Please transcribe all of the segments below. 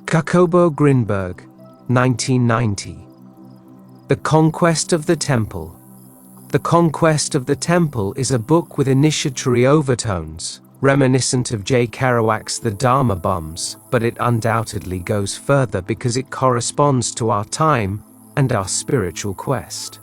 Jacobo Grinberg, 1990. The Conquest of the Temple. The Conquest of the Temple is a book with initiatory overtones, reminiscent of J. Kerouac's The Dharma Bums, but it undoubtedly goes further because it corresponds to our time and our spiritual quest.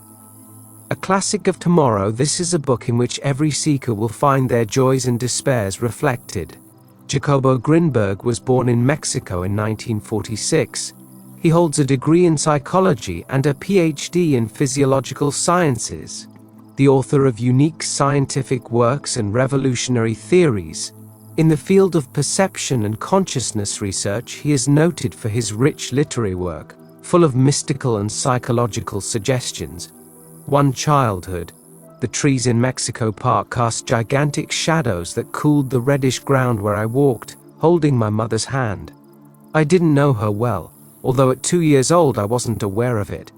A classic of tomorrow, this is a book in which every seeker will find their joys and despairs reflected. Jacobo Grinberg was born in Mexico in 1946. He holds a degree in psychology and a PhD in physiological sciences. The author of unique scientific works and revolutionary theories. In the field of perception and consciousness research, he is noted for his rich literary work, full of mystical and psychological suggestions. One childhood. The trees in Mexico Park cast gigantic shadows that cooled the reddish ground where I walked, holding my mother's hand. I didn't know her well, although at 2 years old I wasn't aware of it.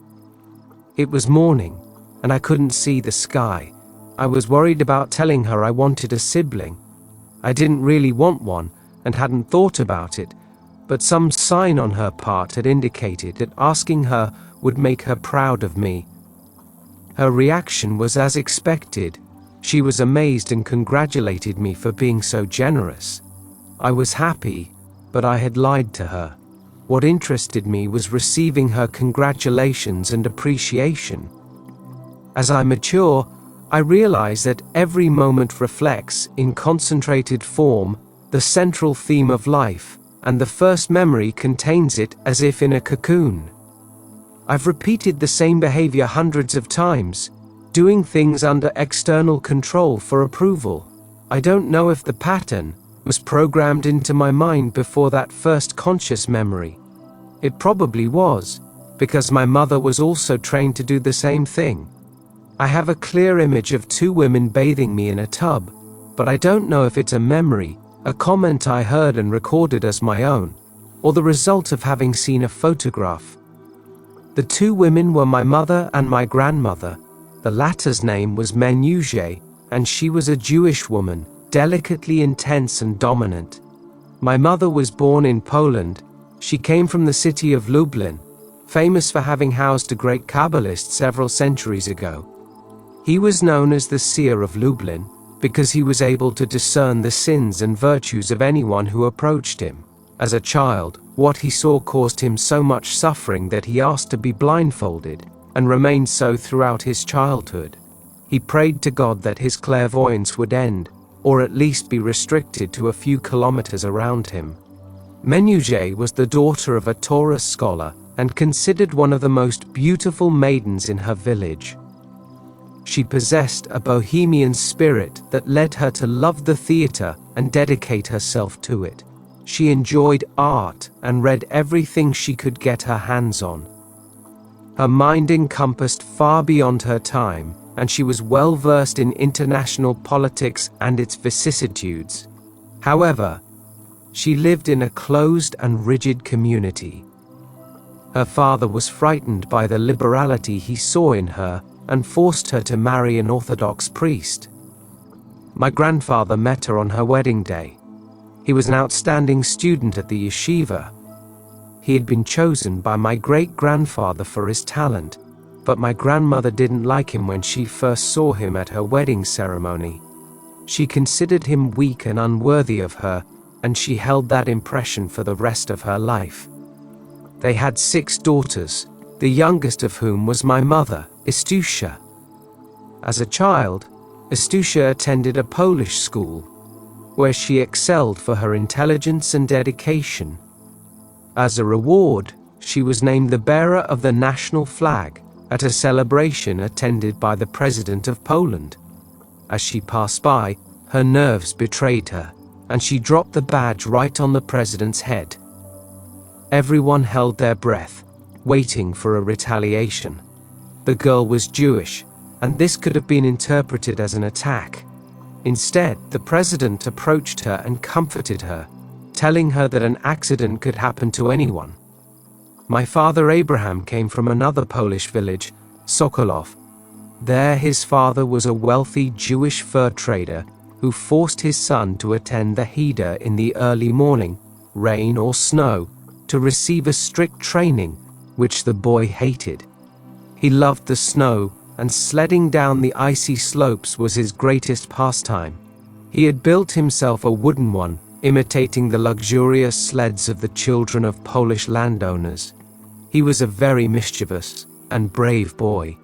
It was morning, and I couldn't see the sky. I was worried about telling her I wanted a sibling. I didn't really want one, and hadn't thought about it, but some sign on her part had indicated that asking her would make her proud of me. Her reaction was as expected. She was amazed and congratulated me for being so generous. I was happy, but I had lied to her. What interested me was receiving her congratulations and appreciation. As I mature, I realize that every moment reflects, in concentrated form, the central theme of life, and the first memory contains it as if in a cocoon. I've repeated the same behavior hundreds of times, doing things under external control for approval. I don't know if the pattern was programmed into my mind before that first conscious memory. It probably was, because my mother was also trained to do the same thing. I have a clear image of 2 women bathing me in a tub, but I don't know if it's a memory, a comment I heard and recorded as my own, or the result of having seen a photograph. The 2 women were my mother and my grandmother. The latter's name was Menuge, and she was a Jewish woman, delicately intense and dominant. My mother was born in Poland. She came from the city of Lublin, famous for having housed a great Kabbalist several centuries ago. He was known as the seer of Lublin because he was able to discern the sins and virtues of anyone who approached him. As a child, what he saw caused him so much suffering that he asked to be blindfolded, and remained so throughout his childhood. He prayed to God that his clairvoyance would end, or at least be restricted to a few kilometers around him. Menuge was the daughter of a Torah scholar and considered one of the most beautiful maidens in her village. She possessed a bohemian spirit that led her to love the theater and dedicate herself to it. She enjoyed art and read everything she could get her hands on. Her mind encompassed far beyond her time, and she was well versed in international politics and its vicissitudes. However, she lived in a closed and rigid community. Her father was frightened by the liberality he saw in her and forced her to marry an Orthodox priest. My grandfather met her on her wedding day. He was an outstanding student at the yeshiva. He had been chosen by my great-grandfather for his talent, but my grandmother didn't like him when she first saw him at her wedding ceremony. She considered him weak and unworthy of her, and she held that impression for the rest of her life. They had 6 daughters, the youngest of whom was my mother, Estusia. As a child, Estusia attended a Polish school, where she excelled for her intelligence and dedication. As a reward, she was named the bearer of the national flag at a celebration attended by the President of Poland. As she passed by, her nerves betrayed her, and she dropped the badge right on the president's head. Everyone held their breath, waiting for a retaliation. The girl was Jewish, and this could have been interpreted as an attack. Instead, the president approached her and comforted her, telling her that an accident could happen to anyone. My father Abraham came from another Polish village, Sokolov. There his father was a wealthy Jewish fur trader who forced his son to attend the Heder in the early morning, rain or snow, to receive a strict training, which the boy hated. He loved the snow, and sledding down the icy slopes was his greatest pastime. He had built himself a wooden one, imitating the luxurious sleds of the children of Polish landowners. He was a very mischievous and brave boy.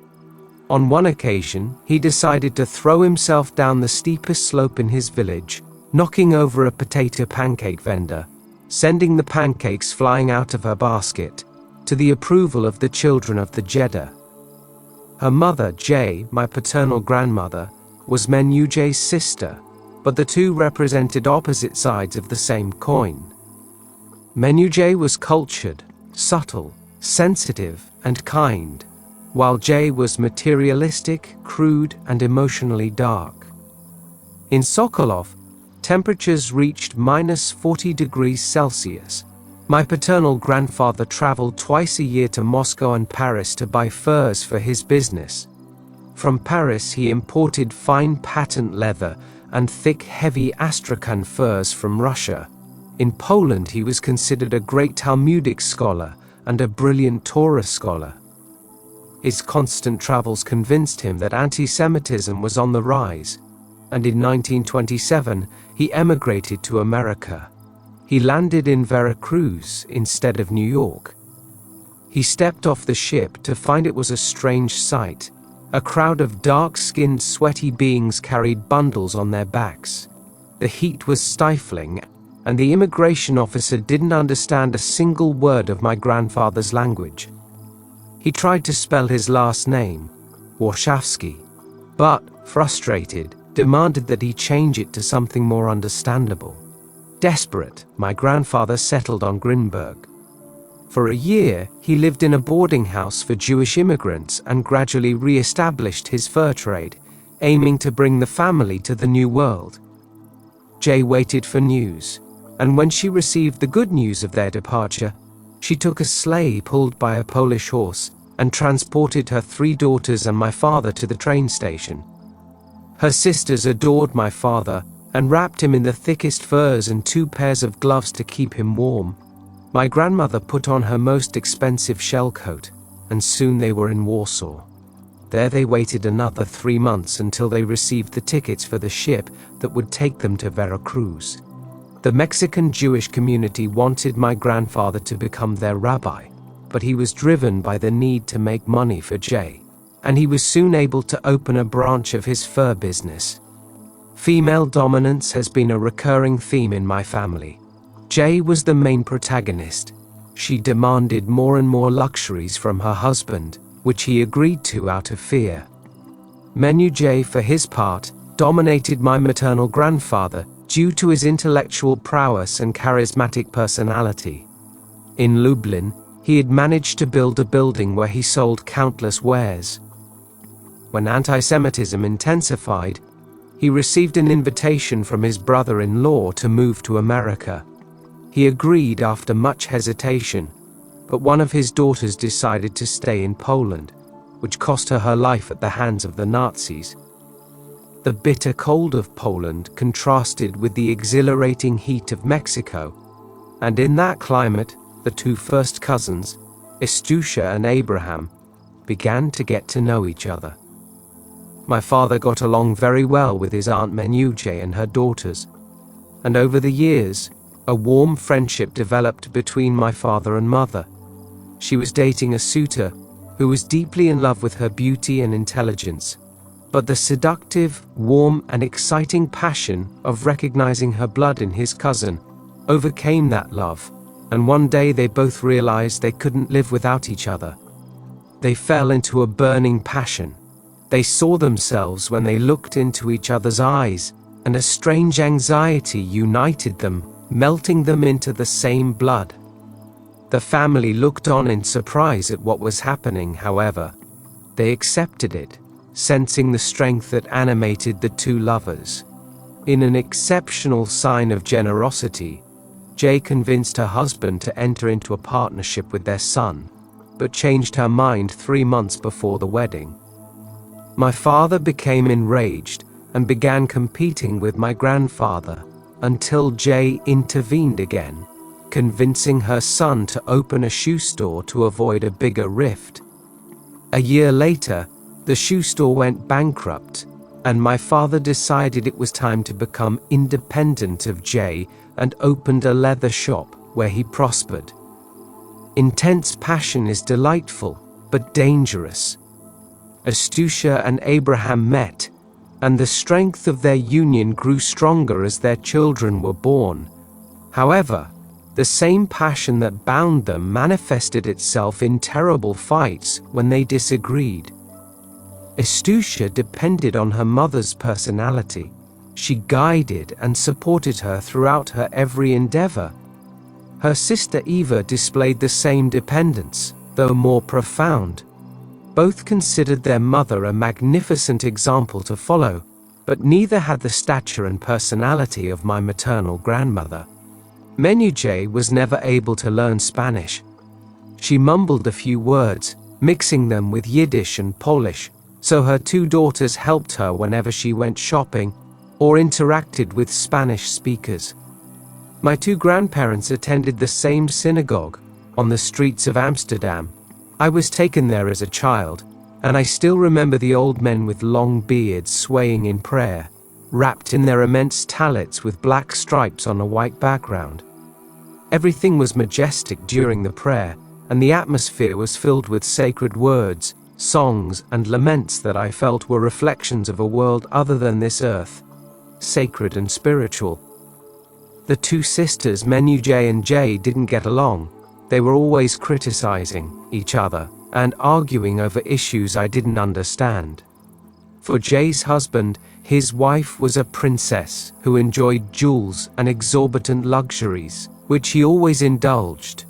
On one occasion, he decided to throw himself down the steepest slope in his village, knocking over a potato pancake vendor, sending the pancakes flying out of her basket, to the approval of the children of the Jeddah. Her mother, Jay, my paternal grandmother, was Menyujay's sister, but the two represented opposite sides of the same coin. Menyujay was cultured, subtle, sensitive, and kind, while Jay was materialistic, crude, and emotionally dark. In Sokolov, temperatures reached -40 degrees Celsius. My paternal grandfather traveled twice a year to Moscow and Paris to buy furs for his business. From Paris he imported fine patent leather and thick, heavy Astrakhan furs from Russia. In Poland he was considered a great Talmudic scholar and a brilliant Torah scholar. His constant travels convinced him that anti-Semitism was on the rise, and in 1927 he emigrated to America. He landed in Veracruz instead of New York. He stepped off the ship to find it was a strange sight. A crowd of dark-skinned, sweaty beings carried bundles on their backs. The heat was stifling, and the immigration officer didn't understand a single word of my grandfather's language. He tried to spell his last name, Warshawski, but, frustrated, demanded that he change it to something more understandable. Desperate, my grandfather settled on Grinberg. For a year, he lived in a boarding house for Jewish immigrants and gradually re-established his fur trade, aiming to bring the family to the New World. Jay waited for news, and when she received the good news of their departure, she took a sleigh pulled by a Polish horse and transported her 3 daughters and my father to the train station. Her sisters adored my father and wrapped him in the thickest furs and 2 pairs of gloves to keep him warm. My grandmother put on her most expensive shell coat, and soon they were in Warsaw. There they waited another 3 months until they received the tickets for the ship that would take them to Veracruz. The Mexican Jewish community wanted my grandfather to become their rabbi, but he was driven by the need to make money for Jay, and he was soon able to open a branch of his fur business. Female dominance has been a recurring theme in my family. Jay was the main protagonist. She demanded more and more luxuries from her husband, which he agreed to out of fear. Menyujay, for his part, dominated my maternal grandfather due to his intellectual prowess and charismatic personality. In Lublin, he had managed to build a building where he sold countless wares. When anti-Semitism intensified, he received an invitation from his brother-in-law to move to America. He agreed after much hesitation, but one of his daughters decided to stay in Poland, which cost her her life at the hands of the Nazis. The bitter cold of Poland contrasted with the exhilarating heat of Mexico, and in that climate, the 2 first cousins, Estusha and Abraham, began to get to know each other. My father got along very well with his aunt Menyujay and her daughters, and over the years, a warm friendship developed between my father and mother. She was dating a suitor who was deeply in love with her beauty and intelligence, but the seductive, warm, and exciting passion of recognizing her blood in his cousin overcame that love, and one day they both realized they couldn't live without each other. They fell into a burning passion. They saw themselves when they looked into each other's eyes, and a strange anxiety united them, melting them into the same blood. The family looked on in surprise at what was happening, however. They accepted it, sensing the strength that animated the 2 lovers. In an exceptional sign of generosity, Jay convinced her husband to enter into a partnership with their son, but changed her mind 3 months before the wedding. My father became enraged and began competing with my grandfather, until Jay intervened again. convincing her son to open a shoe store to avoid a bigger rift. A year later, the shoe store went bankrupt, and my father decided it was time to become independent of Jay and opened a leather shop where he prospered. Intense passion is delightful, but dangerous. Astucia and Abraham met, and the strength of their union grew stronger as their children were born. However, the same passion that bound them manifested itself in terrible fights when they disagreed. Astucia depended on her mother's personality. She guided and supported her throughout her every endeavor. Her sister Eva displayed the same dependence, though more profound. Both considered their mother a magnificent example to follow, but neither had the stature and personality of my maternal grandmother. Menuje was never able to learn Spanish. She mumbled a few words, mixing them with Yiddish and Polish, so her two daughters helped her whenever she went shopping or interacted with Spanish speakers. My two grandparents attended the same synagogue on the streets of Amsterdam. I was taken there as a child, and I still remember the old men with long beards swaying in prayer, wrapped in their immense talits with black stripes on a white background. Everything was majestic during the prayer, and the atmosphere was filled with sacred words, songs, and laments that I felt were reflections of a world other than this earth, sacred and spiritual. The two sisters, Menuje and Jay, didn't get along. They were always criticizing each other and arguing over issues I didn't understand. For Jay's husband, his wife was a princess who enjoyed jewels and exorbitant luxuries, which he always indulged.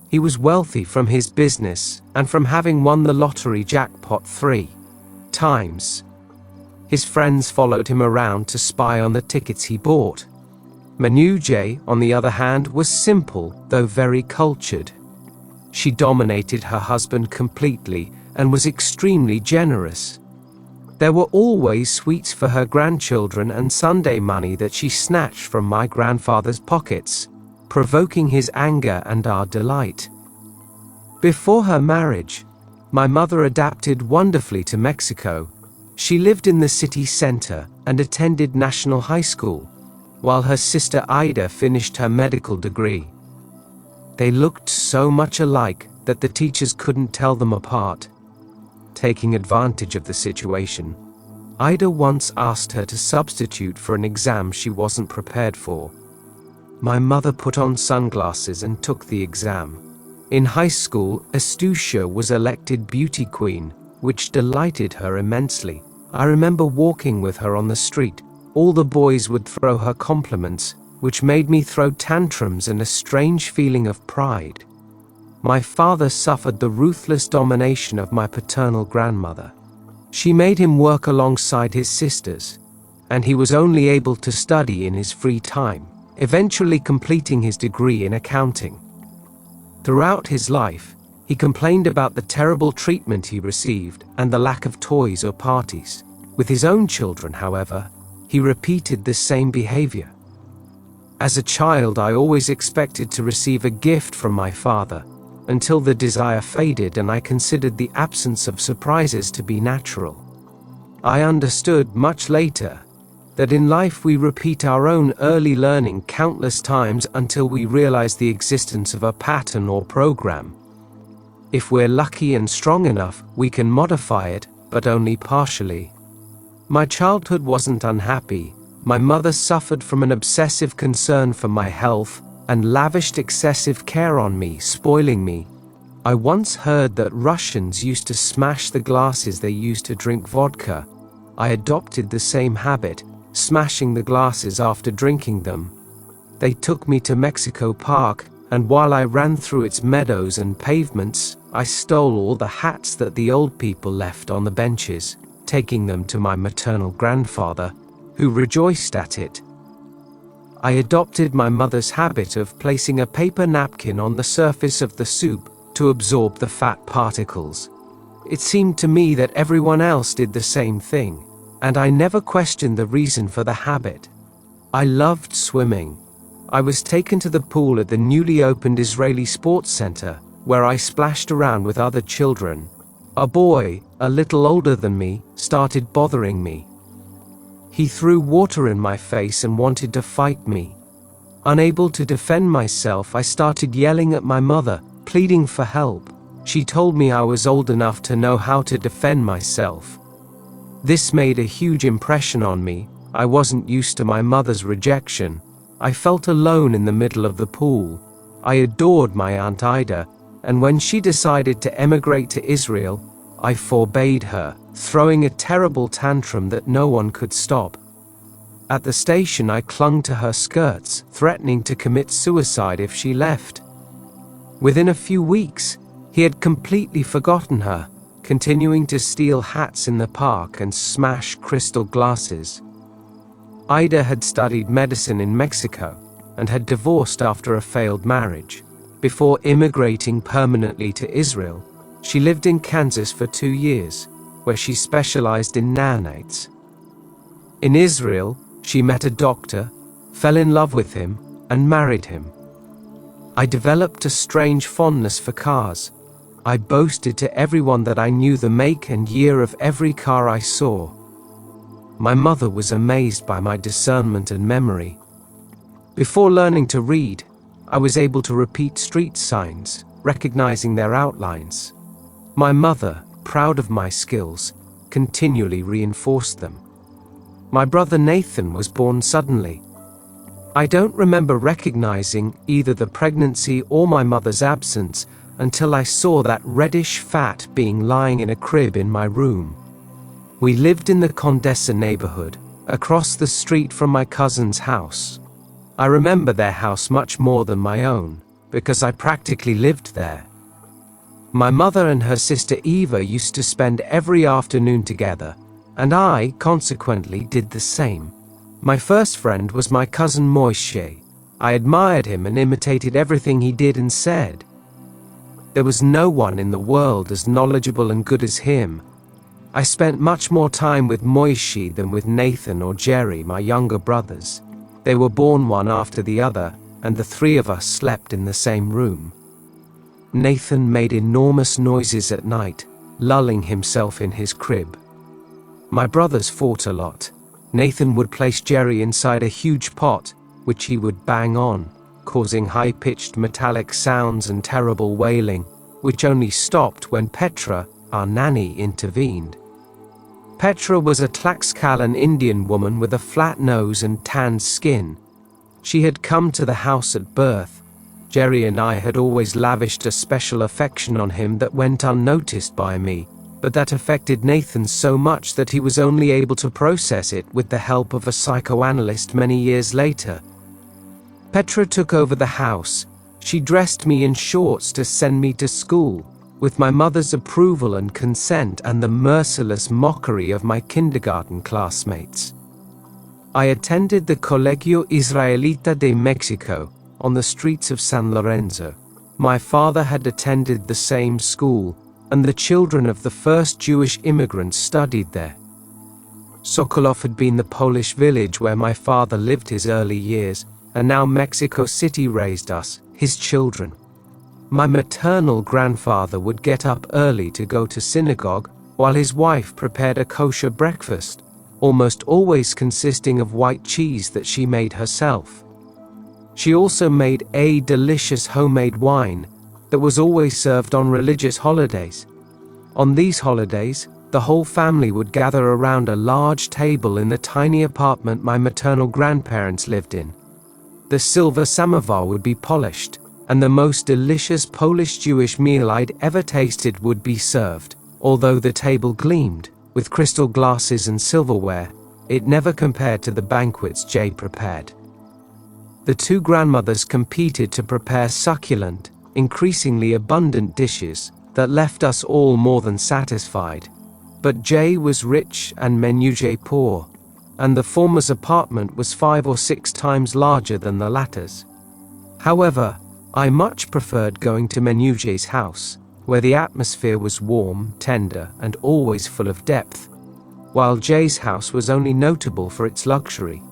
He was wealthy from his business and from having won the lottery jackpot 3 times. His friends followed him around to spy on the tickets he bought. Menuje, on the other hand, was simple, though very cultured. She dominated her husband completely and was extremely generous. There were always sweets for her grandchildren and Sunday money that she snatched from my grandfather's pockets, provoking his anger and our delight. Before her marriage, my mother adapted wonderfully to Mexico. She lived in the city center and attended National High School, while her sister Ida finished her medical degree. They looked so much alike that the teachers couldn't tell them apart. Taking advantage of the situation, Ida once asked her to substitute for an exam she wasn't prepared for. My mother put on sunglasses and took the exam. In high school, Astucia was elected beauty queen, which delighted her immensely. I remember walking with her on the street. All the boys would throw her compliments, which made me throw tantrums and a strange feeling of pride. My father suffered the ruthless domination of my paternal grandmother. She made him work alongside his sisters, and he was only able to study in his free time, eventually completing his degree in accounting. Throughout his life, he complained about the terrible treatment he received and the lack of toys or parties. With his own children, however, he repeated this same behavior. As a child, I always expected to receive a gift from my father, until the desire faded and I considered the absence of surprises to be natural. I understood much later that in life we repeat our own early learning countless times until we realize the existence of a pattern or program. If we're lucky and strong enough, we can modify it, but only partially. My childhood wasn't unhappy. My mother suffered from an obsessive concern for my health and lavished excessive care on me, spoiling me. I once heard that Russians used to smash the glasses they used to drink vodka. I adopted the same habit, smashing the glasses after drinking them. They took me to Mexico Park, and while I ran through its meadows and pavements, I stole all the hats that the old people left on the benches, taking them to my maternal grandfather, who rejoiced at it. I adopted my mother's habit of placing a paper napkin on the surface of the soup to absorb the fat particles. It seemed to me that everyone else did the same thing, and I never questioned the reason for the habit. I loved swimming. I was taken to the pool at the newly opened Israeli sports center, where I splashed around with other children. A boy, a little older than me, started bothering me. He threw water in my face and wanted to fight me. Unable to defend myself, I started yelling at my mother, pleading for help. She told me I was old enough to know how to defend myself. This made a huge impression on me. I wasn't used to my mother's rejection. I felt alone in the middle of the pool. I adored my Aunt Ida, and when she decided to emigrate to Israel, I forbade her, throwing a terrible tantrum that no one could stop. At the station, I clung to her skirts, threatening to commit suicide if she left. Within a few weeks, he had completely forgotten her, continuing to steal hats in the park and smash crystal glasses. Ida had studied medicine in Mexico and had divorced after a failed marriage. Before immigrating permanently to Israel, she lived in Kansas for 2 years, where she specialized in neonates. In Israel, she met a doctor, fell in love with him, and married him. I developed a strange fondness for cars. I boasted to everyone that I knew the make and year of every car I saw. My mother was amazed by my discernment and memory. Before learning to read, I was able to repeat street signs, recognizing their outlines. My mother, proud of my skills, continually reinforced them. My brother Nathan was born suddenly. I don't remember recognizing either the pregnancy or my mother's absence until I saw that reddish fat being lying in a crib in my room. We lived in the Condessa neighborhood, across the street from my cousin's house. I remember their house much more than my own, because I practically lived there. My mother and her sister Eva used to spend every afternoon together, and I, consequently, did the same. My first friend was my cousin Moishe. I admired him and imitated everything he did and said. There was no one in the world as knowledgeable and good as him. I spent much more time with Moishe than with Nathan or Jerry, my younger brothers. They were born one after the other, and the three of us slept in the same room. Nathan made enormous noises at night, lulling himself in his crib. My brothers fought a lot. Nathan would place Jerry inside a huge pot, which he would bang on, causing high-pitched metallic sounds and terrible wailing, which only stopped when Petra, our nanny, intervened. Petra was a Tlaxcalan Indian woman with a flat nose and tanned skin. She had come to the house at birth. Jerry and I had always lavished a special affection on him that went unnoticed by me, but that affected Nathan so much that he was only able to process it with the help of a psychoanalyst many years later. Petra took over the house. She dressed me in shorts to send me to school, with my mother's approval and consent and the merciless mockery of my kindergarten classmates. I attended the Colegio Israelita de Mexico on the streets of San Lorenzo. My father had attended the same school, and the children of the first Jewish immigrants studied there. Sokolov had been the Polish village where my father lived his early years, and now Mexico City raised us, his children. My maternal grandfather would get up early to go to synagogue, while his wife prepared a kosher breakfast, almost always consisting of white cheese that she made herself. She also made a delicious homemade wine that was always served on religious holidays. On these holidays, the whole family would gather around a large table in the tiny apartment my maternal grandparents lived in. The silver samovar would be polished, and the most delicious Polish Jewish meal I'd ever tasted would be served. Although the table gleamed with crystal glasses and silverware, it never compared to the banquets Jay prepared. The two grandmothers competed to prepare succulent, increasingly abundant dishes that left us all more than satisfied. But Jay was rich and Menuge poor, and the former's apartment was 5 or 6 times larger than the latter's. However, I much preferred going to Menuge's house, where the atmosphere was warm, tender, and always full of depth, while Jay's house was only notable for its luxury.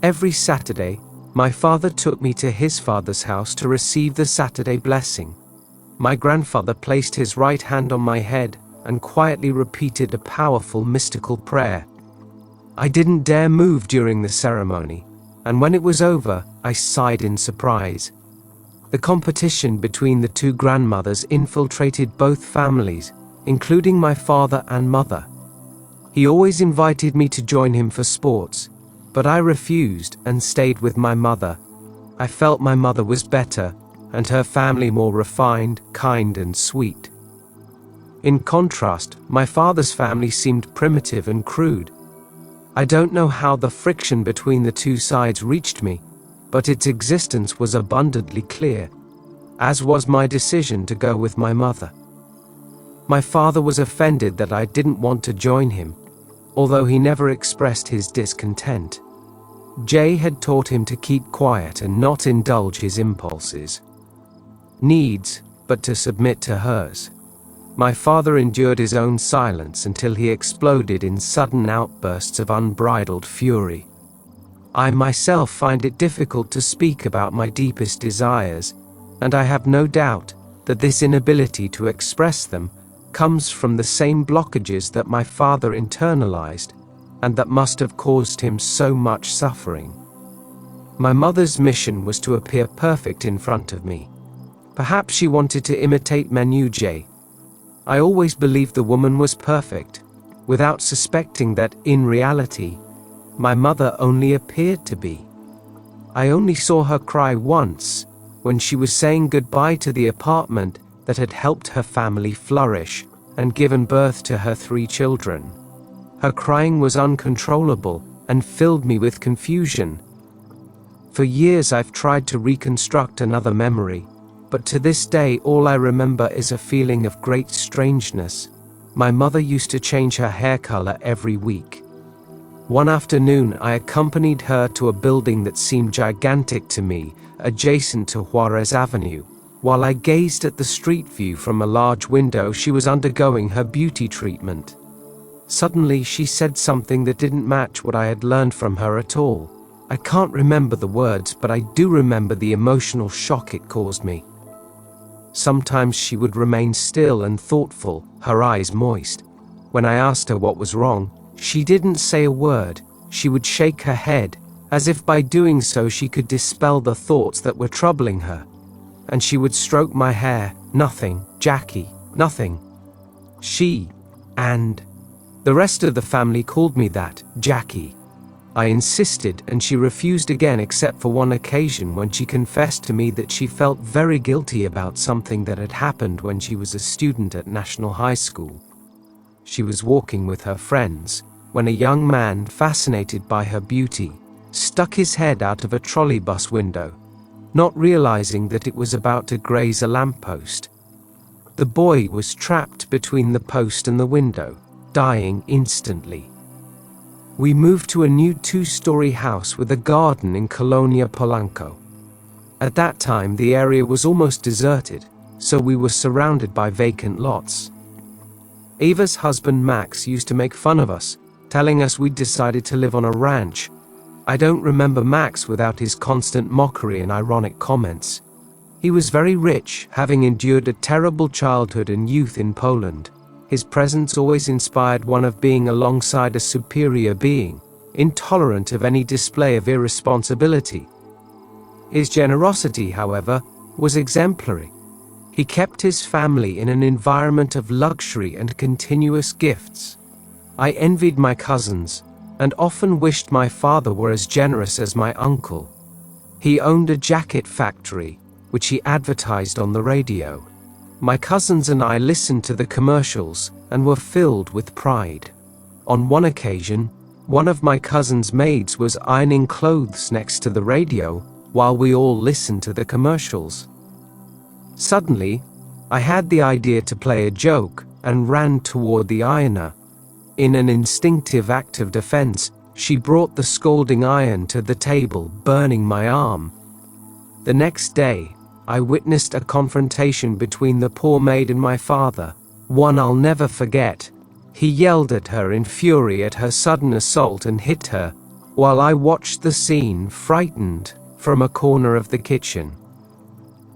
Every Saturday, My father took me to his father's house to receive the Saturday blessing. My grandfather placed his right hand on my head and quietly repeated a powerful mystical prayer. I didn't dare move during the ceremony, and when it was over, I sighed in surprise. The competition between the two grandmothers infiltrated both families, including my father and mother. He always invited me to join him for sports, but I refused and stayed with my mother. I felt my mother was better, and her family more refined, kind, and sweet. In contrast, my father's family seemed primitive and crude. I don't know how the friction between the two sides reached me, but its existence was abundantly clear, as was my decision to go with my mother. My father was offended that I didn't want to join him, although he never expressed his discontent. Jay had taught him to keep quiet and not indulge his impulses. Needs, but to submit to hers. My father endured his own silence until he exploded in sudden outbursts of unbridled fury. I myself find it difficult to speak about my deepest desires, and I have no doubt that this inability to express them comes from the same blockages that my father internalized and that must have caused him so much suffering. My mother's mission was to appear perfect in front of me. Perhaps she wanted to imitate Manu J. I always believed the woman was perfect, without suspecting that, in reality, my mother only appeared to be. I only saw her cry once, when she was saying goodbye to the apartment that had helped her family flourish and given birth to her 3 children. Her crying was uncontrollable and filled me with confusion. For years I've tried to reconstruct another memory, but to this day all I remember is a feeling of great strangeness. My mother used to change her hair color every week. One afternoon I accompanied her to a building that seemed gigantic to me, adjacent to Juarez Avenue. While I gazed at the street view from a large window, she was undergoing her beauty treatment. Suddenly she said something that didn't match what I had learned from her at all. I can't remember the words, but I do remember the emotional shock it caused me. Sometimes she would remain still and thoughtful, her eyes moist. When I asked her what was wrong, she didn't say a word. She would shake her head, as if by doing so she could dispel the thoughts that were troubling her. And she would stroke my hair. Nothing, Jackie, nothing. She, and the rest of the family called me that, Jackie. I insisted, and she refused again, except for one occasion when she confessed to me that she felt very guilty about something that had happened when she was a student at National High School. She was walking with her friends when a young man, fascinated by her beauty, stuck his head out of a trolleybus window, not realizing that it was about to graze a lamppost. The boy was trapped between the post and the window, dying instantly. We moved to a new 2-story house with a garden in Colonia Polanco. At that time, the area was almost deserted, so we were surrounded by vacant lots. Ava's husband Max used to make fun of us, telling us we'd decided to live on a ranch. I don't remember Max without his constant mockery and ironic comments. He was very rich, having endured a terrible childhood and youth in Poland. His presence always inspired one of being alongside a superior being, intolerant of any display of irresponsibility. His generosity, however, was exemplary. He kept his family in an environment of luxury and continuous gifts. I envied my cousins, and often wished my father were as generous as my uncle. He owned a jacket factory, which he advertised on the radio. My cousins and I listened to the commercials and were filled with pride. On one occasion, one of my cousin's maids was ironing clothes next to the radio while we all listened to the commercials. Suddenly, I had the idea to play a joke and ran toward the ironer. In an instinctive act of defense, she brought the scalding iron to the table, burning my arm. The next day, I witnessed a confrontation between the poor maid and my father, one I'll never forget. He yelled at her in fury at her sudden assault and hit her, while I watched the scene, frightened, from a corner of the kitchen.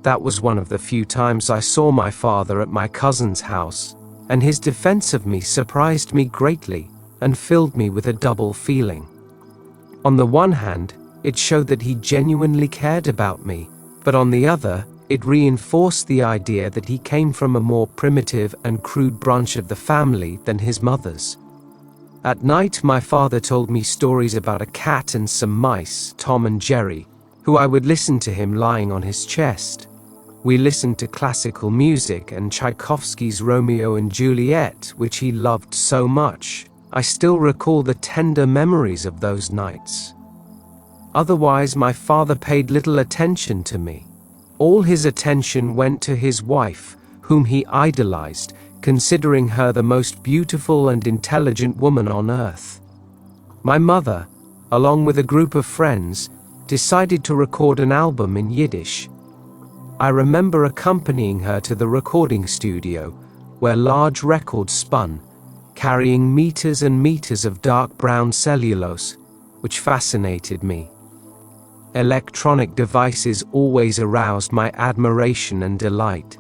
That was one of the few times I saw my father at my cousin's house, and his defense of me surprised me greatly and filled me with a double feeling. On the one hand, it showed that he genuinely cared about me, but on the other, it reinforced the idea that he came from a more primitive and crude branch of the family than his mother's. At night, my father told me stories about a cat and some mice, Tom and Jerry, who I would listen to him lying on his chest. We listened to classical music and Tchaikovsky's Romeo and Juliet, which he loved so much. I still recall the tender memories of those nights. Otherwise, my father paid little attention to me. All his attention went to his wife, whom he idolized, considering her the most beautiful and intelligent woman on earth. My mother, along with a group of friends, decided to record an album in Yiddish. I remember accompanying her to the recording studio, where large records spun, carrying meters and meters of dark brown cellulose, which fascinated me. Electronic devices always aroused my admiration and delight.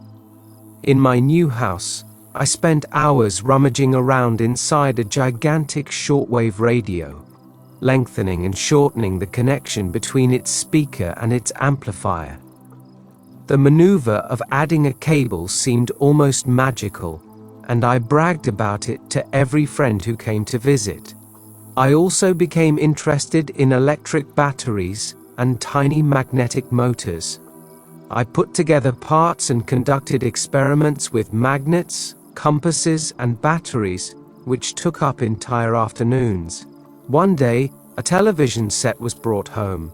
In my new house, I spent hours rummaging around inside a gigantic shortwave radio, lengthening and shortening the connection between its speaker and its amplifier. The maneuver of adding a cable seemed almost magical, and I bragged about it to every friend who came to visit. I also became interested in electric batteries and tiny magnetic motors. I put together parts and conducted experiments with magnets, compasses, and batteries, which took up entire afternoons. One day, a television set was brought home.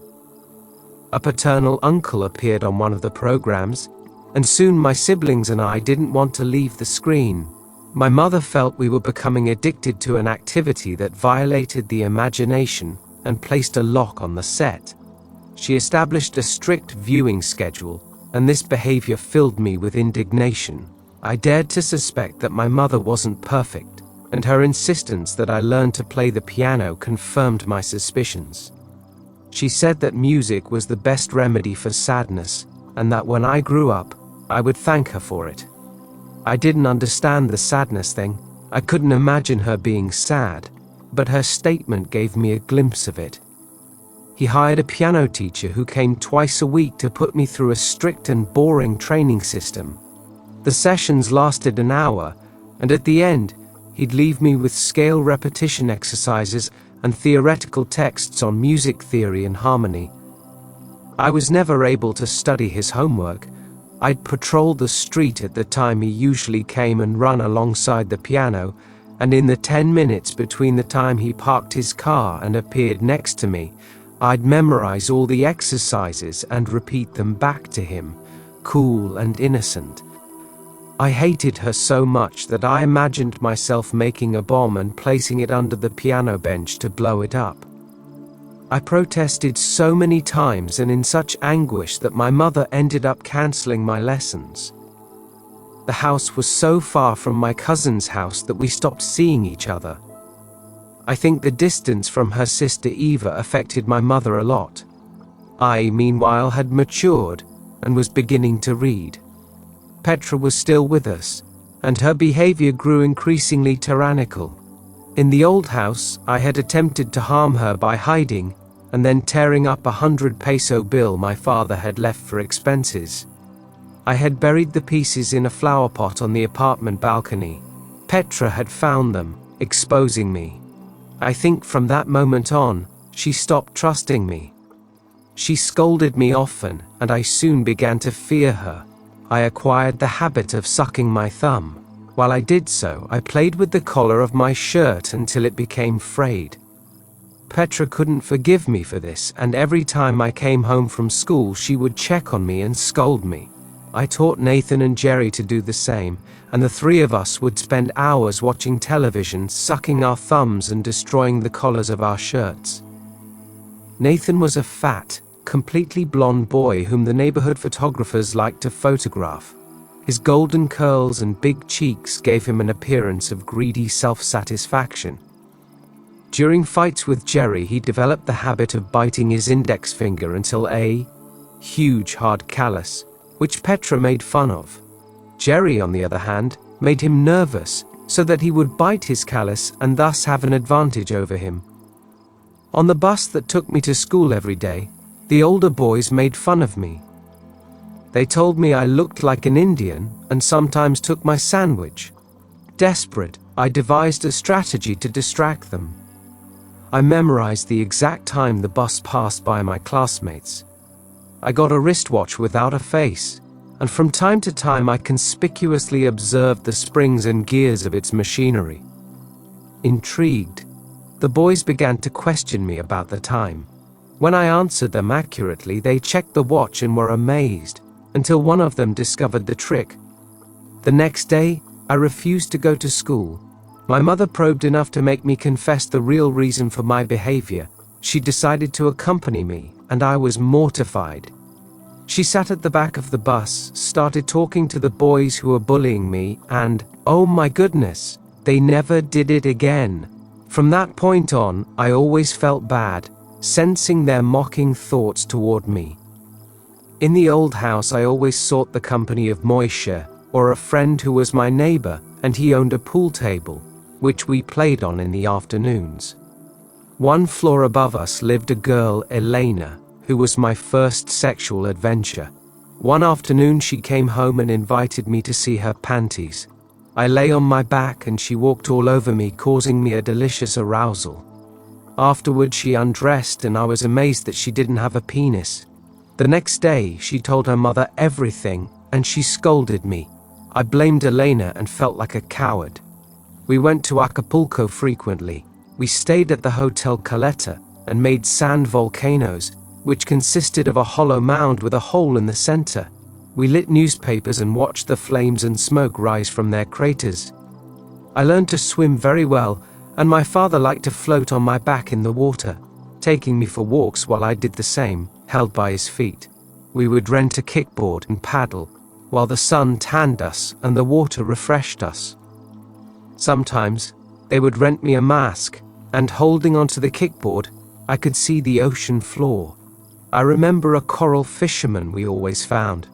A paternal uncle appeared on one of the programs, and soon my siblings and I didn't want to leave the screen. My mother felt we were becoming addicted to an activity that violated the imagination and placed a lock on the set. She established a strict viewing schedule, and this behavior filled me with indignation. I dared to suspect that my mother wasn't perfect, and her insistence that I learn to play the piano confirmed my suspicions. She said that music was the best remedy for sadness, and that when I grew up, I would thank her for it. I didn't understand the sadness thing. I couldn't imagine her being sad, but her statement gave me a glimpse of it. He hired a piano teacher who came twice a week to put me through a strict and boring training system. The sessions lasted an hour, and at the end, he'd leave me with scale repetition exercises and theoretical texts on music theory and harmony. I was never able to study his homework. I'd patrol the street at the time he usually came and run alongside the piano, and in the 10 minutes between the time he parked his car and appeared next to me, I'd memorize all the exercises and repeat them back to him, cool and innocent. I hated her so much that I imagined myself making a bomb and placing it under the piano bench to blow it up. I protested so many times and in such anguish that my mother ended up canceling my lessons. The house was so far from my cousin's house that we stopped seeing each other. I think the distance from her sister Eva affected my mother a lot. I, meanwhile, had matured and was beginning to read. Petra was still with us, and her behavior grew increasingly tyrannical. In the old house, I had attempted to harm her by hiding and then tearing up a 100-peso bill my father had left for expenses. I had buried the pieces in a flower pot on the apartment balcony. Petra had found them, exposing me. I think from that moment on, she stopped trusting me. She scolded me often, and I soon began to fear her. I acquired the habit of sucking my thumb. While I did so, I played with the collar of my shirt until it became frayed. Petra couldn't forgive me for this, and every time I came home from school she would check on me and scold me. I taught Nathan and Jerry to do the same, and the three of us would spend hours watching television, sucking our thumbs and destroying the collars of our shirts. Nathan was a fat, completely blonde boy whom the neighborhood photographers liked to photograph. His golden curls and big cheeks gave him an appearance of greedy self-satisfaction. During fights with Jerry, he developed the habit of biting his index finger until a huge hard callus, which Petra made fun of. Jerry, on the other hand, made him nervous so that he would bite his callus and thus have an advantage over him. On the bus that took me to school every day, the older boys made fun of me. They told me I looked like an Indian and sometimes took my sandwich. Desperate, I devised a strategy to distract them. I memorized the exact time the bus passed by my classmates. I got a wristwatch without a face, and from time to time I conspicuously observed the springs and gears of its machinery. Intrigued, the boys began to question me about the time. When I answered them accurately, they checked the watch and were amazed, until one of them discovered the trick. The next day, I refused to go to school. My mother probed enough to make me confess the real reason for my behavior. She decided to accompany me, and I was mortified. She sat at the back of the bus, started talking to the boys who were bullying me, and, oh my goodness, they never did it again. From that point on, I always felt bad, sensing their mocking thoughts toward me. In the old house, I always sought the company of Moishe, or a friend who was my neighbor, and he owned a pool table, which we played on in the afternoons. One floor above us lived a girl, Elena, who was my first sexual adventure. One afternoon she came home and invited me to see her panties. I lay on my back and she walked all over me, causing me a delicious arousal. Afterward she undressed and I was amazed that she didn't have a penis. The next day she told her mother everything and she scolded me. I blamed Elena and felt like a coward. We went to Acapulco frequently. We stayed at the Hotel Caleta and made sand volcanoes, which consisted of a hollow mound with a hole in the center. We lit newspapers and watched the flames and smoke rise from their craters. I learned to swim very well, and my father liked to float on my back in the water, taking me for walks while I did the same, held by his feet. We would rent a kickboard and paddle, while the sun tanned us and the water refreshed us. Sometimes, they would rent me a mask, and holding onto the kickboard, I could see the ocean floor. I remember a coral fisherman we always found.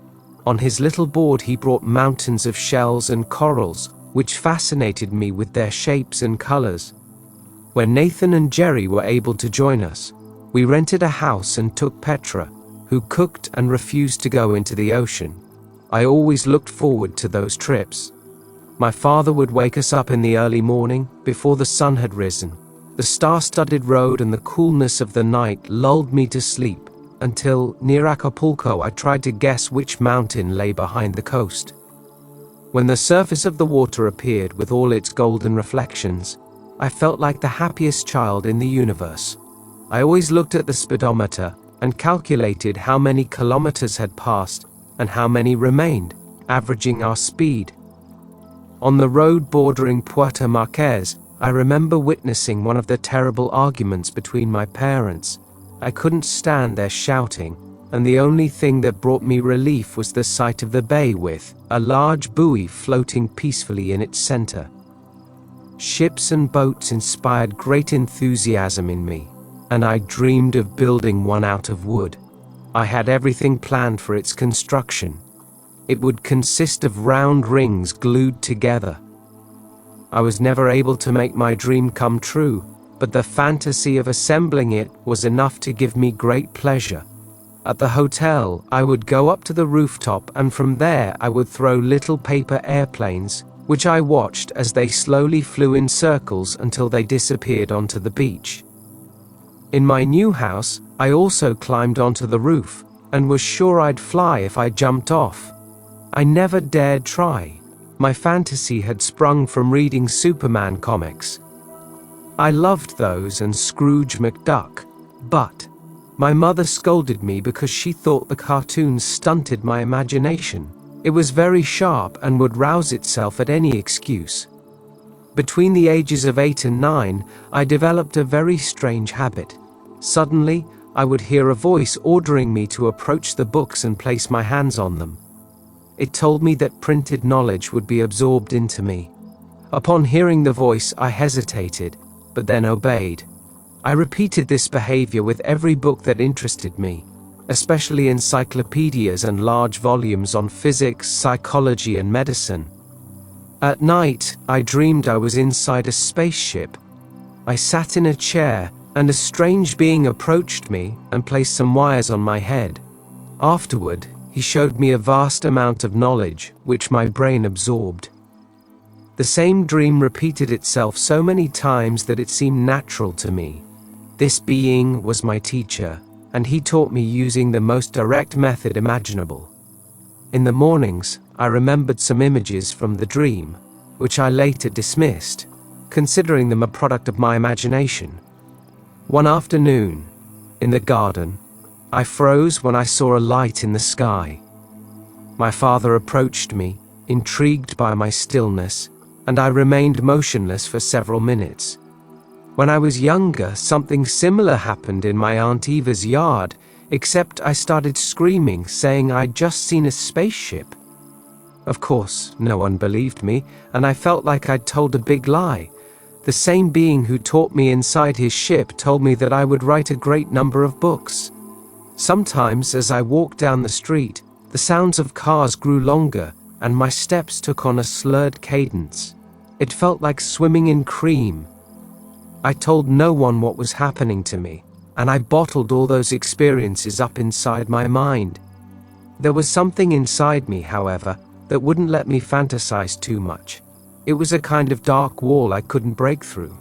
On his little board he brought mountains of shells and corals, which fascinated me with their shapes and colors. When Nathan and Jerry were able to join us, we rented a house and took Petra, who cooked and refused to go into the ocean. I always looked forward to those trips. My father would wake us up in the early morning, before the sun had risen. The star-studded road and the coolness of the night lulled me to sleep, until, near Acapulco, I tried to guess which mountain lay behind the coast. When the surface of the water appeared with all its golden reflections, I felt like the happiest child in the universe. I always looked at the speedometer and calculated how many kilometers had passed and how many remained, averaging our speed. On the road bordering Puerto Marquez, I remember witnessing one of the terrible arguments between my parents. I couldn't stand their shouting, and the only thing that brought me relief was the sight of the bay with a large buoy floating peacefully in its center. Ships and boats inspired great enthusiasm in me, and I dreamed of building one out of wood. I had everything planned for its construction. It would consist of round rings glued together. I was never able to make my dream come true, but the fantasy of assembling it was enough to give me great pleasure. At the hotel, I would go up to the rooftop and from there I would throw little paper airplanes, which I watched as they slowly flew in circles until they disappeared onto the beach. In my new house, I also climbed onto the roof, and was sure I'd fly if I jumped off. I never dared try. My fantasy had sprung from reading Superman comics. I loved those and Scrooge McDuck, but my mother scolded me because she thought the cartoons stunted my imagination. It was very sharp and would rouse itself at any excuse. Between the ages of 8 and 9, I developed a very strange habit. Suddenly, I would hear a voice ordering me to approach the books and place my hands on them. It told me that printed knowledge would be absorbed into me. Upon hearing the voice, I hesitated, but then obeyed. I repeated this behavior with every book that interested me, especially encyclopedias and large volumes on physics, psychology, and medicine. At night, I dreamed I was inside a spaceship. I sat in a chair, and a strange being approached me and placed some wires on my head. Afterward, he showed me a vast amount of knowledge, which my brain absorbed. The same dream repeated itself so many times that it seemed natural to me. This being was my teacher, and he taught me using the most direct method imaginable. In the mornings, I remembered some images from the dream, which I later dismissed, considering them a product of my imagination. One afternoon, in the garden, I froze when I saw a light in the sky. My father approached me, intrigued by my stillness, and I remained motionless for several minutes. When I was younger, something similar happened in my Aunt Eva's yard, except I started screaming, saying I'd just seen a spaceship. Of course, no one believed me, and I felt like I'd told a big lie. The same being who taught me inside his ship told me that I would write a great number of books. Sometimes, as I walked down the street, the sounds of cars grew longer, and my steps took on a slurred cadence. It felt like swimming in cream. I told no one what was happening to me, and I bottled all those experiences up inside my mind. There was something inside me, however, that wouldn't let me fantasize too much. It was a kind of dark wall I couldn't break through.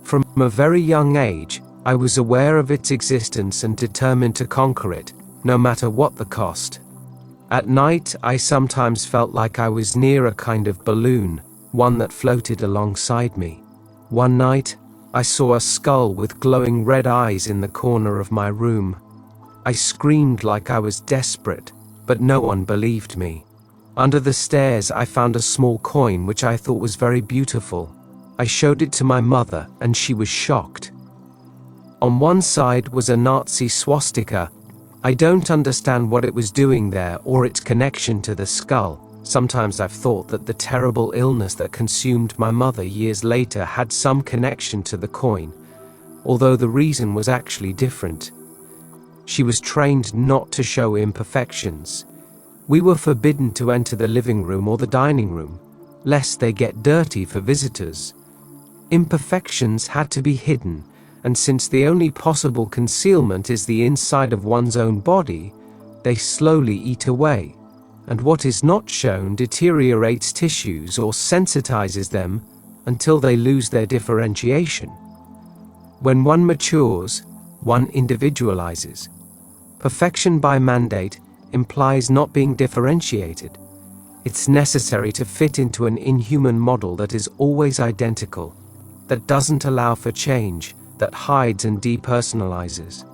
From a very young age, I was aware of its existence and determined to conquer it, no matter what the cost. At night, I sometimes felt like I was near a kind of balloon, one that floated alongside me. One night, I saw a skull with glowing red eyes in the corner of my room. I screamed like I was desperate, but no one believed me. Under the stairs, I found a small coin which I thought was very beautiful. I showed it to my mother, and she was shocked. On one side was a Nazi swastika. I don't understand what it was doing there or its connection to the skull. Sometimes I've thought that the terrible illness that consumed my mother years later had some connection to the coin, although the reason was actually different. She was trained not to show imperfections. We were forbidden to enter the living room or the dining room, lest they get dirty for visitors. Imperfections had to be hidden, and since the only possible concealment is the inside of one's own body, they slowly eat away, and what is not shown deteriorates tissues or sensitizes them until they lose their differentiation. When one matures, one individualizes. Perfection by mandate implies not being differentiated. It's necessary to fit into an inhuman model that is always identical, that doesn't allow for change, that hides and depersonalizes.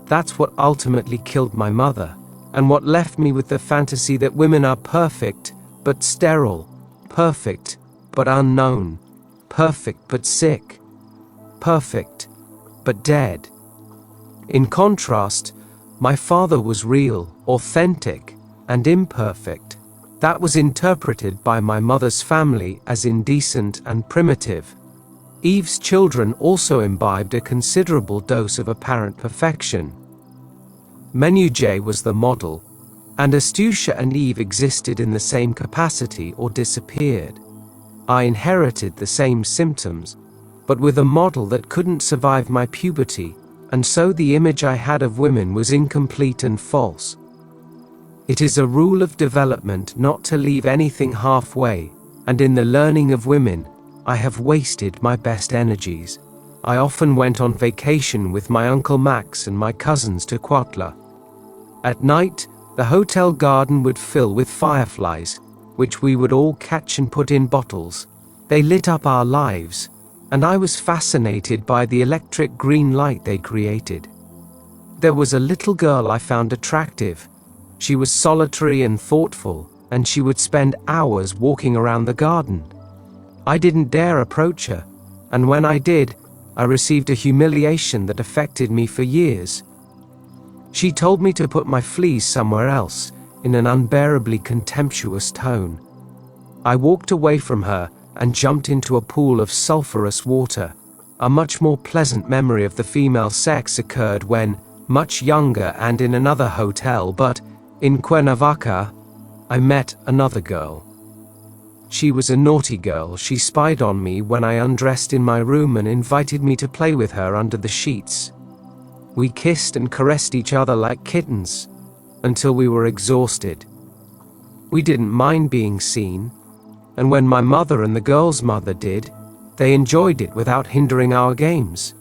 That's what ultimately killed my mother, and what left me with the fantasy that women are perfect but sterile, perfect but unknown, perfect but sick, perfect but dead. In contrast, my father was real, authentic, and imperfect. That was interpreted by my mother's family as indecent and primitive. Eve's children also imbibed a considerable dose of apparent perfection. Menuj was the model, and Astucia and Eve existed in the same capacity or disappeared. I inherited the same symptoms, but with a model that couldn't survive my puberty, and so the image I had of women was incomplete and false. It is a rule of development not to leave anything halfway, and in the learning of women, I have wasted my best energies. I often went on vacation with my Uncle Max and my cousins to Cuautla. At night, the hotel garden would fill with fireflies, which we would all catch and put in bottles. They lit up our lives, and I was fascinated by the electric green light they created. There was a little girl I found attractive. She was solitary and thoughtful, and she would spend hours walking around the garden. I didn't dare approach her, and when I did, I received a humiliation that affected me for years. She told me to put my fleas somewhere else, in an unbearably contemptuous tone. I walked away from her and jumped into a pool of sulphurous water. A much more pleasant memory of the female sex occurred when, much younger and in another hotel, but in Cuernavaca, I met another girl. She was a naughty girl. She spied on me when I undressed in my room and invited me to play with her under the sheets. We kissed and caressed each other like kittens, until we were exhausted. We didn't mind being seen, and when my mother and the girl's mother did, they enjoyed it without hindering our games.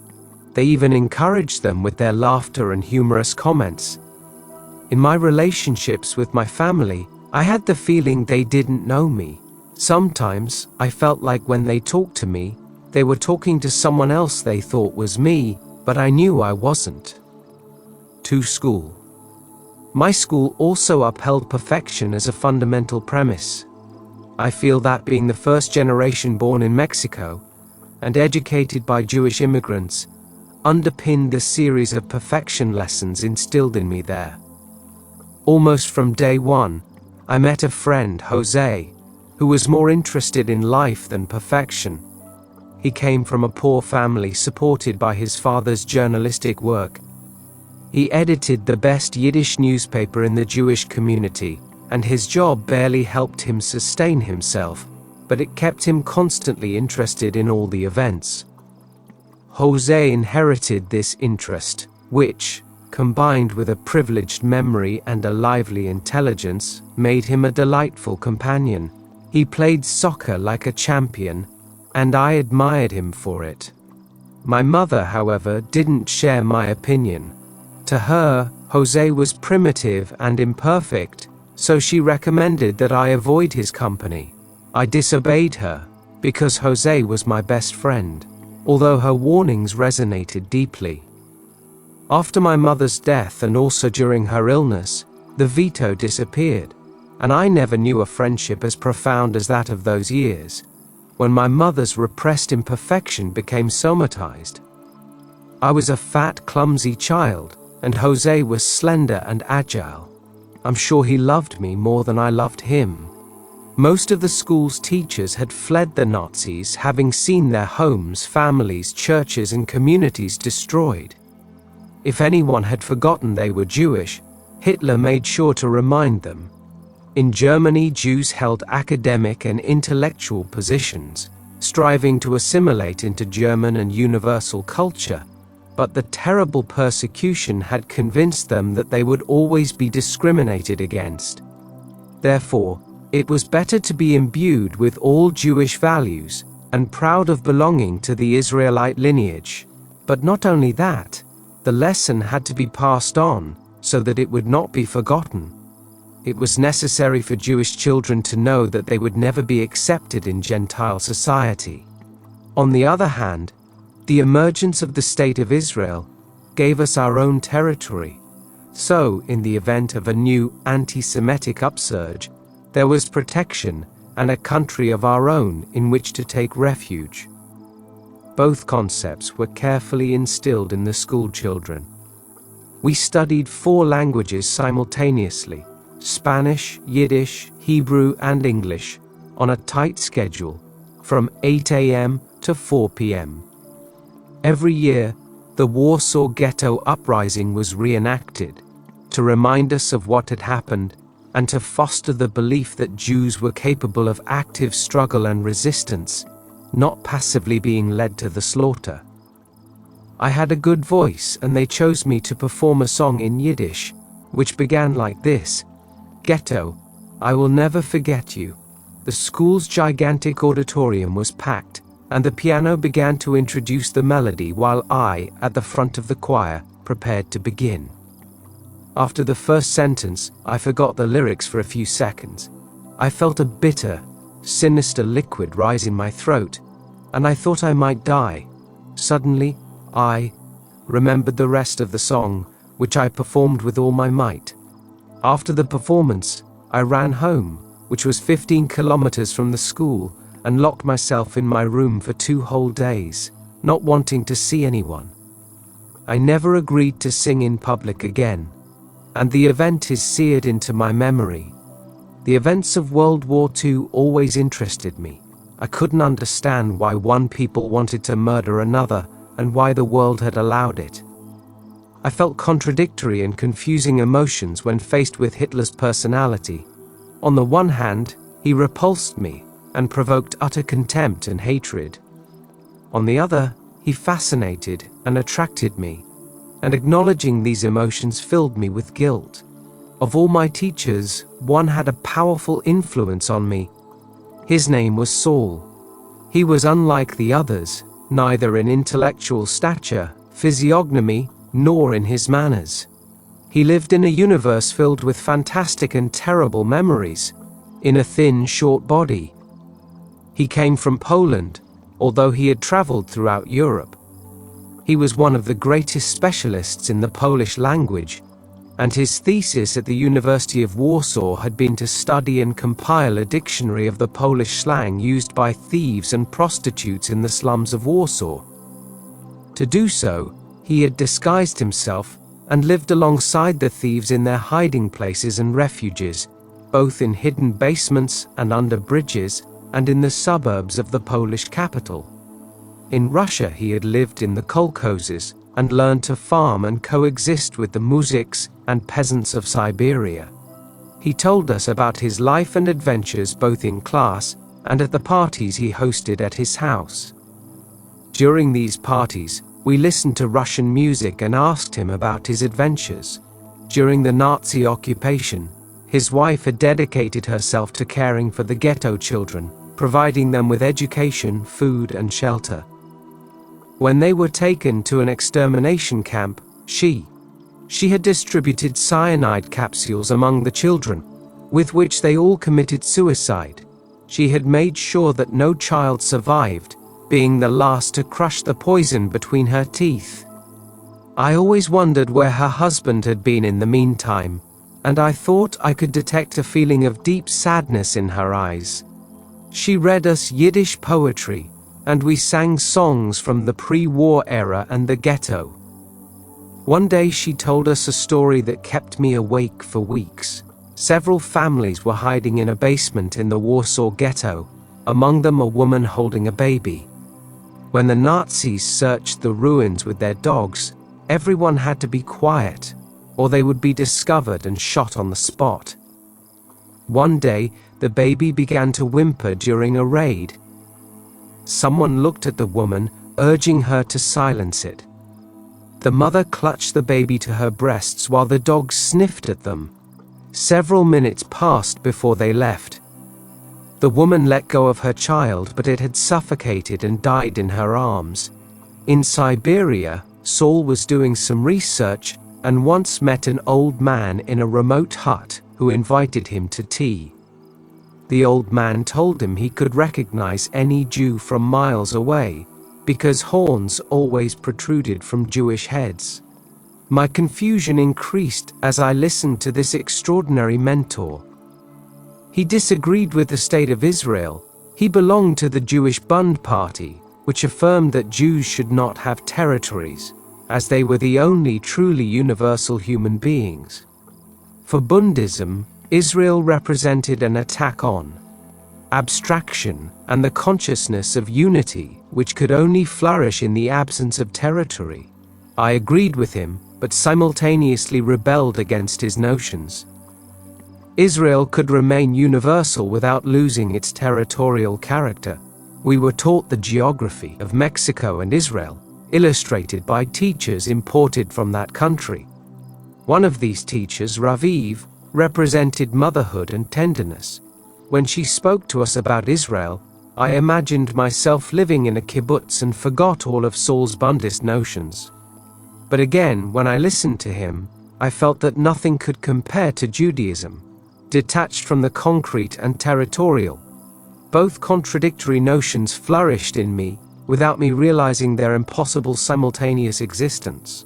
They even encouraged them with their laughter and humorous comments. In my relationships with my family, I had the feeling they didn't know me. Sometimes, I felt like when they talked to me, they were talking to someone else they thought was me, but I knew I wasn't. 2. School. My school also upheld perfection as a fundamental premise. I feel that being the first generation born in Mexico, and educated by Jewish immigrants, underpinned the series of perfection lessons instilled in me there. Almost from day one, I met a friend, Jose, who was more interested in life than perfection. He came from a poor family supported by his father's journalistic work. He edited the best Yiddish newspaper in the Jewish community, and his job barely helped him sustain himself, but it kept him constantly interested in all the events. Jose inherited this interest, which, combined with a privileged memory and a lively intelligence, made him a delightful companion. He played soccer like a champion, and I admired him for it. My mother, however, didn't share my opinion. To her, Jose was primitive and imperfect, so she recommended that I avoid his company. I disobeyed her, because Jose was my best friend, although her warnings resonated deeply. After my mother's death and also during her illness, the veto disappeared, and I never knew a friendship as profound as that of those years, when my mother's repressed imperfection became somatized. I was a fat, clumsy child, and Jose was slender and agile. I'm sure he loved me more than I loved him. Most of the school's teachers had fled the Nazis, having seen their homes, families, churches, and communities destroyed. If anyone had forgotten they were Jewish, Hitler made sure to remind them. In Germany, Jews held academic and intellectual positions, striving to assimilate into German and universal culture, but the terrible persecution had convinced them that they would always be discriminated against. Therefore, it was better to be imbued with all Jewish values and proud of belonging to the Israelite lineage. But not only that, the lesson had to be passed on so that it would not be forgotten. It was necessary for Jewish children to know that they would never be accepted in Gentile society. On the other hand, the emergence of the State of Israel gave us our own territory. So, in the event of a new anti-Semitic upsurge, there was protection and a country of our own in which to take refuge. Both concepts were carefully instilled in the school children. We studied 4 languages simultaneously: Spanish, Yiddish, Hebrew, and English, on a tight schedule, from 8 a.m. to 4 p.m. Every year, the Warsaw Ghetto Uprising was reenacted, to remind us of what had happened and to foster the belief that Jews were capable of active struggle and resistance, not passively being led to the slaughter. I had a good voice, and they chose me to perform a song in Yiddish, which began like this: "Ghetto, I will never forget you." The school's gigantic auditorium was packed, and the piano began to introduce the melody while I, at the front of the choir, prepared to begin. After the first sentence, I forgot the lyrics for a few seconds. I felt a bitter, sinister liquid rise in my throat, and I thought I might die. Suddenly, I remembered the rest of the song, which I performed with all my might. After the performance, I ran home, which was 15 kilometers from the school, and locked myself in my room for 2 whole days, not wanting to see anyone. I never agreed to sing in public again, and the event is seared into my memory. The events of World War II always interested me. I couldn't understand why one people wanted to murder another and why the world had allowed it. I felt contradictory and confusing emotions when faced with Hitler's personality. On the one hand, he repulsed me and provoked utter contempt and hatred. On the other, he fascinated and attracted me, and acknowledging these emotions filled me with guilt. Of all my teachers, one had a powerful influence on me. His name was Saul. He was unlike the others, neither in intellectual stature, physiognomy, nor in his manners. He lived in a universe filled with fantastic and terrible memories, in a thin, short body. He came from Poland, although he had traveled throughout Europe. He was one of the greatest specialists in the Polish language, and his thesis at the University of Warsaw had been to study and compile a dictionary of the Polish slang used by thieves and prostitutes in the slums of Warsaw. To do so, he had disguised himself and lived alongside the thieves in their hiding places and refuges, both in hidden basements and under bridges, and in the suburbs of the Polish capital. In Russia he had lived in the kolkhozes and learned to farm and coexist with the muziks and peasants of Siberia. He told us about his life and adventures both in class and at the parties he hosted at his house. During these parties, we listened to Russian music and asked him about his adventures. During the Nazi occupation, his wife had dedicated herself to caring for the ghetto children, providing them with education, food, and shelter. When they were taken to an extermination camp, she had distributed cyanide capsules among the children, with which they all committed suicide. She had made sure that no child survived, being the last to crush the poison between her teeth. I always wondered where her husband had been in the meantime, and I thought I could detect a feeling of deep sadness in her eyes. She read us Yiddish poetry, and we sang songs from the pre-war era and the ghetto. One day she told us a story that kept me awake for weeks. Several families were hiding in a basement in the Warsaw ghetto, among them a woman holding a baby. When the Nazis searched the ruins with their dogs, everyone had to be quiet, or they would be discovered and shot on the spot. One day, the baby began to whimper during a raid. Someone looked at the woman, urging her to silence it. The mother clutched the baby to her breasts while the dogs sniffed at them. Several minutes passed before they left. The woman let go of her child, but it had suffocated and died in her arms. In Siberia, Saul was doing some research and once met an old man in a remote hut who invited him to tea. The old man told him he could recognize any Jew from miles away, because horns always protruded from Jewish heads. My confusion increased as I listened to this extraordinary mentor. He disagreed with the state of Israel. He belonged to the Jewish Bund party, which affirmed that Jews should not have territories, as they were the only truly universal human beings. For Bundism, Israel represented an attack on abstraction and the consciousness of unity, which could only flourish in the absence of territory. I agreed with him, but simultaneously rebelled against his notions. Israel could remain universal without losing its territorial character. We were taught the geography of Mexico and Israel, illustrated by teachers imported from that country. One of these teachers, Raviv, represented motherhood and tenderness. When she spoke to us about Israel, I imagined myself living in a kibbutz and forgot all of Saul's Bundist notions. But again, when I listened to him, I felt that nothing could compare to Judaism, detached from the concrete and territorial. Both contradictory notions flourished in me, without me realizing their impossible simultaneous existence.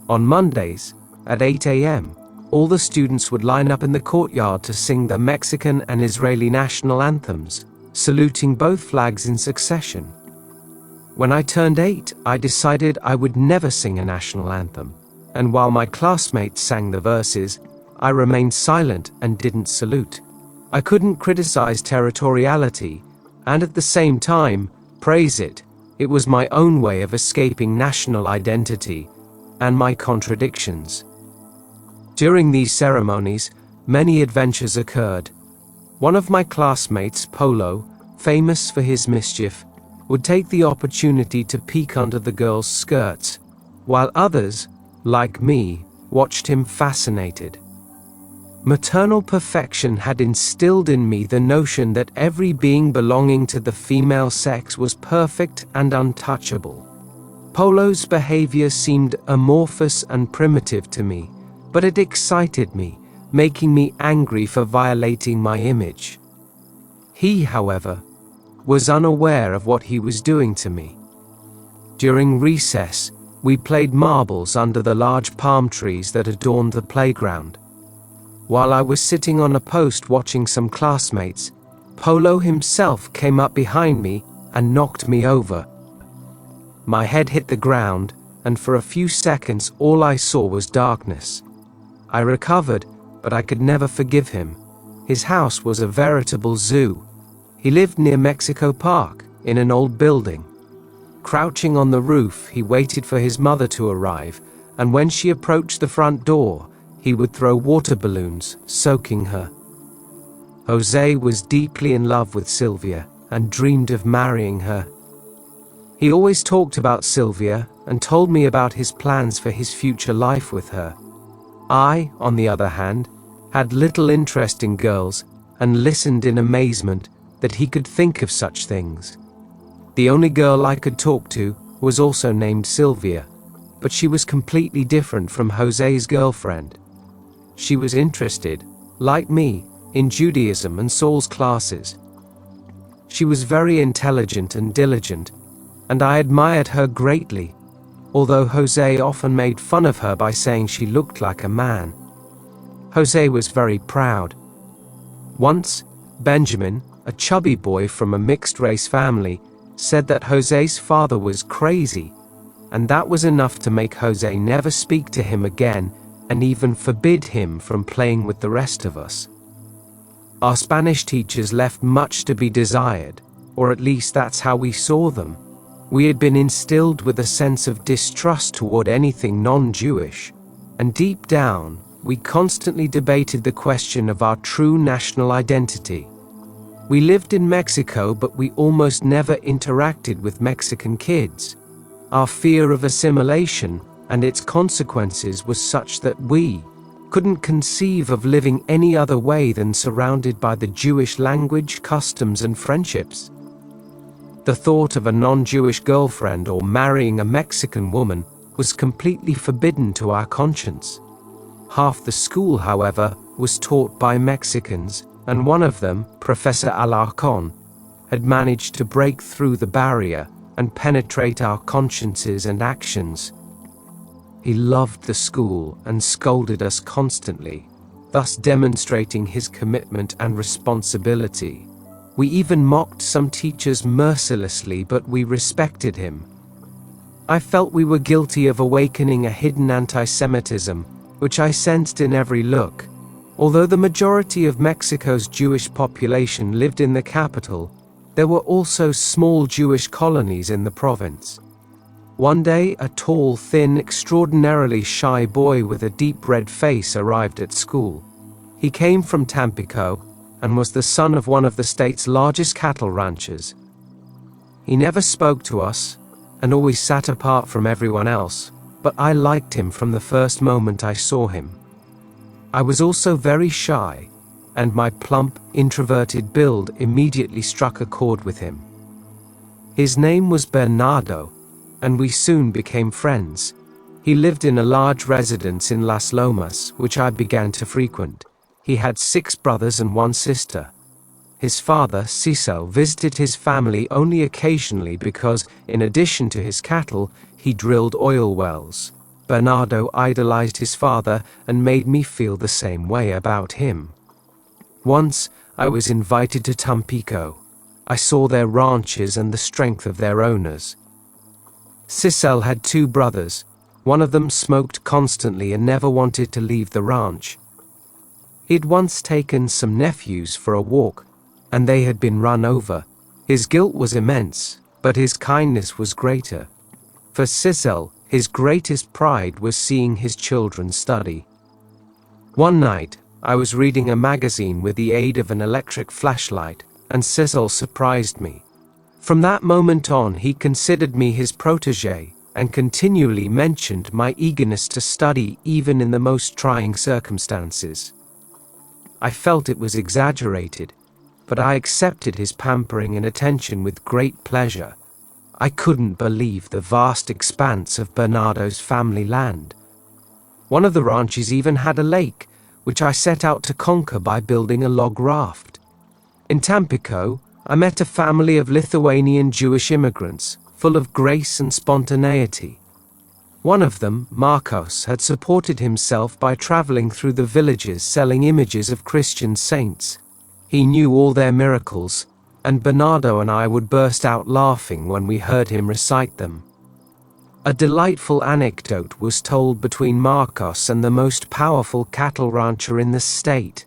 On Mondays, at 8 a.m., all the students would line up in the courtyard to sing the Mexican and Israeli national anthems, saluting both flags in succession. When I turned 8, I decided I would never sing a national anthem, and while my classmates sang the verses, I remained silent and didn't salute. I couldn't criticize territoriality, and at the same time, praise it. It was my own way of escaping national identity and my contradictions. During these ceremonies, many adventures occurred. One of my classmates, Polo, famous for his mischief, would take the opportunity to peek under the girls' skirts, while others, like me, watched him fascinated. Maternal perfection had instilled in me the notion that every being belonging to the female sex was perfect and untouchable. Polo's behavior seemed amorphous and primitive to me, but it excited me, making me angry for violating my image. He, however, was unaware of what he was doing to me. During recess, we played marbles under the large palm trees that adorned the playground. While I was sitting on a post watching some classmates, Polo himself came up behind me and knocked me over. My head hit the ground, and for a few seconds all I saw was darkness. I recovered, but I could never forgive him. His house was a veritable zoo. He lived near Mexico Park, in an old building. Crouching on the roof, he waited for his mother to arrive, and when she approached the front door, he would throw water balloons, soaking her. Jose was deeply in love with Sylvia and dreamed of marrying her. He always talked about Sylvia and told me about his plans for his future life with her. I, on the other hand, had little interest in girls and listened in amazement that he could think of such things. The only girl I could talk to was also named Sylvia, but she was completely different from Jose's girlfriend. She was interested, like me, in Judaism and Saul's classes. She was very intelligent and diligent, and I admired her greatly, although Jose often made fun of her by saying she looked like a man. Jose was very proud. Once, Benjamin, a chubby boy from a mixed-race family, said that Jose's father was crazy, and that was enough to make Jose never speak to him again and even forbid him from playing with the rest of us. Our Spanish teachers left much to be desired, or at least that's how we saw them. We had been instilled with a sense of distrust toward anything non-Jewish, and deep down, we constantly debated the question of our true national identity. We lived in Mexico, but we almost never interacted with Mexican kids. Our fear of assimilation and its consequences was such that we couldn't conceive of living any other way than surrounded by the Jewish language, customs, and friendships. The thought of a non-Jewish girlfriend or marrying a Mexican woman was completely forbidden to our conscience. Half the school, however, was taught by Mexicans, and one of them, Professor Alarcon, had managed to break through the barrier and penetrate our consciences and actions. He loved the school and scolded us constantly, thus demonstrating his commitment and responsibility. We even mocked some teachers mercilessly, but we respected him. I felt we were guilty of awakening a hidden anti-Semitism, which I sensed in every look. Although the majority of Mexico's Jewish population lived in the capital, there were also small Jewish colonies in the province. One day, a tall, thin, extraordinarily shy boy with a deep red face arrived at school. He came from Tampico and was the son of one of the state's largest cattle ranchers. He never spoke to us and always sat apart from everyone else, but I liked him from the first moment I saw him. I was also very shy, and my plump, introverted build immediately struck a chord with him. His name was Bernardo, and we soon became friends. He lived in a large residence in Las Lomas, which I began to frequent. He had 6 brothers and 1 sister. His father, Cecil, visited his family only occasionally because, in addition to his cattle, he drilled oil wells. Bernardo idolized his father and made me feel the same way about him. Once, I was invited to Tampico. I saw their ranches and the strength of their owners. Cecil had 2 brothers. One of them smoked constantly and never wanted to leave the ranch. He'd once taken some nephews for a walk, and they had been run over. His guilt was immense, but his kindness was greater. For Cecil, his greatest pride was seeing his children study. One night, I was reading a magazine with the aid of an electric flashlight, and Cecil surprised me. From that moment on, he considered me his protégé, and continually mentioned my eagerness to study even in the most trying circumstances. I felt it was exaggerated, but I accepted his pampering and attention with great pleasure. I couldn't believe the vast expanse of Bernardo's family land. One of the ranches even had a lake, which I set out to conquer by building a log raft. In Tampico, I met a family of Lithuanian Jewish immigrants, full of grace and spontaneity. One of them, Marcos, had supported himself by traveling through the villages selling images of Christian saints. He knew all their miracles, and Bernardo and I would burst out laughing when we heard him recite them. A delightful anecdote was told between Marcos and the most powerful cattle rancher in the state.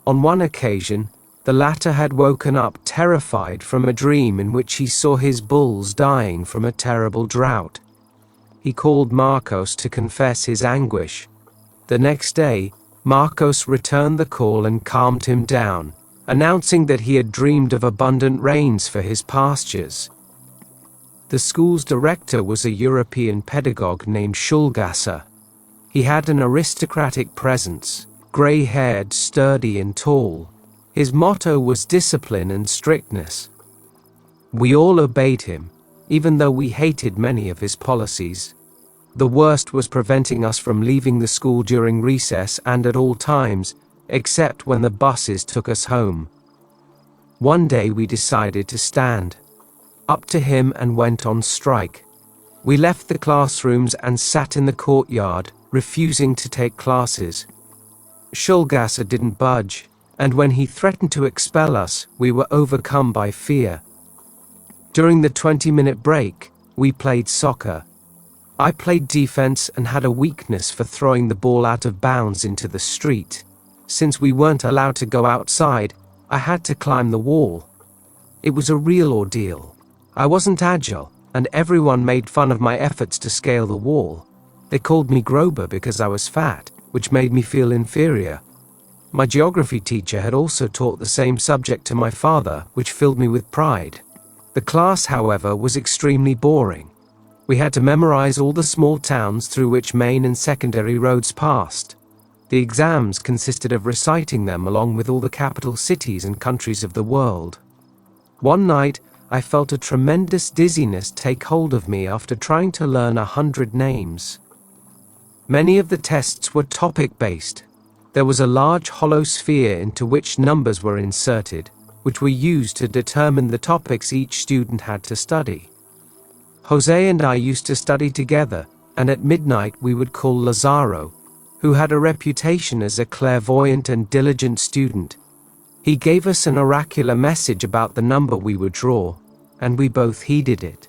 On one occasion, the latter had woken up terrified from a dream in which he saw his bulls dying from a terrible drought. He called Marcos to confess his anguish. The next day, Marcos returned the call and calmed him down, announcing that he had dreamed of abundant rains for his pastures. The school's director was a European pedagogue named Schulgasser. He had an aristocratic presence, grey-haired, sturdy and tall. His motto was discipline and strictness. We all obeyed him, even though we hated many of his policies. The worst was preventing us from leaving the school during recess and at all times, except when the buses took us home. One day we decided to stand up to him and went on strike. We left the classrooms and sat in the courtyard, refusing to take classes. Schulgasser didn't budge, and when he threatened to expel us, we were overcome by fear. During the 20-minute break, we played soccer. I played defense and had a weakness for throwing the ball out of bounds into the street. Since we weren't allowed to go outside, I had to climb the wall. It was a real ordeal. I wasn't agile, and everyone made fun of my efforts to scale the wall. They called me Grober because I was fat, which made me feel inferior. My geography teacher had also taught the same subject to my father, which filled me with pride. The class, however, was extremely boring. We had to memorize all the small towns through which main and secondary roads passed. The exams consisted of reciting them along with all the capital cities and countries of the world. One night, I felt a tremendous dizziness take hold of me after trying to learn 100 names. Many of the tests were topic-based. There was a large hollow sphere into which numbers were inserted, which were used to determine the topics each student had to study. Jose and I used to study together, and at midnight we would call Lazaro, who had a reputation as a clairvoyant and diligent student. He gave us an oracular message about the number we would draw, and we both heeded it.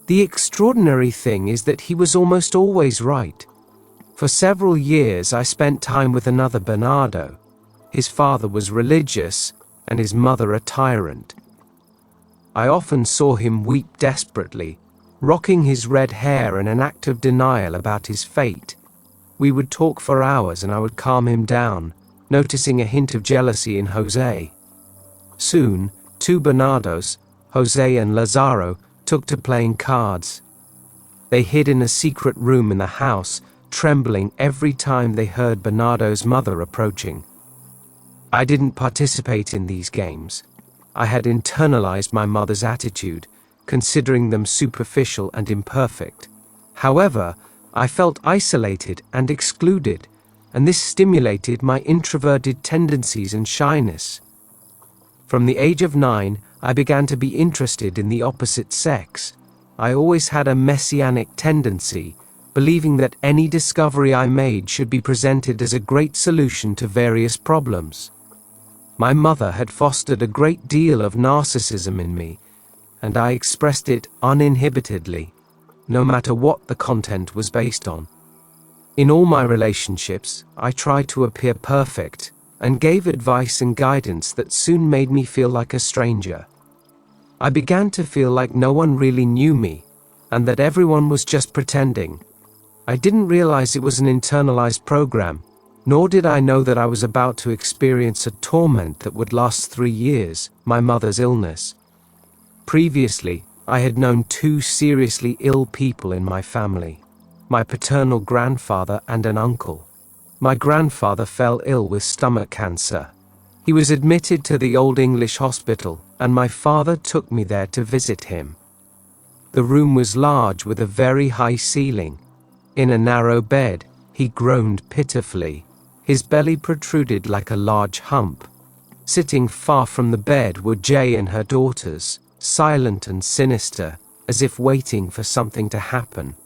The extraordinary thing is that he was almost always right. For several years I spent time with another Bernardo. His father was religious, and his mother a tyrant. I often saw him weep desperately, rocking his red hair in an act of denial about his fate. We would talk for hours and I would calm him down, noticing a hint of jealousy in Jose. Soon, two Bernardos, Jose and Lazaro, took to playing cards. They hid in a secret room in the house, trembling every time they heard Bernardo's mother approaching. I didn't participate in these games. I had internalized my mother's attitude, considering them superficial and imperfect. However, I felt isolated and excluded, and this stimulated my introverted tendencies and shyness. From the age of 9, I began to be interested in the opposite sex. I always had a messianic tendency, believing that any discovery I made should be presented as a great solution to various problems. My mother had fostered a great deal of narcissism in me, and I expressed it uninhibitedly, no matter what the content was based on. In all my relationships, I tried to appear perfect, and gave advice and guidance that soon made me feel like a stranger. I began to feel like no one really knew me, and that everyone was just pretending. I didn't realize it was an internalized program, nor did I know that I was about to experience a torment that would last 3 years, my mother's illness. Previously, I had known 2 seriously ill people in my family, my paternal grandfather and an uncle. My grandfather fell ill with stomach cancer. He was admitted to the Old English Hospital, and my father took me there to visit him. The room was large with a very high ceiling. In a narrow bed, he groaned pitifully. His belly protruded like a large hump. Sitting far from the bed were Jay and her daughters, silent and sinister, as if waiting for something to happen.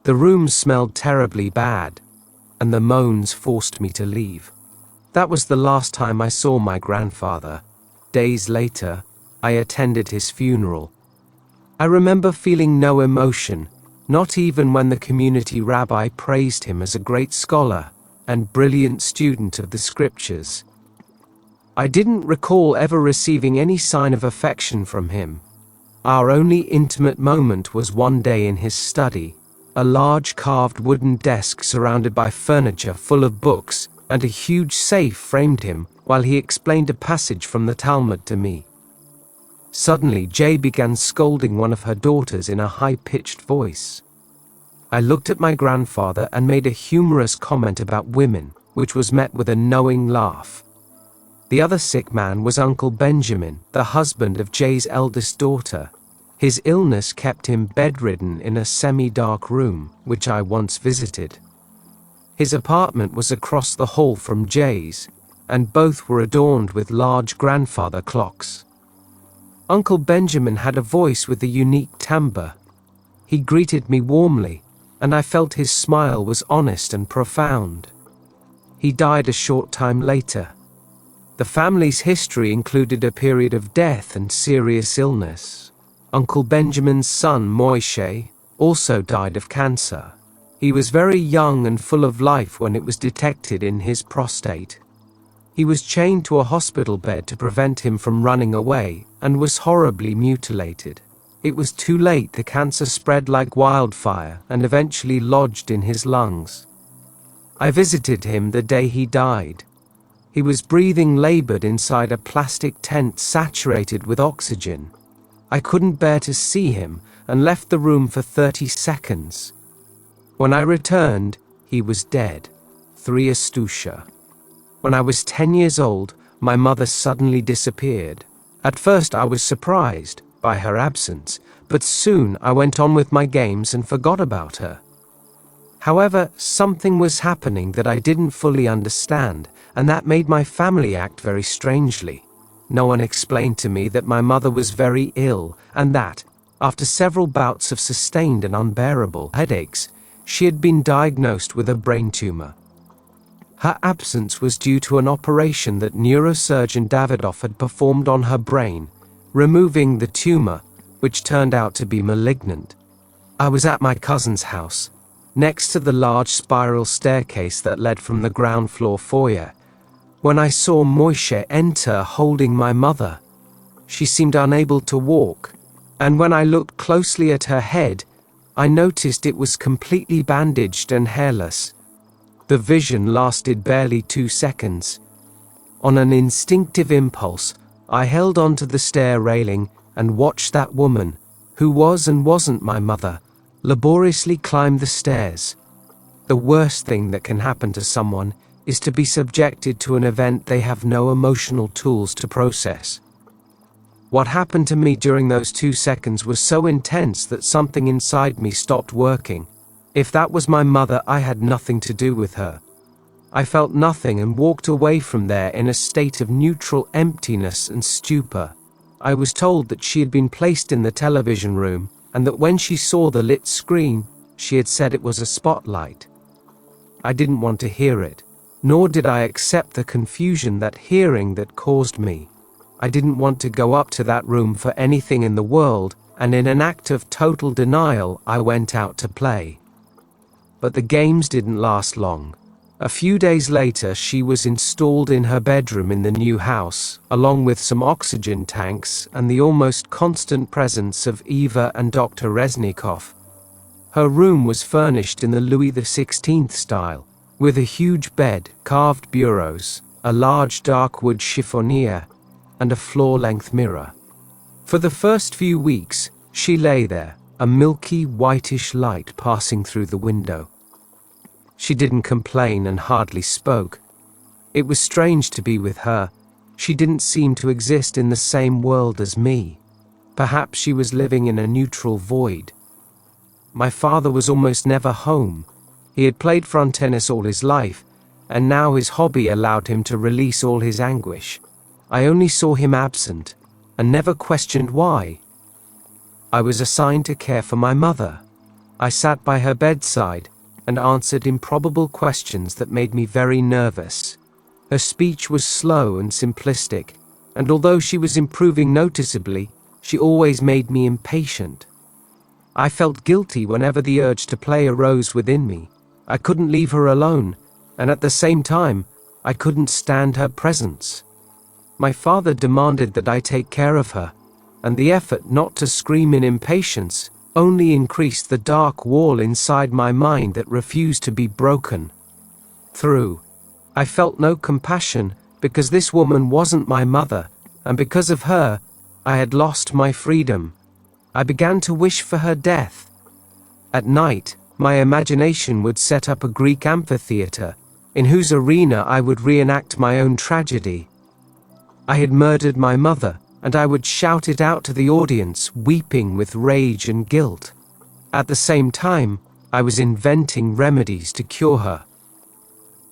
The room smelled terribly bad, and the moans forced me to leave. That was the last time I saw my grandfather. Days later, I attended his funeral. I remember feeling no emotion, not even when the community rabbi praised him as a great scholar and brilliant student of the scriptures. I didn't recall ever receiving any sign of affection from him. Our only intimate moment was one day in his study. A large carved wooden desk surrounded by furniture full of books, and a huge safe framed him while he explained a passage from the Talmud to me. Suddenly, Jay began scolding one of her daughters in a high-pitched voice. I looked at my grandfather and made a humorous comment about women, which was met with a knowing laugh. The other sick man was Uncle Benjamin, the husband of Jay's eldest daughter. His illness kept him bedridden in a semi-dark room, which I once visited. His apartment was across the hall from Jay's, and both were adorned with large grandfather clocks. Uncle Benjamin had a voice with a unique timbre. He greeted me warmly, and I felt his smile was honest and profound. He died a short time later. The family's history included a period of death and serious illness. Uncle Benjamin's son, Moishe, also died of cancer. He was very young and full of life when it was detected in his prostate. He was chained to a hospital bed to prevent him from running away, and was horribly mutilated. It was too late. The cancer spread like wildfire and eventually lodged in his lungs. I visited him the day he died. He was breathing labored inside a plastic tent saturated with oxygen. I couldn't bear to see him and left the room for 30 seconds. When I returned, he was dead. 3 Astucia. When I was 10 years old, my mother suddenly disappeared. At first I was surprised by her absence, but soon I went on with my games and forgot about her. However, something was happening that I didn't fully understand, and that made my family act very strangely. No one explained to me that my mother was very ill, and that, after several bouts of sustained and unbearable headaches, she had been diagnosed with a brain tumor. Her absence was due to an operation that neurosurgeon Davidoff had performed on her brain, removing the tumor, which turned out to be malignant. I was at my cousin's house, next to the large spiral staircase that led from the ground floor foyer, when I saw Moishe enter holding my mother. She seemed unable to walk, and when I looked closely at her head, I noticed it was completely bandaged and hairless. The vision lasted barely 2 seconds. On an instinctive impulse, I held onto the stair railing and watched that woman, who was and wasn't my mother, laboriously climb the stairs. The worst thing that can happen to someone is to be subjected to an event they have no emotional tools to process. What happened to me during those 2 seconds was so intense that something inside me stopped working. If that was my mother, I had nothing to do with her. I felt nothing and walked away from there in a state of neutral emptiness and stupor. I was told that she had been placed in the television room, and that when she saw the lit screen, she had said it was a spotlight. I didn't want to hear it, nor did I accept the confusion that hearing that caused me. I didn't want to go up to that room for anything in the world, and in an act of total denial, I went out to play. But the games didn't last long. A few days later, she was installed in her bedroom in the new house, along with some oxygen tanks and the almost constant presence of Eva and Dr. Reznikov. Her room was furnished in the Louis XVI style, with a huge bed, carved bureaus, a large dark wood chiffonier, and a floor-length mirror. For the first few weeks, she lay there, a milky whitish light passing through the window. She didn't complain and hardly spoke. It was strange to be with her. She didn't seem to exist in the same world as me. Perhaps she was living in a neutral void. My father was almost never home. He had played front tennis all his life, and now his hobby allowed him to release all his anguish. I only saw him absent, and never questioned why. I was assigned to care for my mother. I sat by her bedside and answered improbable questions that made me very nervous. Her speech was slow and simplistic, and although she was improving noticeably, she always made me impatient. I felt guilty whenever the urge to play arose within me. I couldn't leave her alone, and at the same time, I couldn't stand her presence. My father demanded that I take care of her, and the effort not to scream in impatience only increased the dark wall inside my mind that refused to be broken through. I felt no compassion because this woman wasn't my mother, and because of her, I had lost my freedom. I began to wish for her death. At night, my imagination would set up a Greek amphitheater, in whose arena I would reenact my own tragedy. I had murdered my mother, and I would shout it out to the audience, weeping with rage and guilt. At the same time, I was inventing remedies to cure her.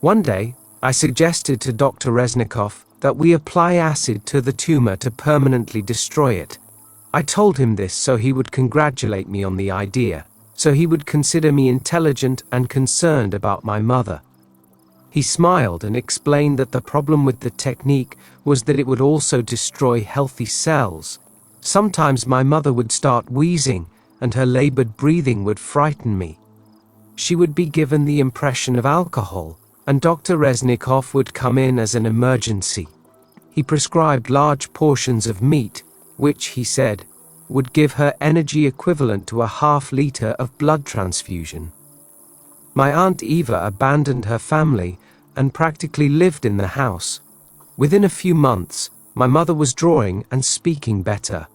One day, I suggested to Dr. Reznikov that we apply acid to the tumor to permanently destroy it. I told him this so he would congratulate me on the idea, so he would consider me intelligent and concerned about my mother. He smiled and explained that the problem with the technique was that it would also destroy healthy cells. Sometimes my mother would start wheezing, and her labored breathing would frighten me. She would be given the impression of alcohol, and Dr. Reznikov would come in as an emergency. He prescribed large portions of meat, which, he said, would give her energy equivalent to a half-liter of blood transfusion. My Aunt Eva abandoned her family and practically lived in the house. Within a few months, my mother was drawing and speaking better.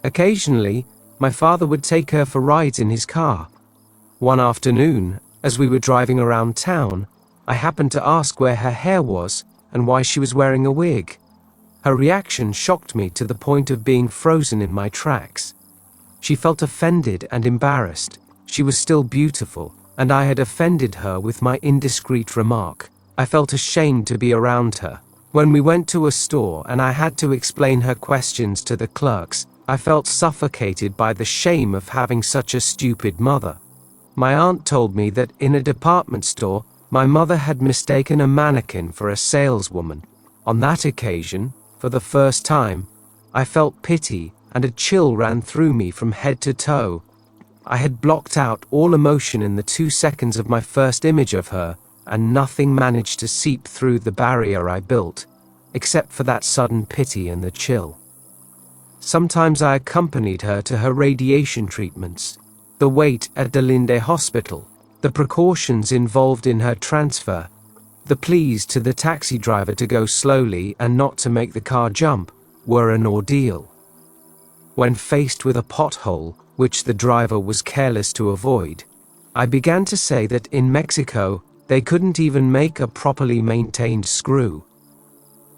Occasionally, my father would take her for rides in his car. One afternoon, as we were driving around town, I happened to ask where her hair was and why she was wearing a wig. Her reaction shocked me to the point of being frozen in my tracks. She felt offended and embarrassed. She was still beautiful, and I had offended her with my indiscreet remark. I felt ashamed to be around her. When we went to a store and I had to explain her questions to the clerks, I felt suffocated by the shame of having such a stupid mother. My aunt told me that in a department store, my mother had mistaken a mannequin for a saleswoman. On that occasion, for the first time, I felt pity and a chill ran through me from head to toe. I had blocked out all emotion in the 2 seconds of my first image of her, and nothing managed to seep through the barrier I built, except for that sudden pity and the chill. Sometimes I accompanied her to her radiation treatments, the wait at the Linde hospital, the precautions involved in her transfer, the pleas to the taxi driver to go slowly and not to make the car jump, were an ordeal. When faced with a pothole, which the driver was careless to avoid, I began to say that in Mexico, they couldn't even make a properly maintained screw.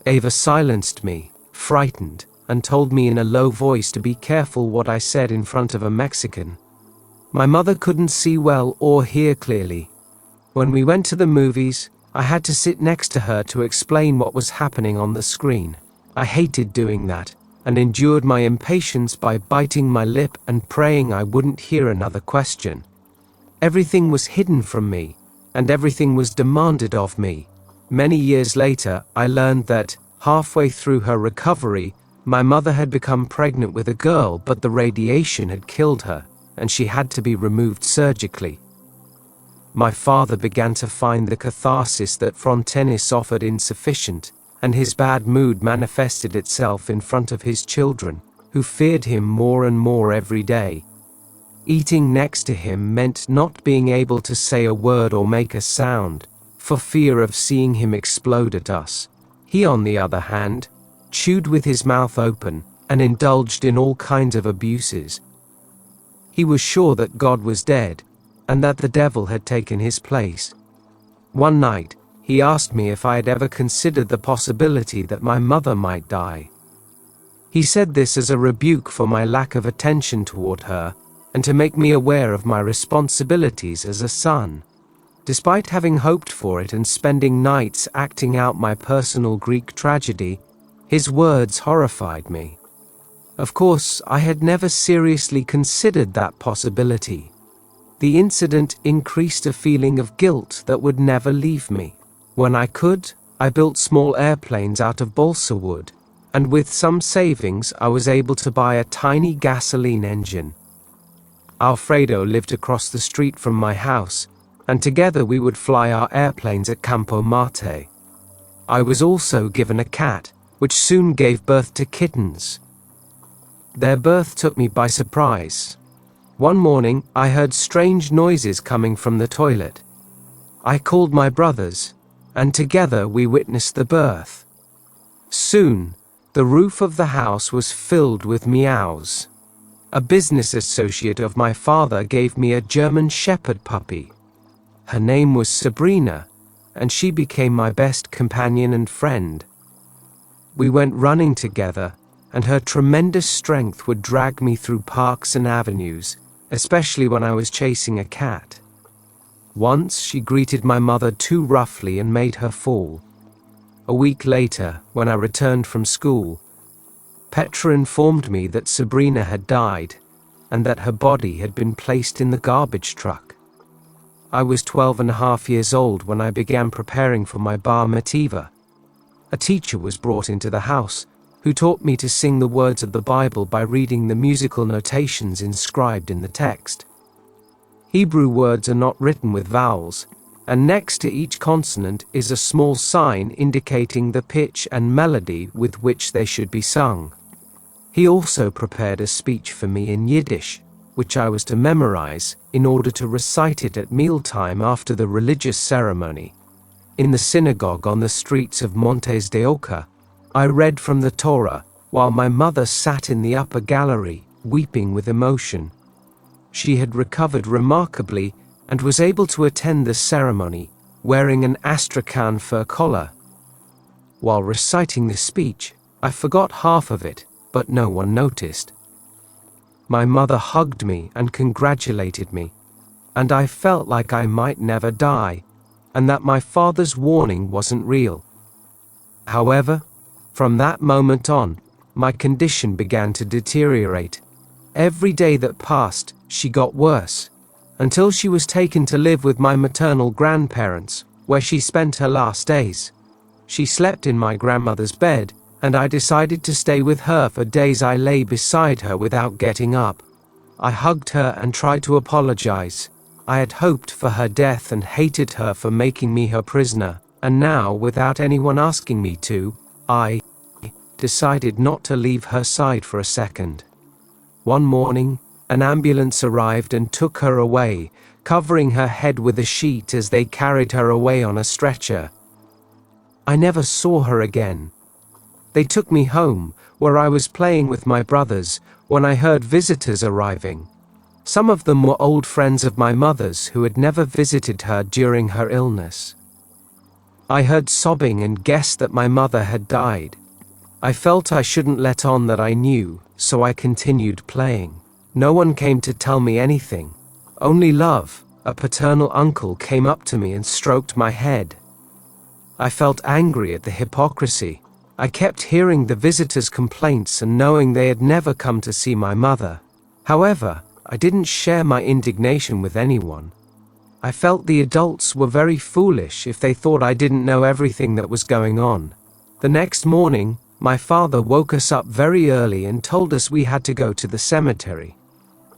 Eva silenced me, frightened, and told me in a low voice to be careful what I said in front of a Mexican. My mother couldn't see well or hear clearly. When we went to the movies, I had to sit next to her to explain what was happening on the screen. I hated doing that, and endured my impatience by biting my lip and praying I wouldn't hear another question. Everything was hidden from me, and everything was demanded of me. Many years later, I learned that, halfway through her recovery, my mother had become pregnant with a girl, but the radiation had killed her, and she had to be removed surgically. my father began to find the catharsis that Frontenis offered insufficient, and his bad mood manifested itself in front of his children, who feared him more and more every day. Eating next to him meant not being able to say a word or make a sound, for fear of seeing him explode at us. He, on the other hand, chewed with his mouth open, and indulged in all kinds of abuses. He was sure that God was dead, and that the devil had taken his place. One night, he asked me if I had ever considered the possibility that my mother might die. He said this as a rebuke for my lack of attention toward her, and to make me aware of my responsibilities as a son. Despite having hoped for it and spending nights acting out my personal Greek tragedy, his words horrified me. Of course, I had never seriously considered that possibility. The incident increased a feeling of guilt that would never leave me. When I could, I built small airplanes out of balsa wood, and with some savings I was able to buy a tiny gasoline engine. Alfredo lived across the street from my house, and together we would fly our airplanes at Campo Marte. I was also given a cat, which soon gave birth to kittens. Their birth took me by surprise. One morning, I heard strange noises coming from the toilet. I called my brothers, and together we witnessed the birth. Soon, the roof of the house was filled with meows. A business associate of my father gave me a German Shepherd puppy. Her name was Sabrina, and she became my best companion and friend. We went running together, and her tremendous strength would drag me through parks and avenues, especially when I was chasing a cat. Once she greeted my mother too roughly and made her fall. A week later, when I returned from school, Petra informed me that Sabrina had died, and that her body had been placed in the garbage truck. I was 12.5 years old when I began preparing for my bar mitzvah. A teacher was brought into the house, who taught me to sing the words of the Bible by reading the musical notations inscribed in the text. Hebrew words are not written with vowels, and next to each consonant is a small sign indicating the pitch and melody with which they should be sung. He also prepared a speech for me in Yiddish, which I was to memorize in order to recite it at mealtime after the religious ceremony. In the synagogue on the streets of Montes de Oca, I read from the Torah, while my mother sat in the upper gallery, weeping with emotion. She had recovered remarkably and was able to attend the ceremony, wearing an astrakhan fur collar. While reciting the speech, I forgot half of it, but no one noticed. My mother hugged me and congratulated me, and I felt like I might never die, and that my father's warning wasn't real. However, from that moment on, my condition began to deteriorate. Every day that passed, she got worse, until she was taken to live with my maternal grandparents, where she spent her last days. She slept in my grandmother's bed, and I decided to stay with her for days. I lay beside her without getting up. I hugged her and tried to apologize. I had hoped for her death and hated her for making me her prisoner, and now, without anyone asking me to, I decided not to leave her side for a second. One morning, an ambulance arrived and took her away, covering her head with a sheet as they carried her away on a stretcher. I never saw her again. They took me home, where I was playing with my brothers, when I heard visitors arriving. Some of them were old friends of my mother's who had never visited her during her illness. I heard sobbing and guessed that my mother had died. I felt I shouldn't let on that I knew, so I continued playing. No one came to tell me anything. Only love, a paternal uncle, came up to me and stroked my head. I felt angry at the hypocrisy. I kept hearing the visitors' complaints and knowing they had never come to see my mother. However, I didn't share my indignation with anyone. I felt the adults were very foolish if they thought I didn't know everything that was going on. The next morning, my father woke us up very early and told us we had to go to the cemetery.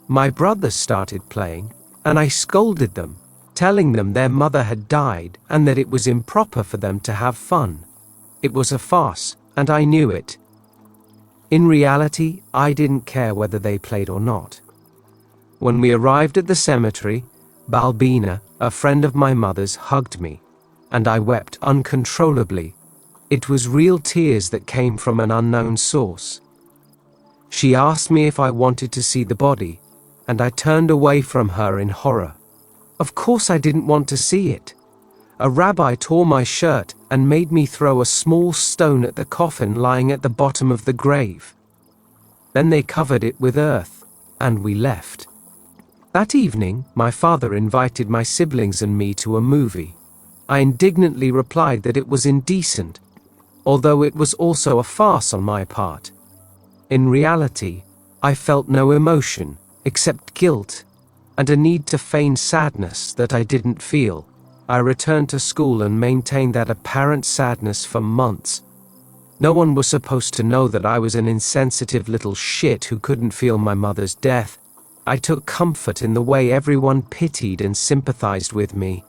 My brothers started playing, and I scolded them, telling them their mother had died and that it was improper for them to have fun. It was a farce, and I knew it. In reality, I didn't care whether they played or not. When we arrived at the cemetery, Balbina, a friend of my mother's, hugged me, and I wept uncontrollably. It was real tears that came from an unknown source. She asked me if I wanted to see the body, and I turned away from her in horror. Of course I didn't want to see it. A rabbi tore my shirt and made me throw a small stone at the coffin lying at the bottom of the grave. Then they covered it with earth, and we left. That evening, my father invited my siblings and me to a movie. I indignantly replied that it was indecent, although it was also a farce on my part. In reality, I felt no emotion, except guilt, and a need to feign sadness that I didn't feel. I returned to school and maintained that apparent sadness for months. No one was supposed to know that I was an insensitive little shit who couldn't feel my mother's death. I took comfort in the way everyone pitied and sympathized with me.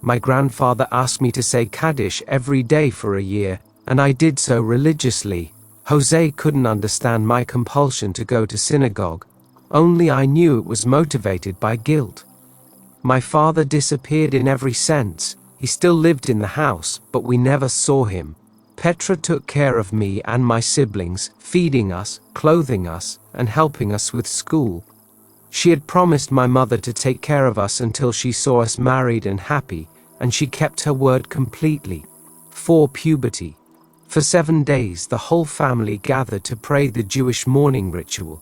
My grandfather asked me to say Kaddish every day for a year, and I did so religiously. Jose couldn't understand my compulsion to go to synagogue. Only I knew it was motivated by guilt. My father disappeared in every sense. He still lived in the house, but we never saw him. Petra took care of me and my siblings, feeding us, clothing us, and helping us with school. She had promised my mother to take care of us until she saw us married and happy, and she kept her word completely. For puberty. For 7 days the whole family gathered to pray the Jewish mourning ritual.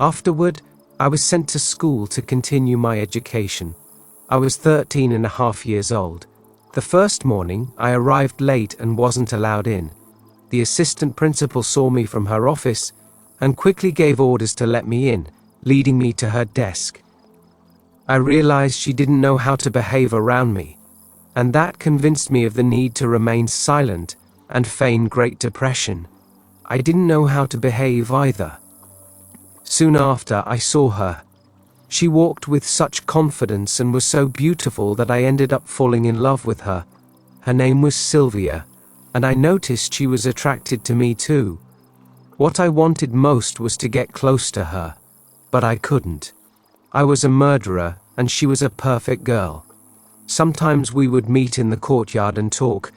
Afterward, I was sent to school to continue my education. I was 13.5 years old. The first morning, I arrived late and wasn't allowed in. The assistant principal saw me from her office and quickly gave orders to let me in, leading me to her desk. I realized she didn't know how to behave around me, and that convinced me of the need to remain silent and feign great depression. I didn't know how to behave either. Soon after, I saw her. She walked with such confidence and was so beautiful that I ended up falling in love with her. Her name was Sylvia, and I noticed she was attracted to me too. What I wanted most was to get close to her, but I couldn't. I was a murderer, and she was a perfect girl. Sometimes we would meet in the courtyard and talk.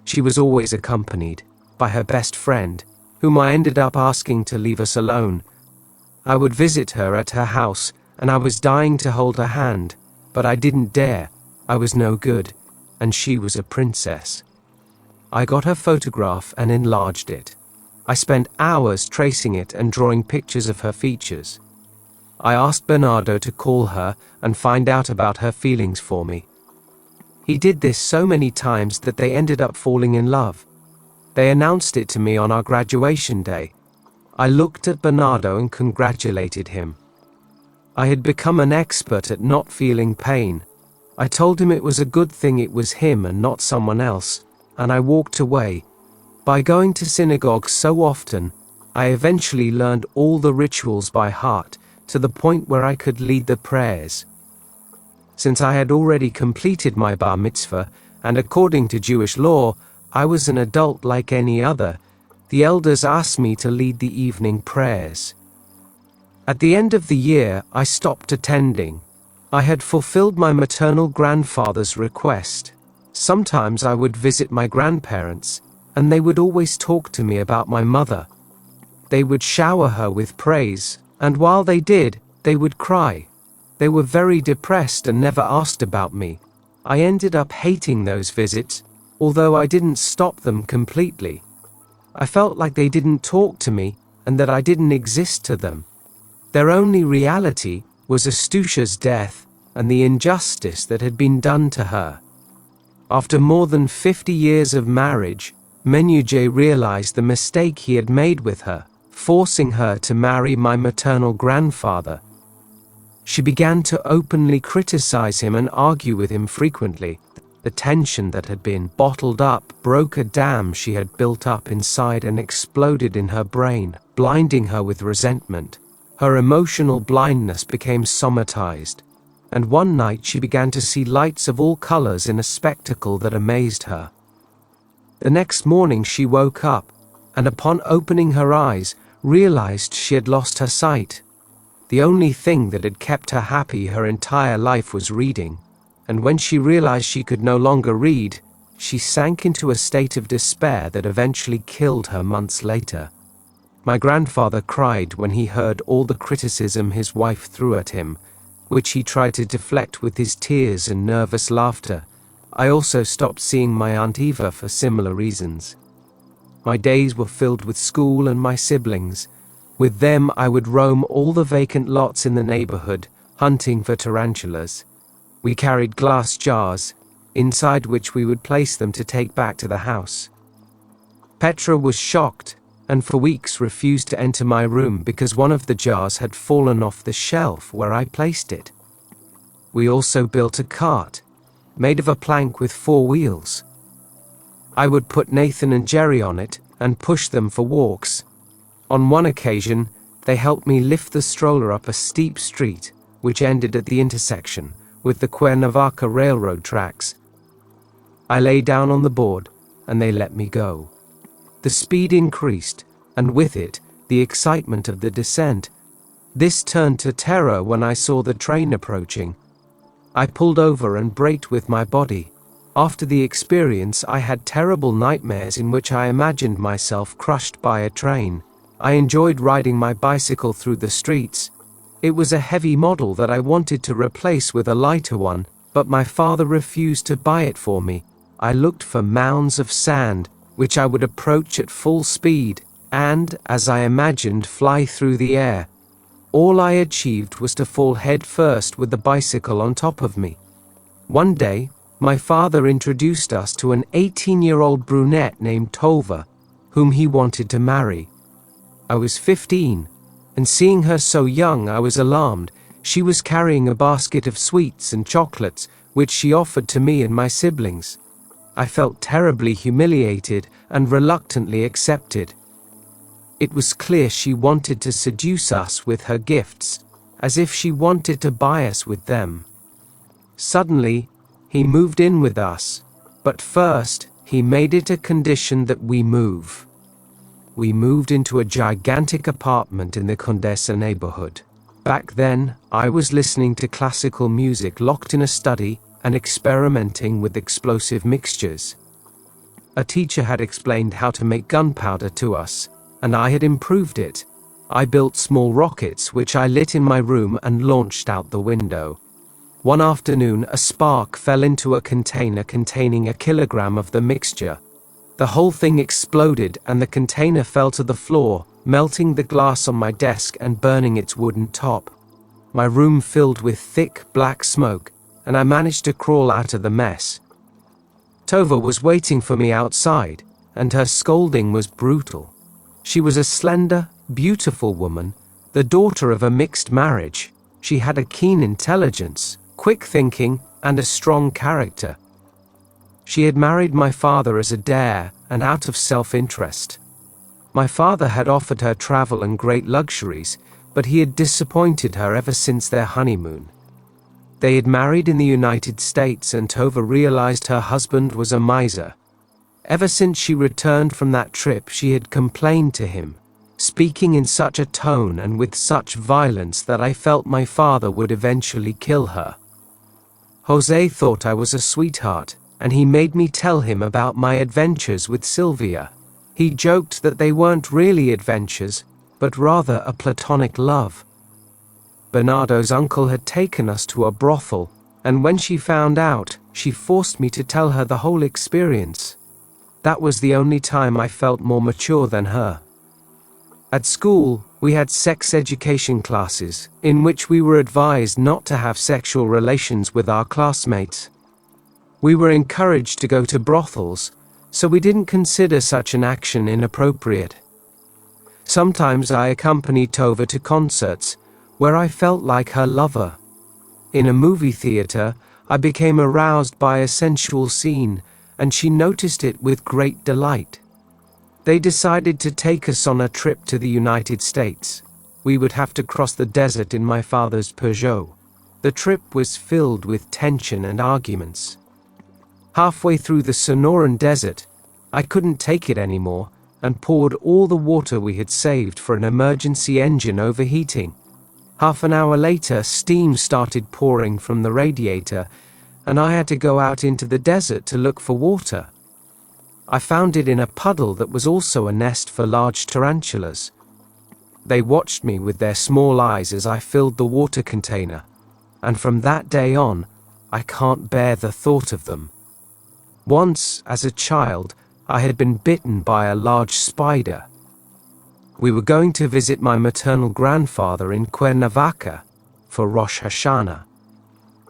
She was always accompanied by her best friend, whom I ended up asking to leave us alone. I would visit her at her house, and I was dying to hold her hand, but I didn't dare. I was no good, and she was a princess. I got her photograph and enlarged it. I spent hours tracing it and drawing pictures of her features. I asked Bernardo to call her and find out about her feelings for me. He did this so many times that they ended up falling in love. They announced it to me on our graduation day. I looked at Bernardo and congratulated him. I had become an expert at not feeling pain. I told him it was a good thing it was him and not someone else, and I walked away. By going to synagogue so often, I eventually learned all the rituals by heart, to the point where I could lead the prayers. Since I had already completed my bar mitzvah, and according to Jewish law, I was an adult like any other, the elders asked me to lead the evening prayers. At the end of the year, I stopped attending. I had fulfilled my maternal grandfather's request. Sometimes I would visit my grandparents, and they would always talk to me about my mother. They would shower her with praise, and while they did, they would cry. They were very depressed and never asked about me. I ended up hating those visits, although I didn't stop them completely. I felt like they didn't talk to me, and that I didn't exist to them. Their only reality was Astusha's death and the injustice that had been done to her. After more than 50 years of marriage, Menuje realized the mistake he had made with her, forcing her to marry my maternal grandfather. She began to openly criticize him and argue with him frequently. The tension that had been bottled up broke a dam she had built up inside and exploded in her brain, blinding her with resentment. Her emotional blindness became somatized. and one night she began to see lights of all colors in a spectacle that amazed her. The next morning she woke up, and upon opening her eyes, realized she had lost her sight. The only thing that had kept her happy her entire life was reading, and when she realized she could no longer read, she sank into a state of despair that eventually killed her months later. My grandfather cried when he heard all the criticism his wife threw at him, which he tried to deflect with his tears and nervous laughter. I also stopped seeing my Aunt Eva for similar reasons. My days were filled with school and my siblings. With them I would roam all the vacant lots in the neighborhood, hunting for tarantulas. We carried glass jars, inside which we would place them to take back to the house. Petra was shocked, and for weeks refused to enter my room because one of the jars had fallen off the shelf where I placed it. We also built a cart, made of a plank with 4 wheels. I would put Nathan and Jerry on it and push them for walks. On one occasion, they helped me lift the stroller up a steep street, which ended at the intersection with the Cuernavaca railroad tracks. I lay down on the board, and they let me go. The speed increased, and with it, the excitement of the descent. This turned to terror when I saw the train approaching. I pulled over and braked with my body. After the experience, I had terrible nightmares in which I imagined myself crushed by a train. I enjoyed riding my bicycle through the streets. It was a heavy model that I wanted to replace with a lighter one, but my father refused to buy it for me. I looked for mounds of sand, which I would approach at full speed, and, as I imagined, fly through the air. All I achieved was to fall head first with the bicycle on top of me. One day, my father introduced us to an 18-year-old brunette named Tova, whom he wanted to marry. I was 15, and seeing her so young I was alarmed. She was carrying a basket of sweets and chocolates, which she offered to me and my siblings. I felt terribly humiliated and reluctantly accepted. It was clear she wanted to seduce us with her gifts, as if she wanted to buy us with them. Suddenly, he moved in with us, but first, he made it a condition that we move. We moved into a gigantic apartment in the Condesa neighborhood. Back then, I was listening to classical music locked in a study and experimenting with explosive mixtures. A teacher had explained how to make gunpowder to us, and I had improved it. I built small rockets which I lit in my room and launched out the window. One afternoon, a spark fell into a container containing 1 kilogram of the mixture. The whole thing exploded and the container fell to the floor, melting the glass on my desk and burning its wooden top. My room filled with thick, black smoke, and I managed to crawl out of the mess. Tova was waiting for me outside, and her scolding was brutal. She was a slender, beautiful woman, the daughter of a mixed marriage. She had a keen intelligence, quick thinking, and a strong character. She had married my father as a dare and out of self-interest. My father had offered her travel and great luxuries, but he had disappointed her ever since their honeymoon. They had married in the United States, and Tova realized her husband was a miser. Ever since she returned from that trip, she had complained to him, speaking in such a tone and with such violence that I felt my father would eventually kill her. Jose thought I was a sweetheart, and he made me tell him about my adventures with Sylvia. He joked that they weren't really adventures, but rather a platonic love. Bernardo's uncle had taken us to a brothel, and when she found out, she forced me to tell her the whole experience. That was the only time I felt more mature than her. At school, we had sex education classes, in which we were advised not to have sexual relations with our classmates. We were encouraged to go to brothels, so we didn't consider such an action inappropriate. Sometimes I accompanied Tova to concerts, where I felt like her lover. In a movie theater, I became aroused by a sensual scene, and she noticed it with great delight. They decided to take us on a trip to the United States. We would have to cross the desert in my father's Peugeot. The trip was filled with tension and arguments. Halfway through the Sonoran Desert, I couldn't take it anymore and poured all the water we had saved for an emergency engine overheating. Half an hour later, steam started pouring from the radiator, and I had to go out into the desert to look for water. I found it in a puddle that was also a nest for large tarantulas. They watched me with their small eyes as I filled the water container, and from that day on, I can't bear the thought of them. Once, as a child, I had been bitten by a large spider. We were going to visit my maternal grandfather in Cuernavaca for Rosh Hashanah.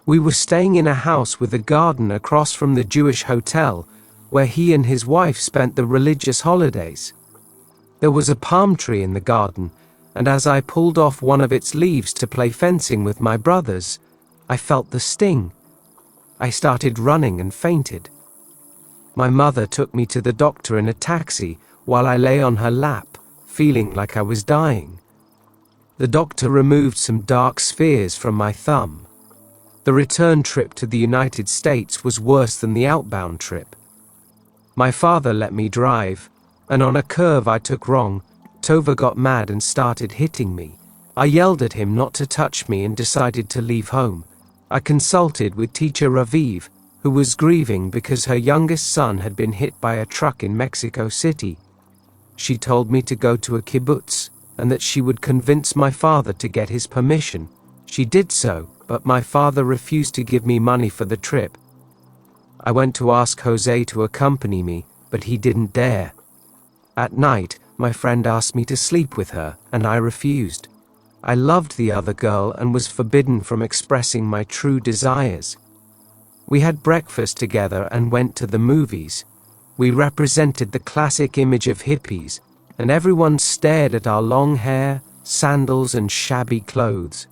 We were staying in a house with a garden across from the Jewish hotel where he and his wife spent the religious holidays. There was a palm tree in the garden, and as I pulled off one of its leaves to play fencing with my brothers, I felt the sting. I started running and fainted. My mother took me to the doctor in a taxi while I lay on her lap, feeling like I was dying. The doctor removed some dark spheres from my thumb. The return trip to the United States was worse than the outbound trip. My father let me drive, and on a curve I took wrong, Tova got mad and started hitting me. I yelled at him not to touch me and decided to leave home. I consulted with teacher Raviv, who was grieving because her youngest son had been hit by a truck in Mexico City. She told me to go to a kibbutz, and that she would convince my father to get his permission. She did so, but my father refused to give me money for the trip. I went to ask Jose to accompany me, but he didn't dare. At night, my friend asked me to sleep with her, and I refused. I loved the other girl and was forbidden from expressing my true desires. We had breakfast together and went to the movies. We represented the classic image of hippies, and everyone stared at our long hair, sandals, and shabby clothes.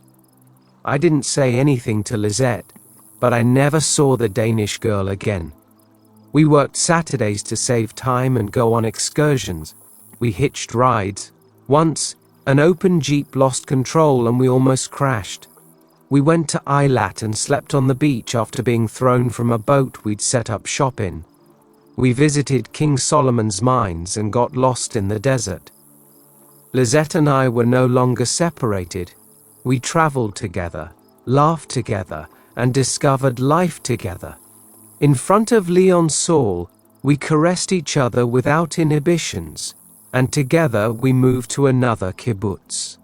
I didn't say anything to Lisette, but I never saw the Danish girl again. We worked Saturdays to save time and go on excursions. We hitched rides. Once, an open Jeep lost control and we almost crashed. We went to Eilat and slept on the beach after being thrown from a boat we'd set up shop in. We visited King Solomon's mines and got lost in the desert. Lisette and I were no longer separated. We traveled together, laughed together, and discovered life together. In front of Leon Saul, we caressed each other without inhibitions, and together we moved to another kibbutz.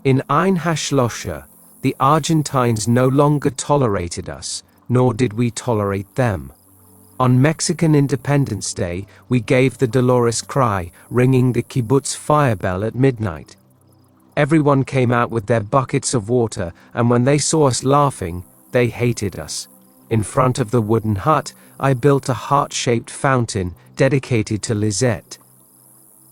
In Ein HaShlosha, the Argentines no longer tolerated us, nor did we tolerate them. On Mexican Independence Day, we gave the Dolores cry, ringing the kibbutz fire bell at midnight. Everyone came out with their buckets of water, and when they saw us laughing, they hated us. In front of the wooden hut, I built a heart-shaped fountain dedicated to Lisette.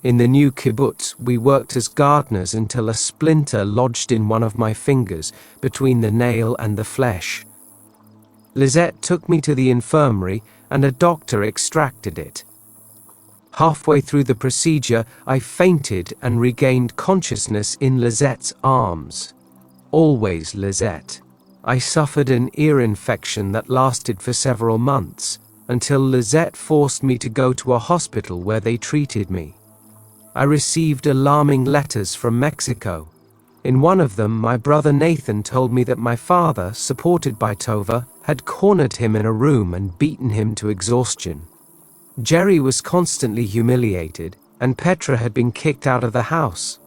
In the new kibbutz, we worked as gardeners until a splinter lodged in one of my fingers, between the nail and the flesh. Lisette took me to the infirmary, and a doctor extracted it. Halfway through the procedure, I fainted and regained consciousness in Lisette's arms. Always Lisette. I suffered an ear infection that lasted for several months, until Lisette forced me to go to a hospital where they treated me. I received alarming letters from Mexico. In one of them, my brother Nathan told me that my father, supported by Tova, had cornered him in a room and beaten him to exhaustion. Jerry was constantly humiliated, and Petra had been kicked out of the house.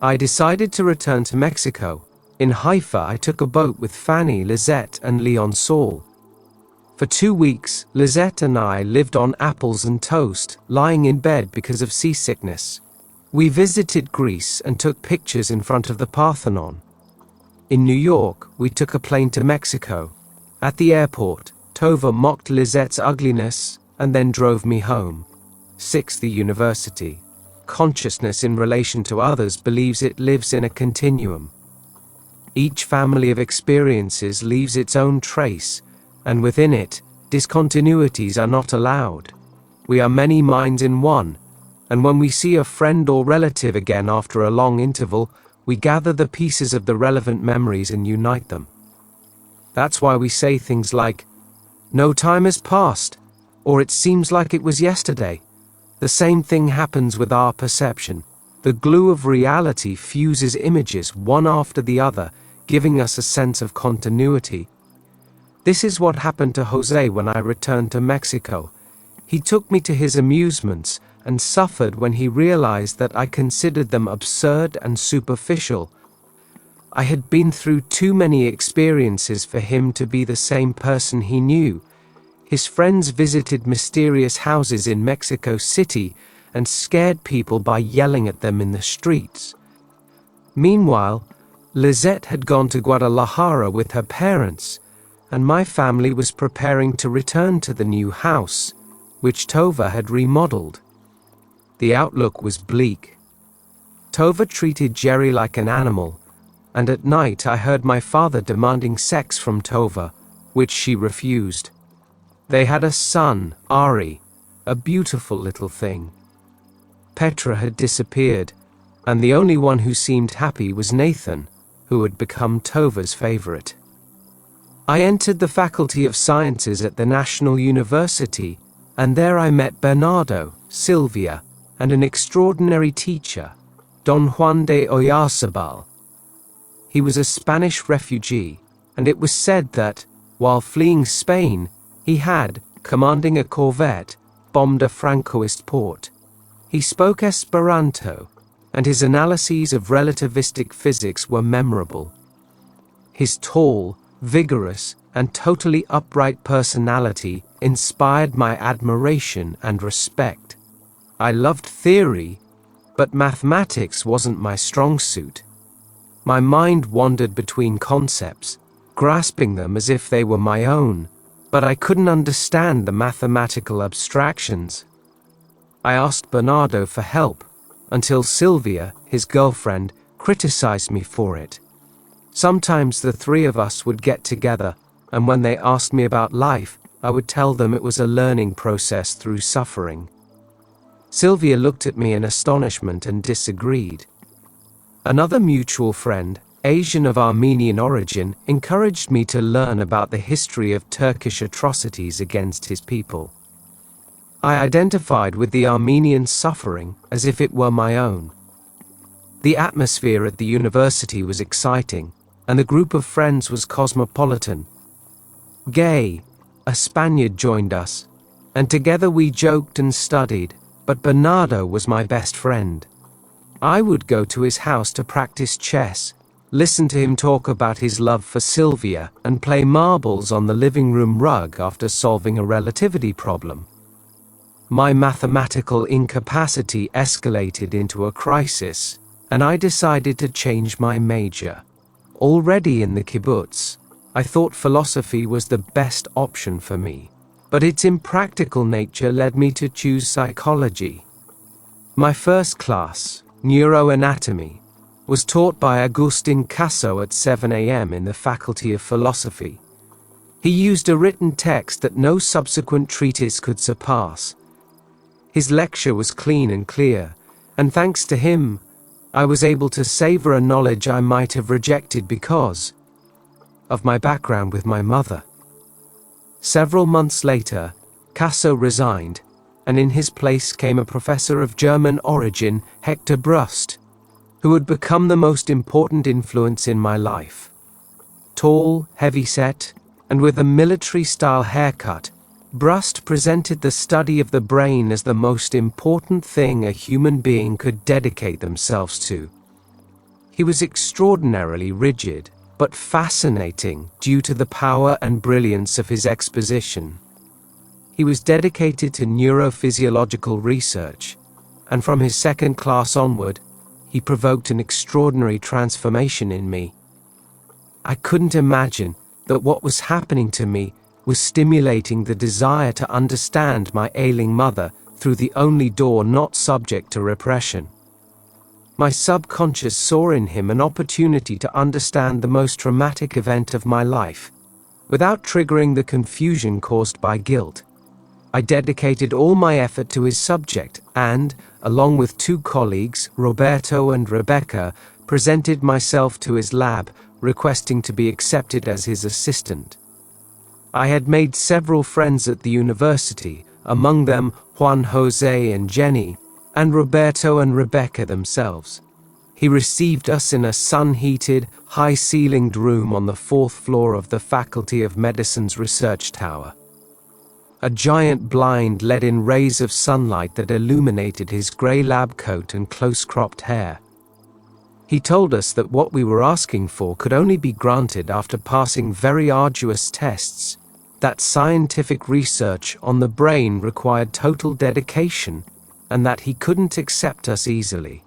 I decided to return to Mexico. In Haifa, I took a boat with Fanny, Lisette, and Leon Saul. For 2 weeks, Lisette and I lived on apples and toast, lying in bed because of seasickness. We visited Greece and took pictures in front of the Parthenon. In New York, we took a plane to Mexico. At the airport, Tova mocked Lisette's ugliness and then drove me home. 6. The university. Consciousness in relation to others believes it lives in a continuum. Each family of experiences leaves its own trace, and within it, discontinuities are not allowed. We are many minds in one, and when we see a friend or relative again after a long interval, we gather the pieces of the relevant memories and unite them. That's why we say things like, "No time has passed," or "It seems like it was yesterday." The same thing happens with our perception. The glue of reality fuses images one after the other, giving us a sense of continuity. This is what happened to Jose when I returned to Mexico. He took me to his amusements and suffered when he realized that I considered them absurd and superficial. I had been through too many experiences for him to be the same person he knew. His friends visited mysterious houses in Mexico City and scared people by yelling at them in the streets. Meanwhile, Lizette had gone to Guadalajara with her parents, and my family was preparing to return to the new house, which Tova had remodeled. The outlook was bleak. Tova treated Jerry like an animal, and at night I heard my father demanding sex from Tova, which she refused. They had a son, Ari, a beautiful little thing. Petra had disappeared, and the only one who seemed happy was Nathan, who had become Tova's favorite. I entered the Faculty of Sciences at the National University, and there I met Bernardo, Sylvia, and an extraordinary teacher, Don Juan de Oyarzabal. He was a Spanish refugee, and it was said that, while fleeing Spain, he had, commanding a corvette, bombed a Francoist port. He spoke Esperanto, and his analyses of relativistic physics were memorable. His tall, vigorous, and totally upright personality inspired my admiration and respect. I loved theory, but mathematics wasn't my strong suit. My mind wandered between concepts, grasping them as if they were my own, but I couldn't understand the mathematical abstractions. I asked Bernardo for help, until Sylvia, his girlfriend, criticized me for it. Sometimes the three of us would get together, and when they asked me about life, I would tell them it was a learning process through suffering. Sylvia looked at me in astonishment and disagreed. Another mutual friend, Asian of Armenian origin, encouraged me to learn about the history of Turkish atrocities against his people. I identified with the Armenian suffering as if it were my own. The atmosphere at the university was exciting, and the group of friends was cosmopolitan. Gay, a Spaniard, joined us, and together we joked and studied, but Bernardo was my best friend. I would go to his house to practice chess, listen to him talk about his love for Sylvia, and play marbles on the living room rug after solving a relativity problem. My mathematical incapacity escalated into a crisis, and I decided to change my major. Already in the kibbutz, I thought philosophy was the best option for me, but its impractical nature led me to choose psychology. My first class, neuroanatomy, was taught by Agustin Casso at 7 a.m. in the Faculty of Philosophy. He used a written text that no subsequent treatise could surpass. His lecture was clean and clear, and thanks to him, I was able to savor a knowledge I might have rejected because of my background with my mother. Several months later, Casso resigned, and in his place came a professor of German origin, Hector Brust, who had become the most important influence in my life. Tall, heavy-set, and with a military-style haircut, Brust presented the study of the brain as the most important thing a human being could dedicate themselves to. He was extraordinarily rigid, but fascinating due to the power and brilliance of his exposition. He was dedicated to neurophysiological research, and from his second class onward, he provoked an extraordinary transformation in me. I couldn't imagine that what was happening to me was stimulating the desire to understand my ailing mother through the only door not subject to repression. My subconscious saw in him an opportunity to understand the most traumatic event of my life, without triggering the confusion caused by guilt. I dedicated all my effort to his subject and, along with two colleagues, Roberto and Rebecca, presented myself to his lab, requesting to be accepted as his assistant. I had made several friends at the university, among them Juan Jose and Jenny, and Roberto and Rebecca themselves. He received us in a sun-heated, high-ceilinged room on the 4th floor of the Faculty of Medicine's research tower. A giant blind let in rays of sunlight that illuminated his grey lab coat and close-cropped hair. He told us that what we were asking for could only be granted after passing very arduous tests, that scientific research on the brain required total dedication, and that he couldn't accept us easily.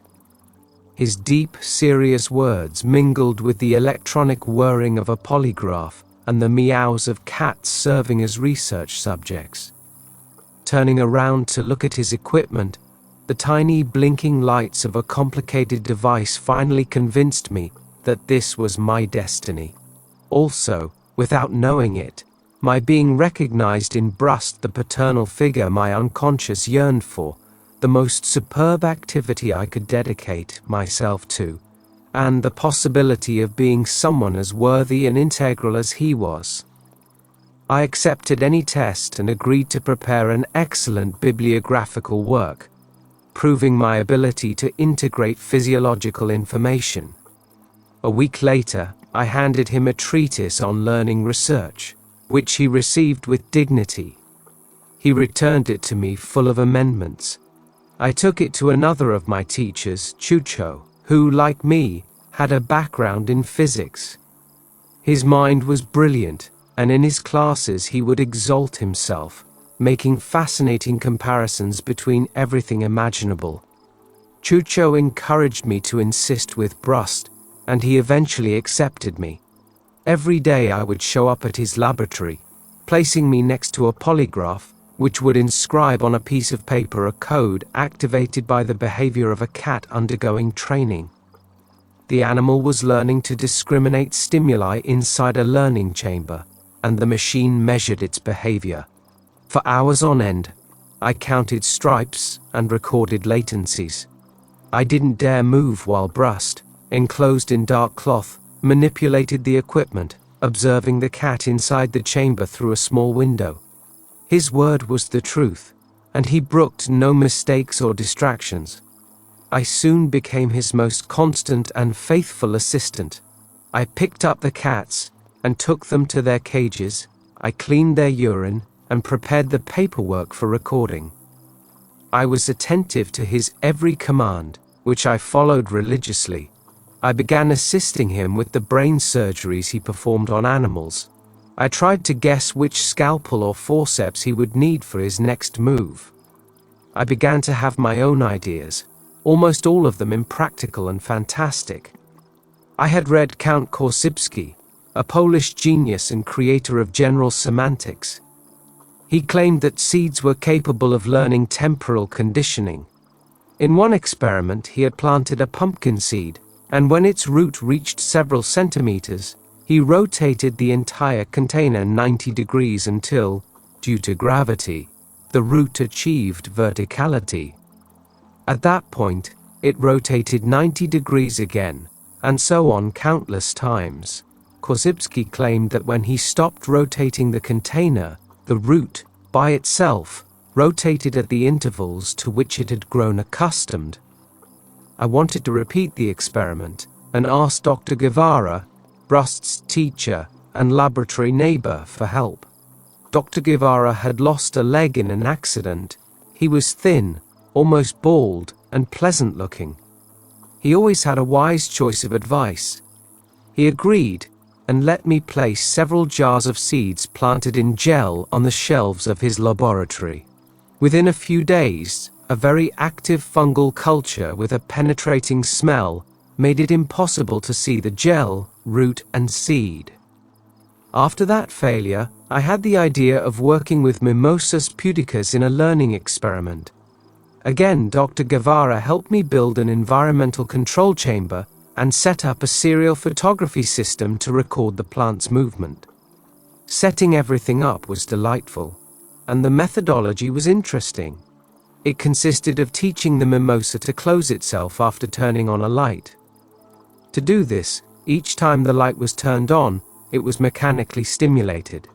His deep, serious words mingled with the electronic whirring of a polygraph and the meows of cats serving as research subjects. Turning around to look at his equipment, the tiny blinking lights of a complicated device finally convinced me that this was my destiny. Also, without knowing it, my being recognized in Brust, the paternal figure my unconscious yearned for, the most superb activity I could dedicate myself to, and the possibility of being someone as worthy and integral as he was. I accepted any test and agreed to prepare an excellent bibliographical work, proving my ability to integrate physiological information. A week later, I handed him a treatise on learning research, which he received with dignity. He returned it to me full of amendments. I took it to another of my teachers, Chucho, who, like me, had a background in physics. His mind was brilliant, and in his classes he would exalt himself, making fascinating comparisons between everything imaginable. Chucho encouraged me to insist with Brust, and he eventually accepted me. Every day I would show up at his laboratory, placing me next to a polygraph, which would inscribe on a piece of paper a code activated by the behavior of a cat undergoing training. The animal was learning to discriminate stimuli inside a learning chamber, and the machine measured its behavior. For hours on end, I counted stripes and recorded latencies. I didn't dare move while Brust, enclosed in dark cloth, manipulated the equipment, observing the cat inside the chamber through a small window. His word was the truth, and he brooked no mistakes or distractions. I soon became his most constant and faithful assistant. I picked up the cats and took them to their cages. I cleaned their urine and prepared the paperwork for recording. I was attentive to his every command, which I followed religiously. I began assisting him with the brain surgeries he performed on animals. I tried to guess which scalpel or forceps he would need for his next move. I began to have my own ideas, almost all of them impractical and fantastic. I had read Count Korzybski, a Polish genius and creator of general semantics. He claimed that seeds were capable of learning temporal conditioning. In one experiment, he had planted a pumpkin seed, and when its root reached several centimeters, he rotated the entire container 90 degrees until, due to gravity, the root achieved verticality. At that point, it rotated 90 degrees again, and so on countless times. Korzybski claimed that when he stopped rotating the container, the root, by itself, rotated at the intervals to which it had grown accustomed. I wanted to repeat the experiment and asked Dr. Guevara, Brust's teacher and laboratory neighbor, for help. Dr. Guevara had lost a leg in an accident. He was thin, almost bald, and pleasant-looking. He always had a wise choice of advice. He agreed, and let me place several jars of seeds planted in gel on the shelves of his laboratory. Within a few days, a very active fungal culture with a penetrating smell made it impossible to see the gel, root, and seed. After that failure, I had the idea of working with Mimosus pudicus in a learning experiment. Again, Dr. Guevara helped me build an environmental control chamber and set up a serial photography system to record the plant's movement. Setting everything up was delightful, and the methodology was interesting. It consisted of teaching the mimosa to close itself after turning on a light. To do this, Each time the light was turned on, it was mechanically stimulated.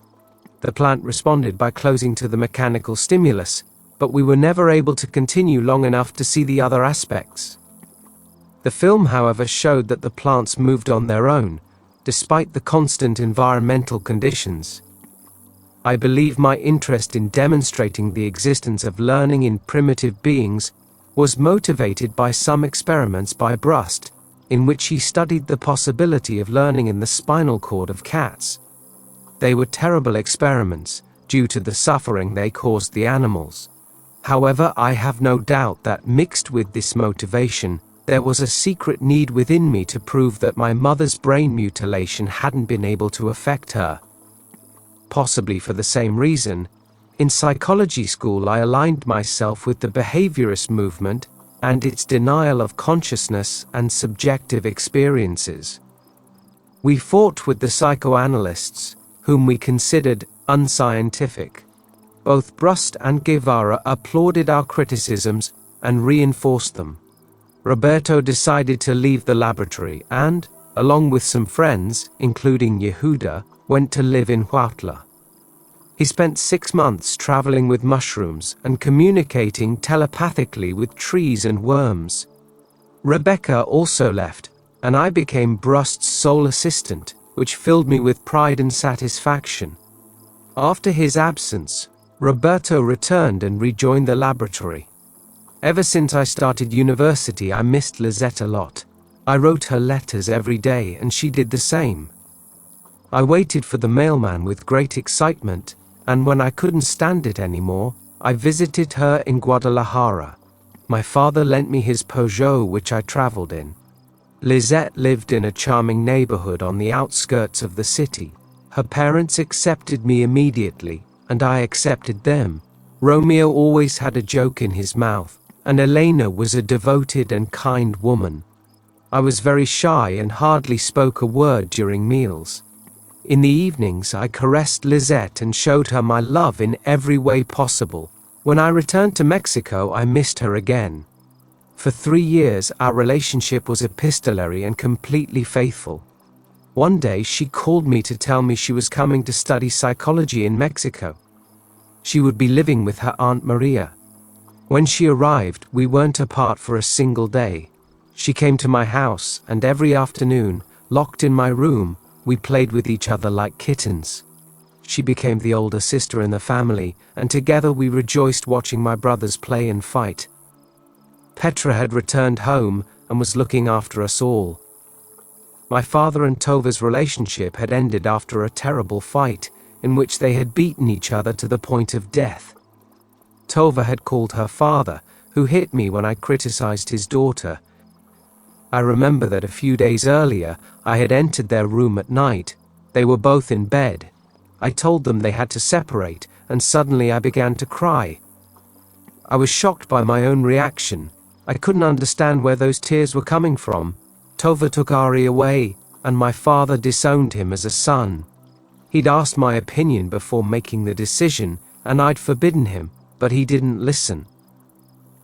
The plant responded by closing to the mechanical stimulus, but we were never able to continue long enough to see the other aspects. The film, however, showed that the plants moved on their own, despite the constant environmental conditions. I believe my interest in demonstrating the existence of learning in primitive beings was motivated by some experiments by Brust, in which he studied the possibility of learning in the spinal cord of cats. They were terrible experiments, due to the suffering they caused the animals. However, I have no doubt that mixed with this motivation, there was a secret need within me to prove that my mother's brain mutilation hadn't been able to affect her. Possibly for the same reason, in psychology school I aligned myself with the behaviorist movement and its denial of consciousness and subjective experiences. We fought with the psychoanalysts, whom we considered unscientific. Both Brust and Guevara applauded our criticisms and reinforced them. Roberto decided to leave the laboratory and, along with some friends, including Yehuda, went to live in Huautla. He spent 6 months traveling with mushrooms and communicating telepathically with trees and worms. Rebecca also left, and I became Brust's sole assistant, which filled me with pride and satisfaction. After his absence, Roberto returned and rejoined the laboratory. Ever since I started university, I missed Lisette a lot. I wrote her letters every day, and she did the same. I waited for the mailman with great excitement, and when I couldn't stand it anymore, I visited her in Guadalajara. My father lent me his Peugeot, which I traveled in. Lisette lived in a charming neighborhood on the outskirts of the city. Her parents accepted me immediately, and I accepted them. Romeo always had a joke in his mouth, and Elena was a devoted and kind woman. I was very shy and hardly spoke a word during meals. In the evenings, I caressed Lisette and showed her my love in every way possible. When I returned to Mexico, I missed her again. For 3 years, our relationship was epistolary and completely faithful. One day, she called me to tell me she was coming to study psychology in Mexico. She would be living with her Aunt Maria. When she arrived, we weren't apart for a single day. She came to my house, and every afternoon, locked in my room, we played with each other like kittens. She became the older sister in the family, and together we rejoiced watching my brothers play and fight. Petra had returned home and was looking after us all. My father and Tova's relationship had ended after a terrible fight, in which they had beaten each other to the point of death. Tova had called her father, who hit me when I criticized his daughter. I remember that a few days earlier, I had entered their room at night. They were both in bed. I told them they had to separate, and suddenly I began to cry. I was shocked by my own reaction. I couldn't understand where those tears were coming from. Tova took Ari away, and my father disowned him as a son. He'd asked my opinion before making the decision, and I'd forbidden him, but he didn't listen.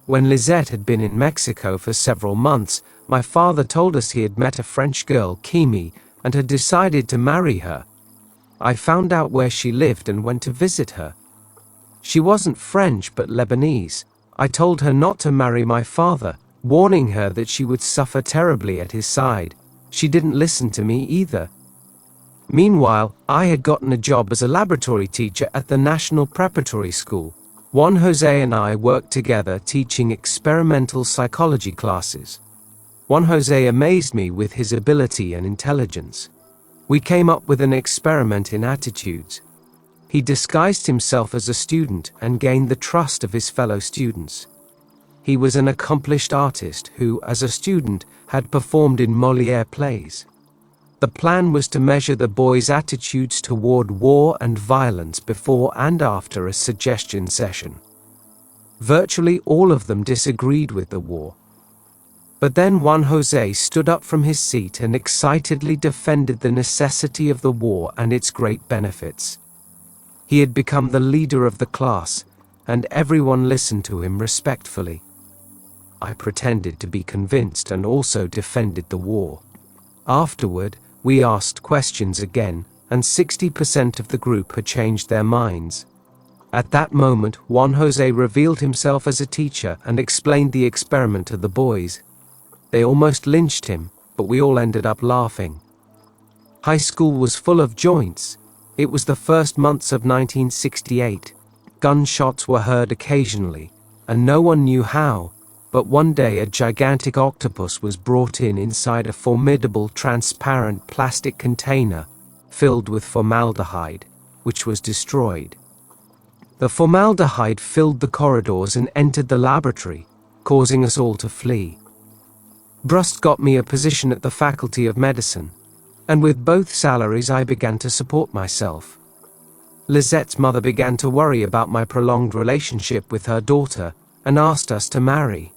When Lisette had been in Mexico for several months, my father told us he had met a French girl, Kimi, and had decided to marry her. I found out where she lived and went to visit her. She wasn't French but Lebanese. I told her not to marry my father, warning her that she would suffer terribly at his side. She didn't listen to me either. Meanwhile, I had gotten a job as a laboratory teacher at the National Preparatory School. Juan Jose and I worked together teaching experimental psychology classes. Juan Jose amazed me with his ability and intelligence. We came up with an experiment in attitudes. He disguised himself as a student and gained the trust of his fellow students. He was an accomplished artist who, as a student, had performed in Molière plays. The plan was to measure the boys' attitudes toward war and violence before and after a suggestion session. Virtually all of them disagreed with the war. But then Juan Jose stood up from his seat and excitedly defended the necessity of the war and its great benefits. He had become the leader of the class, and everyone listened to him respectfully. I pretended to be convinced and also defended the war. Afterward, we asked questions again, and 60% of the group had changed their minds. At that moment, Juan Jose revealed himself as a teacher and explained the experiment to the boys. They almost lynched him, but we all ended up laughing. High school was full of joints. It was the first months of 1968. Gunshots were heard occasionally, and no one knew how, but one day a gigantic octopus was brought in inside a formidable transparent plastic container filled with formaldehyde, which was destroyed. The formaldehyde filled the corridors and entered the laboratory, causing us all to flee. Brust got me a position at the Faculty of Medicine, and with both salaries I began to support myself. Lizette's mother began to worry about my prolonged relationship with her daughter and asked us to marry.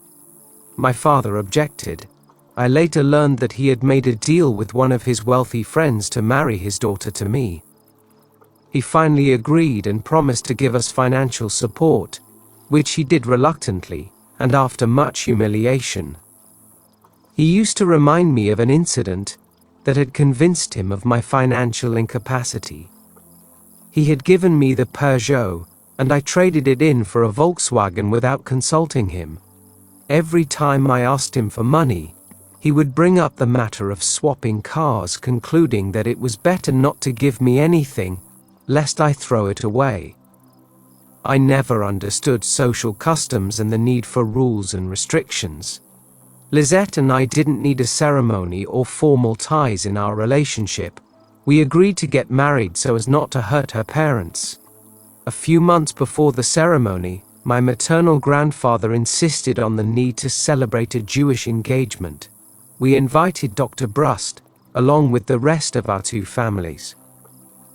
My father objected. I later learned that he had made a deal with one of his wealthy friends to marry his daughter to me. He finally agreed and promised to give us financial support, which he did reluctantly, and after much humiliation. He used to remind me of an incident that had convinced him of my financial incapacity. He had given me the Peugeot, and I traded it in for a Volkswagen without consulting him. Every time I asked him for money, he would bring up the matter of swapping cars, concluding that it was better not to give me anything, lest I throw it away. I never understood social customs and the need for rules and restrictions. Lisette and I didn't need a ceremony or formal ties in our relationship. We agreed to get married so as not to hurt her parents. A few months before the ceremony, my maternal grandfather insisted on the need to celebrate a Jewish engagement. We invited Dr. Brust, along with the rest of our two families.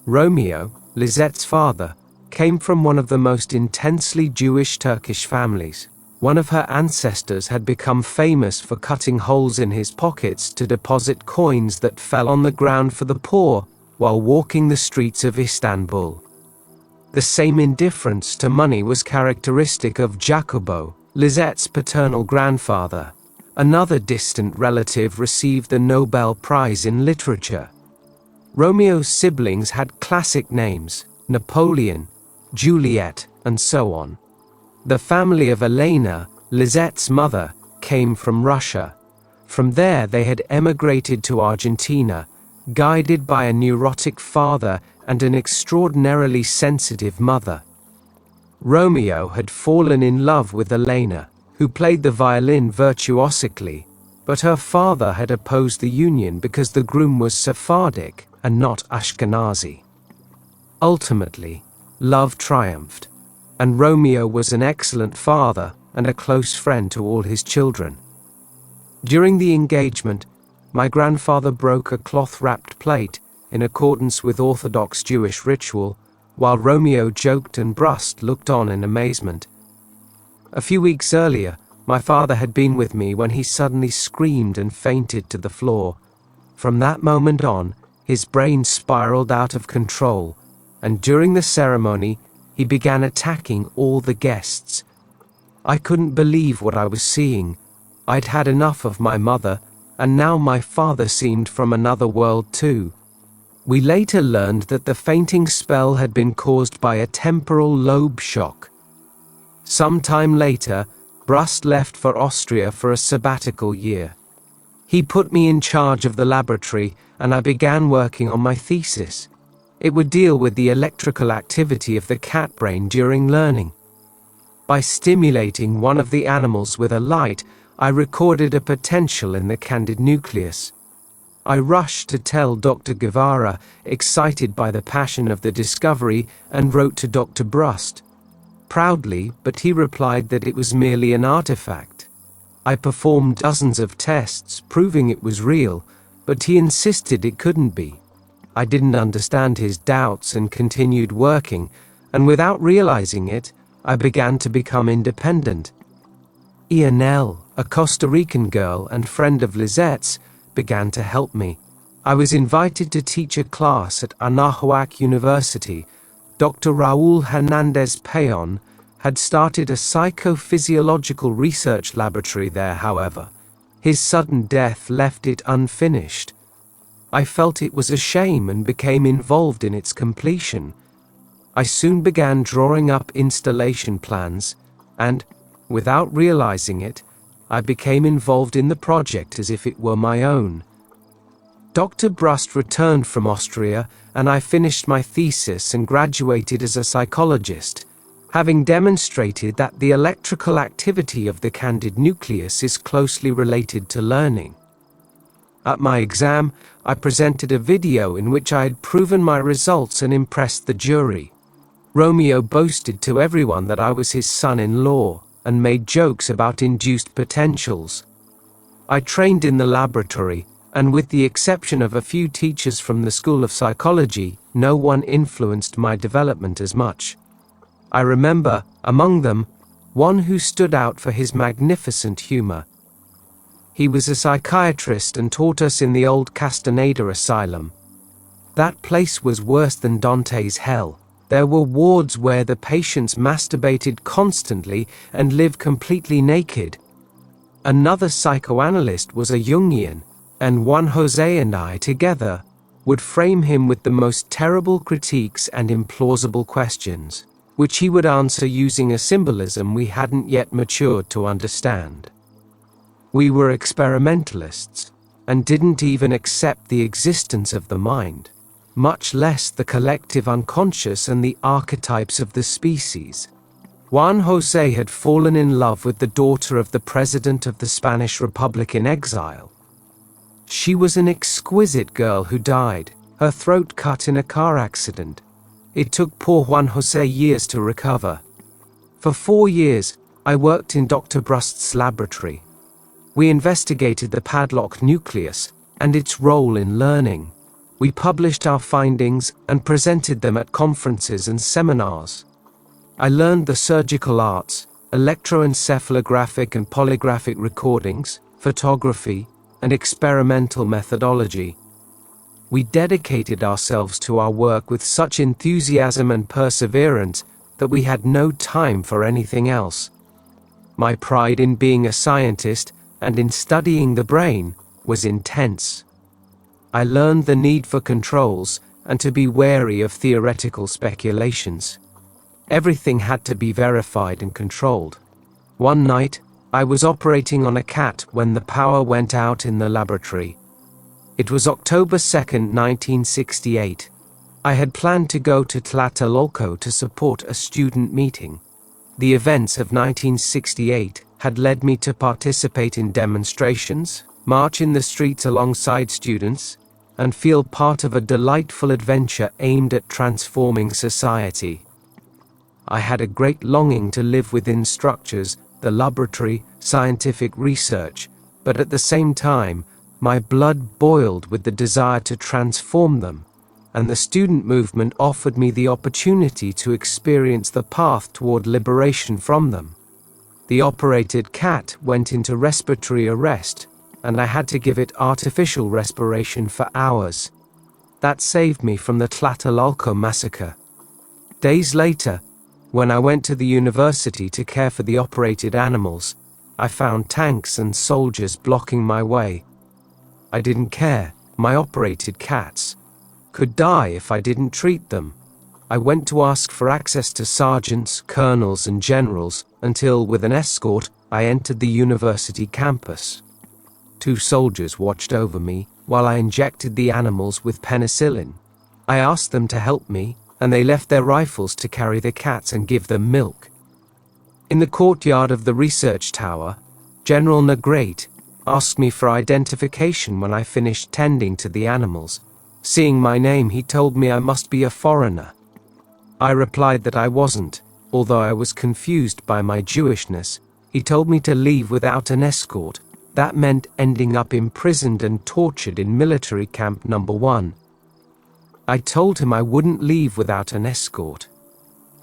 Romeo, Lizette's father, came from one of the most intensely Jewish Turkish families. One of her ancestors had become famous for cutting holes in his pockets to deposit coins that fell on the ground for the poor while walking the streets of Istanbul. The same indifference to money was characteristic of Jacobo, Lizette's paternal grandfather. Another distant relative received the Nobel Prize in Literature. Romeo's siblings had classic names: Napoleon, Juliet, and so on. The family of Elena, Lizette's mother, came from Russia. From there they had emigrated to Argentina, guided by a neurotic father and an extraordinarily sensitive mother. Romeo had fallen in love with Elena, who played the violin virtuosically, but her father had opposed the union because the groom was Sephardic and not Ashkenazi. Ultimately, love triumphed, and Romeo was an excellent father and a close friend to all his children. During the engagement, my grandfather broke a cloth-wrapped plate in accordance with Orthodox Jewish ritual, while Romeo joked and Brust looked on in amazement. A few weeks earlier, my father had been with me when he suddenly screamed and fainted to the floor. From that moment on, his brain spiraled out of control, and during the ceremony, he began attacking all the guests. I couldn't believe what I was seeing. I'd had enough of my mother, and now my father seemed from another world too. We later learned that the fainting spell had been caused by a temporal lobe shock. Some time later, Brust left for Austria for a sabbatical year. He put me in charge of the laboratory, and I began working on my thesis. It would deal with the electrical activity of the cat brain during learning. By stimulating one of the animals with a light, I recorded a potential in the candid nucleus. I rushed to tell Dr. Guevara, excited by the passion of the discovery, and wrote to Dr. Brust. Proudly, but he replied that it was merely an artifact. I performed dozens of tests, proving it was real, but he insisted it couldn't be. I didn't understand his doubts and continued working, and without realizing it, I began to become independent. Ianel, a Costa Rican girl and friend of Lizette's, began to help me. I was invited to teach a class at Anahuac University. Dr. Raul Hernandez Payon had started a psychophysiological research laboratory there, however. His sudden death left it unfinished. I felt it was a shame and became involved in its completion. I soon began drawing up installation plans, and, without realizing it, I became involved in the project as if it were my own. Dr. Brust returned from Austria, and I finished my thesis and graduated as a psychologist, having demonstrated that the electrical activity of the candid nucleus is closely related to learning. At my exam, I presented a video in which I had proven my results and impressed the jury. Romeo boasted to everyone that I was his son-in-law, and made jokes about induced potentials. I trained in the laboratory, and with the exception of a few teachers from the School of Psychology, no one influenced my development as much. I remember, among them, one who stood out for his magnificent humor. He was a psychiatrist and taught us in the old Castaneda Asylum. That place was worse than Dante's hell. There were wards where the patients masturbated constantly and lived completely naked. Another psychoanalyst was a Jungian, and Juan Jose and I together would frame him with the most terrible critiques and implausible questions, which he would answer using a symbolism we hadn't yet matured to understand. We were experimentalists, and didn't even accept the existence of the mind, much less the collective unconscious and the archetypes of the species. Juan Jose had fallen in love with the daughter of the president of the Spanish Republic in exile. She was an exquisite girl who died, her throat cut in a car accident. It took poor Juan Jose years to recover. For 4 years, I worked in Dr. Brust's laboratory. We investigated the padlock nucleus and its role in learning. We published our findings and presented them at conferences and seminars. I learned the surgical arts, electroencephalographic and polygraphic recordings, photography, and experimental methodology. We dedicated ourselves to our work with such enthusiasm and perseverance that we had no time for anything else. My pride in being a scientist and in studying the brain was intense. I learned the need for controls and to be wary of theoretical speculations. Everything had to be verified and controlled. One night, I was operating on a cat when the power went out in the laboratory. It was October 2nd, 1968. I had planned to go to Tlatelolco to support a student meeting. The events of 1968 had led me to participate in demonstrations, march in the streets alongside students, and feel part of a delightful adventure aimed at transforming society. I had a great longing to live within structures, the laboratory, scientific research, but at the same time, my blood boiled with the desire to transform them, and the student movement offered me the opportunity to experience the path toward liberation from them. The operated cat went into respiratory arrest, and I had to give it artificial respiration for hours. That saved me from the Tlatelolco massacre. Days later, when I went to the university to care for the operated animals, I found tanks and soldiers blocking my way. I didn't care. My operated cats could die if I didn't treat them. I went to ask for access to sergeants, colonels, and generals until, with an escort, I entered the university campus. 2 soldiers watched over me while I injected the animals with penicillin. I asked them to help me, and they left their rifles to carry the cats and give them milk. In the courtyard of the research tower, General Negrete asked me for identification when I finished tending to the animals. Seeing my name, he told me I must be a foreigner. I replied that I wasn't, although I was confused by my Jewishness. He told me to leave without an escort. That meant ending up imprisoned and tortured in military camp number 1. I told him I wouldn't leave without an escort.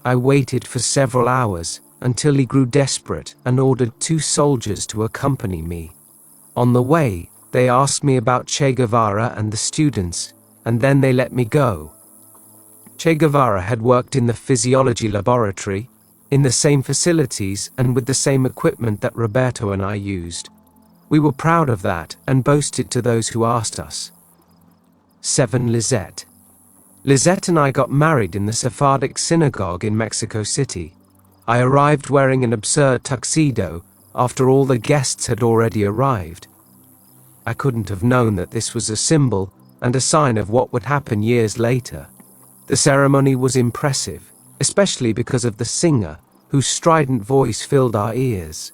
I waited for several hours until he grew desperate and ordered 2 soldiers to accompany me. On the way, they asked me about Che Guevara and the students, and then they let me go. Che Guevara had worked in the physiology laboratory, in the same facilities and with the same equipment that Roberto and I used. We were proud of that and boasted to those who asked us. 7 Lizette. Lizette and I got married in the Sephardic synagogue in Mexico City. I arrived wearing an absurd tuxedo after all the guests had already arrived. I couldn't have known that this was a symbol and a sign of what would happen years later. The ceremony was impressive, especially because of the singer, whose strident voice filled our ears.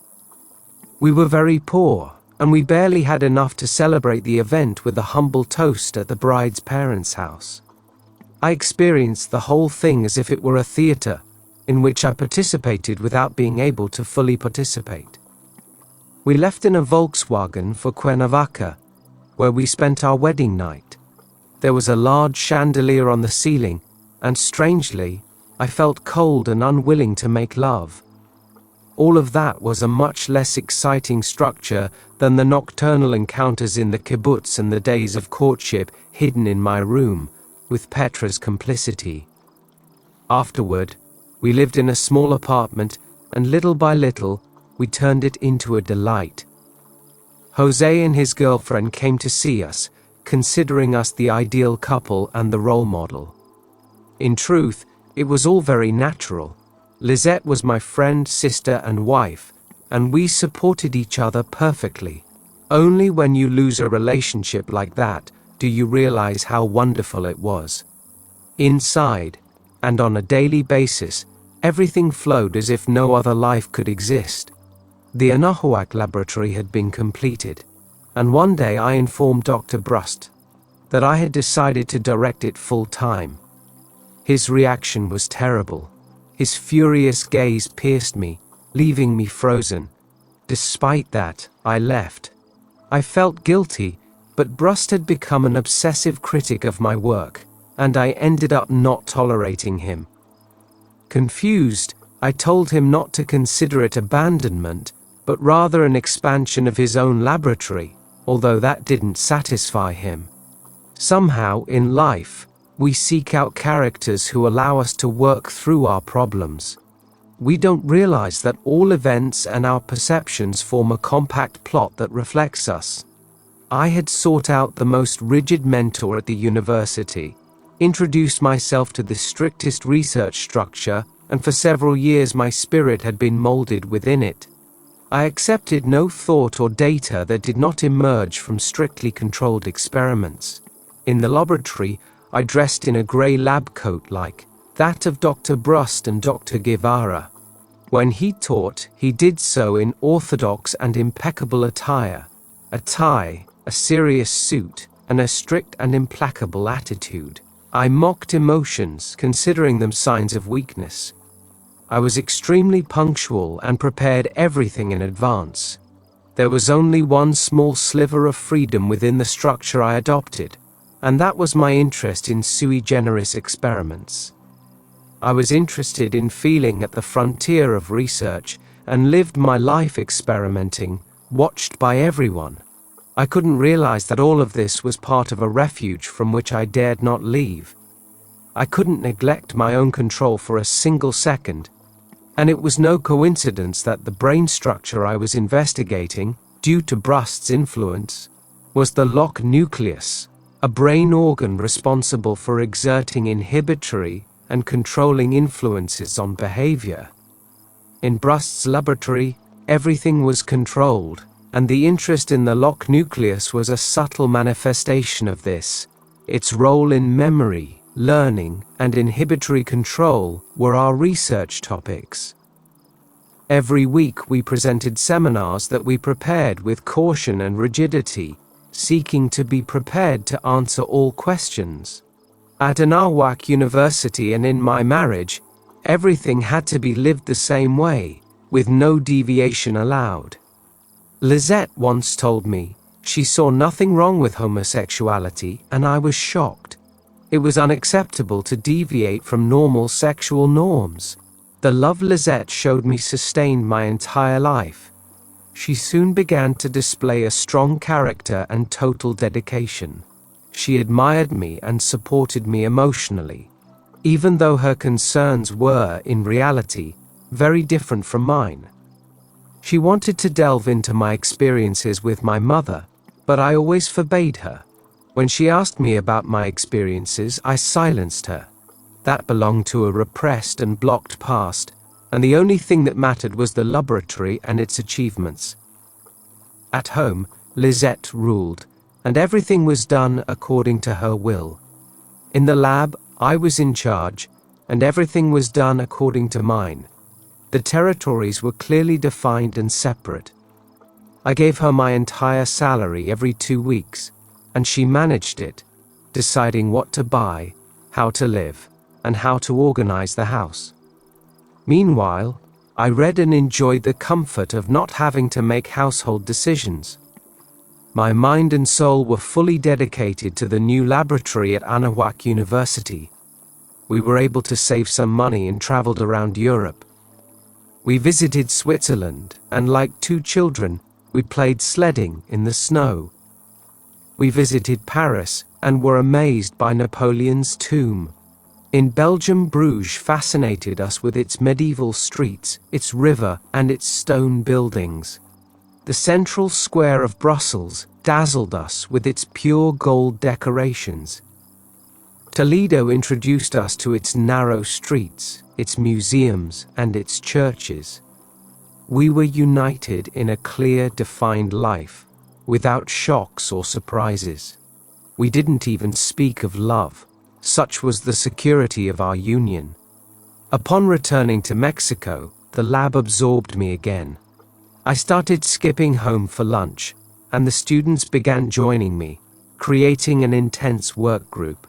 We were very poor, and we barely had enough to celebrate the event with a humble toast at the bride's parents' house. I experienced the whole thing as if it were a theater, in which I participated without being able to fully participate. We left in a Volkswagen for Cuernavaca, where we spent our wedding night. There was a large chandelier on the ceiling, and strangely, I felt cold and unwilling to make love. All of that was a much less exciting structure than the nocturnal encounters in the kibbutz and the days of courtship hidden in my room, with Petra's complicity. Afterward, we lived in a small apartment, and little by little, we turned it into a delight. Jose and his girlfriend came to see us, considering us the ideal couple and the role model. In truth, it was all very natural. Lizette was my friend, sister, and wife, and we supported each other perfectly. Only when you lose a relationship like that do you realize how wonderful it was. Inside, and on a daily basis, everything flowed as if no other life could exist. The Anahuac laboratory had been completed, and one day I informed Dr. Brust that I had decided to direct it full-time. His reaction was terrible. His furious gaze pierced me, leaving me frozen. Despite that, I left. I felt guilty, but Brust had become an obsessive critic of my work, and I ended up not tolerating him. Confused, I told him not to consider it abandonment, but rather an expansion of his own laboratory, although that didn't satisfy him. Somehow, in life, we seek out characters who allow us to work through our problems. We don't realize that all events and our perceptions form a compact plot that reflects us. I had sought out the most rigid mentor at the university, introduced myself to the strictest research structure, and for several years my spirit had been molded within it. I accepted no thought or data that did not emerge from strictly controlled experiments. In the laboratory, I dressed in a grey lab coat like that of Dr. Brust and Dr. Guevara. When he taught, he did so in orthodox and impeccable attire, a tie, a serious suit, and a strict and implacable attitude. I mocked emotions, considering them signs of weakness. I was extremely punctual and prepared everything in advance. There was only one small sliver of freedom within the structure I adopted, and that was my interest in sui generis experiments. I was interested in feeling at the frontier of research and lived my life experimenting, watched by everyone. I couldn't realize that all of this was part of a refuge from which I dared not leave. I couldn't neglect my own control for a single second, and it was no coincidence that the brain structure I was investigating, due to Brust's influence, was the lock nucleus, a brain organ responsible for exerting inhibitory and controlling influences on behavior. In Brust's laboratory, everything was controlled, and the interest in the lock nucleus was a subtle manifestation of this. Its role in memory, learning, and inhibitory control were our research topics. Every week we presented seminars that we prepared with caution and rigidity, seeking to be prepared to answer all questions. At Anahuac University and in my marriage, everything had to be lived the same way, with no deviation allowed. Lizette once told me she saw nothing wrong with homosexuality, and I was shocked. It was unacceptable to deviate from normal sexual norms. The love Lizette showed me sustained my entire life. She soon began to display a strong character and total dedication. She admired me and supported me emotionally, even though her concerns were, in reality, very different from mine. She wanted to delve into my experiences with my mother, but I always forbade her. When she asked me about my experiences, I silenced her. That belonged to a repressed and blocked past, and the only thing that mattered was the laboratory and its achievements. At home, Lisette ruled, and everything was done according to her will. In the lab, I was in charge, and everything was done according to mine. The territories were clearly defined and separate. I gave her my entire salary every 2 weeks, and she managed it, deciding what to buy, how to live, and how to organize the house. Meanwhile, I read and enjoyed the comfort of not having to make household decisions. My mind and soul were fully dedicated to the new laboratory at Anahuac University. We were able to save some money and traveled around Europe. We visited Switzerland, and like 2 children, we played sledding in the snow. We visited Paris and were amazed by Napoleon's tomb. In Belgium, Bruges fascinated us with its medieval streets, its river, and its stone buildings. The central square of Brussels dazzled us with its pure gold decorations. Toledo introduced us to its narrow streets, its museums, and its churches. We were united in a clear, defined life, without shocks or surprises. We didn't even speak of love. Such was the security of our union. Upon returning to Mexico, the lab absorbed me again. I started skipping home for lunch, and the students began joining me, creating an intense work group.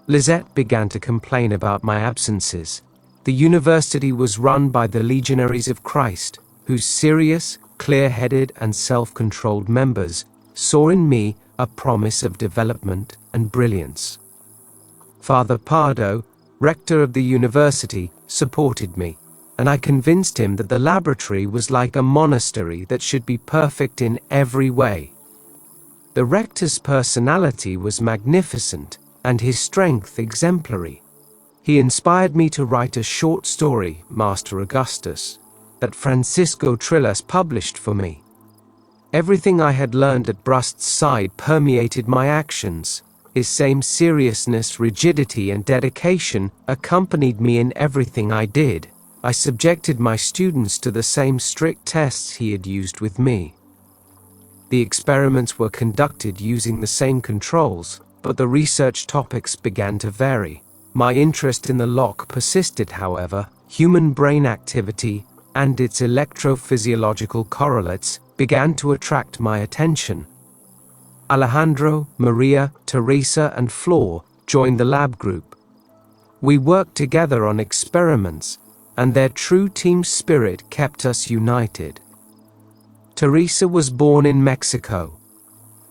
Lisette began to complain about my absences. The university was run by the Legionaries of Christ, whose serious, clear-headed, and self-controlled members saw in me a promise of development and brilliance. Father Pardo, rector of the university, supported me, and I convinced him that the laboratory was like a monastery that should be perfect in every way. The rector's personality was magnificent, and his strength exemplary. He inspired me to write a short story, Master Augustus, that Francisco Trillas published for me. Everything I had learned at Brust's side permeated my actions. His same seriousness, rigidity, and dedication accompanied me in everything I did. I subjected my students to the same strict tests he had used with me. The experiments were conducted using the same controls, but the research topics began to vary. My interest in the lock persisted, however. Human brain activity and its electrophysiological correlates began to attract my attention. Alejandro, Maria, Teresa, and Flor joined the lab group. We worked together on experiments, and their true team spirit kept us united. Teresa was born in Mexico,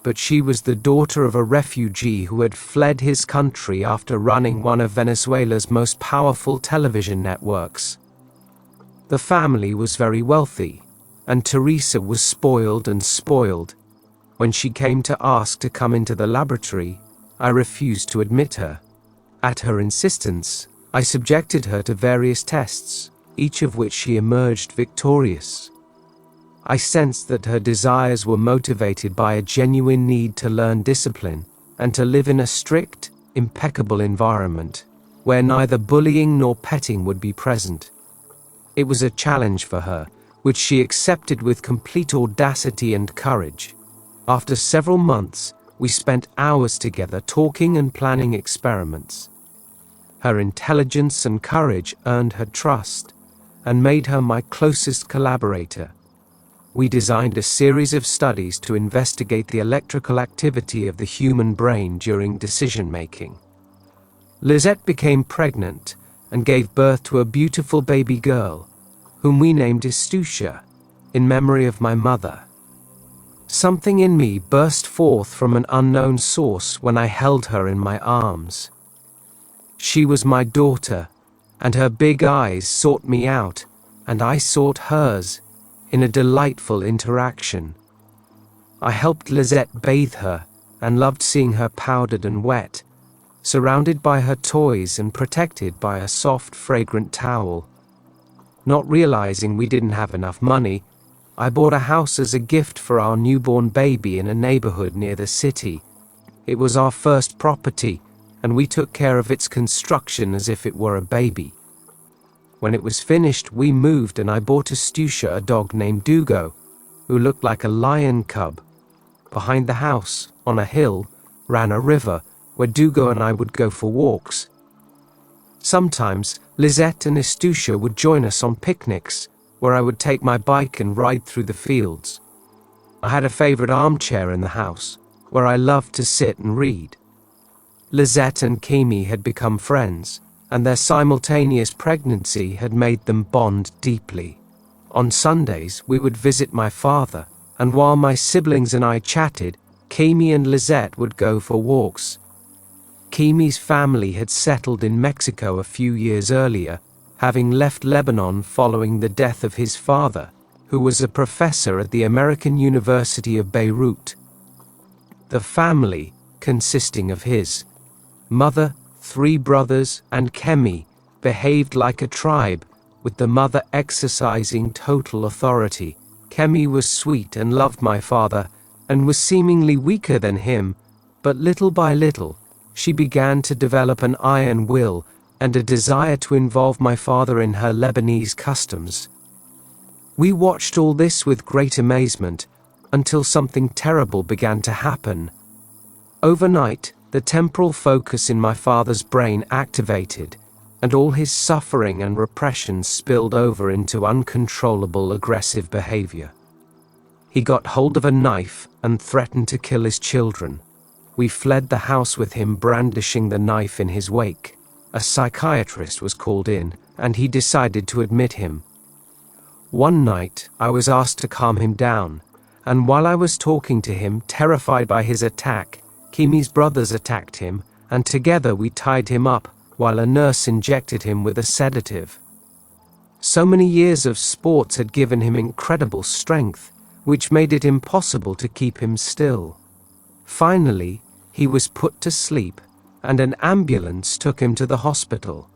but she was the daughter of a refugee who had fled his country after running one of Venezuela's most powerful television networks. The family was very wealthy, and Teresa was spoiled and spoiled. When she came to ask to come into the laboratory, I refused to admit her. At her insistence, I subjected her to various tests, each of which she emerged victorious. I sensed that her desires were motivated by a genuine need to learn discipline and to live in a strict, impeccable environment, where neither bullying nor petting would be present. It was a challenge for her, which she accepted with complete audacity and courage. After several months, we spent hours together talking and planning experiments. Her intelligence and courage earned her trust and made her my closest collaborator. We designed a series of studies to investigate the electrical activity of the human brain during decision-making. Lisette became pregnant and gave birth to a beautiful baby girl, whom we named Estucia, in memory of my mother. Something in me burst forth from an unknown source when I held her in my arms. She was my daughter, and her big eyes sought me out, and I sought hers, in a delightful interaction. I helped Lisette bathe her, and loved seeing her powdered and wet, surrounded by her toys and protected by a soft, fragrant towel. Not realizing we didn't have enough money, I bought a house as a gift for our newborn baby in a neighborhood near the city. It was our first property, and we took care of its construction as if it were a baby. When it was finished, we moved and I bought Astucia a dog named Dugo, who looked like a lion cub. Behind the house, on a hill, ran a river where Dugo and I would go for walks. Sometimes Lisette and Astucia would join us on picnics, where I would take my bike and ride through the fields. I had a favorite armchair in the house, where I loved to sit and read. Lisette and Kimi had become friends, and their simultaneous pregnancy had made them bond deeply. On Sundays, we would visit my father, and while my siblings and I chatted, Kimi and Lisette would go for walks. Kimi's family had settled in Mexico a few years earlier, having left Lebanon following the death of his father, who was a professor at the American University of Beirut. The family, consisting of his mother, 3 brothers, and Kemi, behaved like a tribe, with the mother exercising total authority. Kemi was sweet and loved my father, and was seemingly weaker than him, but little by little, she began to develop an iron will and a desire to involve my father in her Lebanese customs. We watched all this with great amazement, until something terrible began to happen. Overnight, the temporal focus in my father's brain activated, and all his suffering and repression spilled over into uncontrollable aggressive behavior. He got hold of a knife and threatened to kill his children. We fled the house with him brandishing the knife in his wake. A psychiatrist was called in, and he decided to admit him. One night, I was asked to calm him down, and while I was talking to him, terrified by his attack, Kimi's brothers attacked him, and together we tied him up, while a nurse injected him with a sedative. So many years of sports had given him incredible strength, which made it impossible to keep him still. Finally, he was put to sleep, and an ambulance took him to the hospital.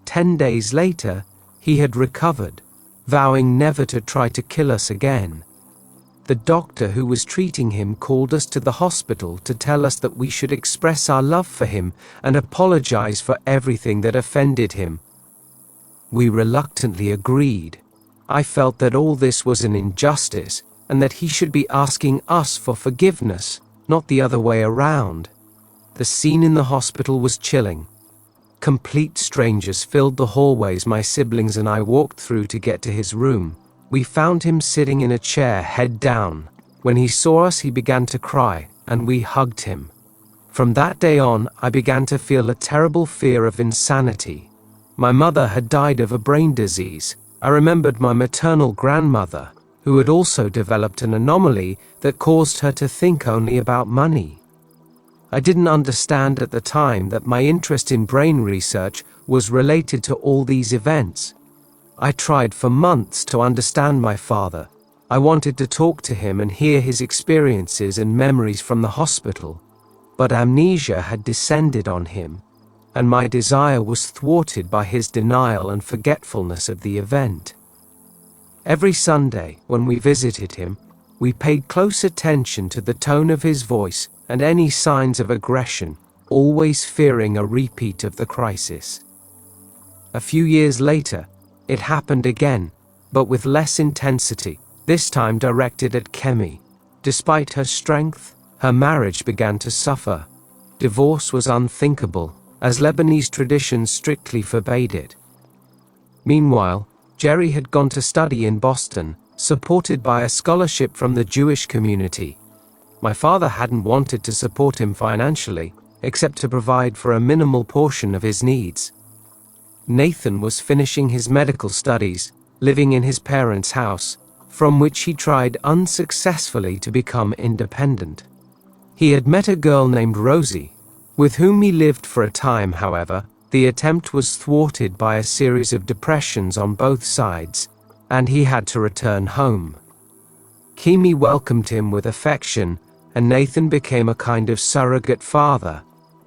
10 days later, he had recovered, vowing never to try to kill us again. The doctor who was treating him called us to the hospital to tell us that we should express our love for him and apologize for everything that offended him. We reluctantly agreed. I felt that all this was an injustice, and that he should be asking us for forgiveness, not the other way around. The scene in the hospital was chilling. Complete strangers filled the hallways my siblings and I walked through to get to his room. We found him sitting in a chair, head down. When he saw us, he began to cry, and we hugged him. From that day on, I began to feel a terrible fear of insanity. My mother had died of a brain disease. I remembered my maternal grandmother, who had also developed an anomaly that caused her to think only about money. I didn't understand at the time that my interest in brain research was related to all these events. I tried for months to understand my father. I wanted to talk to him and hear his experiences and memories from the hospital, but amnesia had descended on him, and my desire was thwarted by his denial and forgetfulness of the event. Every Sunday, when we visited him, we paid close attention to the tone of his voice and any signs of aggression, always fearing a repeat of the crisis. A few years later, it happened again, but with less intensity, this time directed at Kemi. Despite her strength, her marriage began to suffer. Divorce was unthinkable, as Lebanese traditions strictly forbade it. Meanwhile, Jerry had gone to study in Boston, supported by a scholarship from the Jewish community. My father hadn't wanted to support him financially, except to provide for a minimal portion of his needs. Nathan was finishing his medical studies, living in his parents' house, from which he tried unsuccessfully to become independent. He had met a girl named Rosie, with whom he lived for a time. However, the attempt was thwarted by a series of depressions on both sides, and he had to return home. Kimi welcomed him with affection, and Nathan became a kind of surrogate father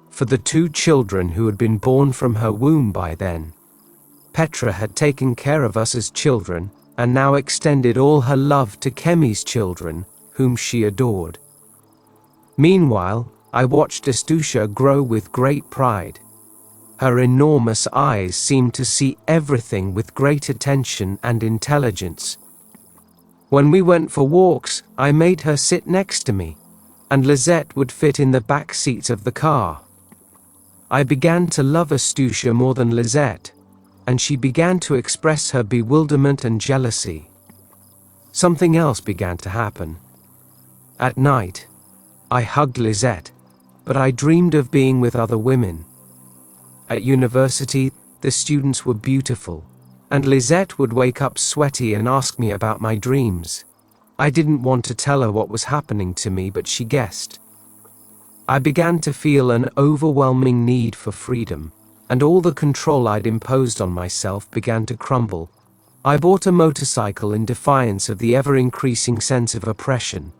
for the 2 children who had been born from her womb by then. Petra had taken care of us as children, and now extended all her love to Kemi's children, whom she adored. Meanwhile, I watched Astusha grow with great pride. Her enormous eyes seemed to see everything with great attention and intelligence. When we went for walks, I made her sit next to me, and Lisette would fit in the back seats of the car. I began to love Astusha more than Lisette, and she began to express her bewilderment and jealousy. Something else began to happen. At night, I hugged Lisette, but I dreamed of being with other women. At university, the students were beautiful, and Lisette would wake up sweaty and ask me about my dreams. I didn't want to tell her what was happening to me, but she guessed. I began to feel an overwhelming need for freedom, and all the control I'd imposed on myself began to crumble. I bought a motorcycle in defiance of the ever-increasing sense of oppression.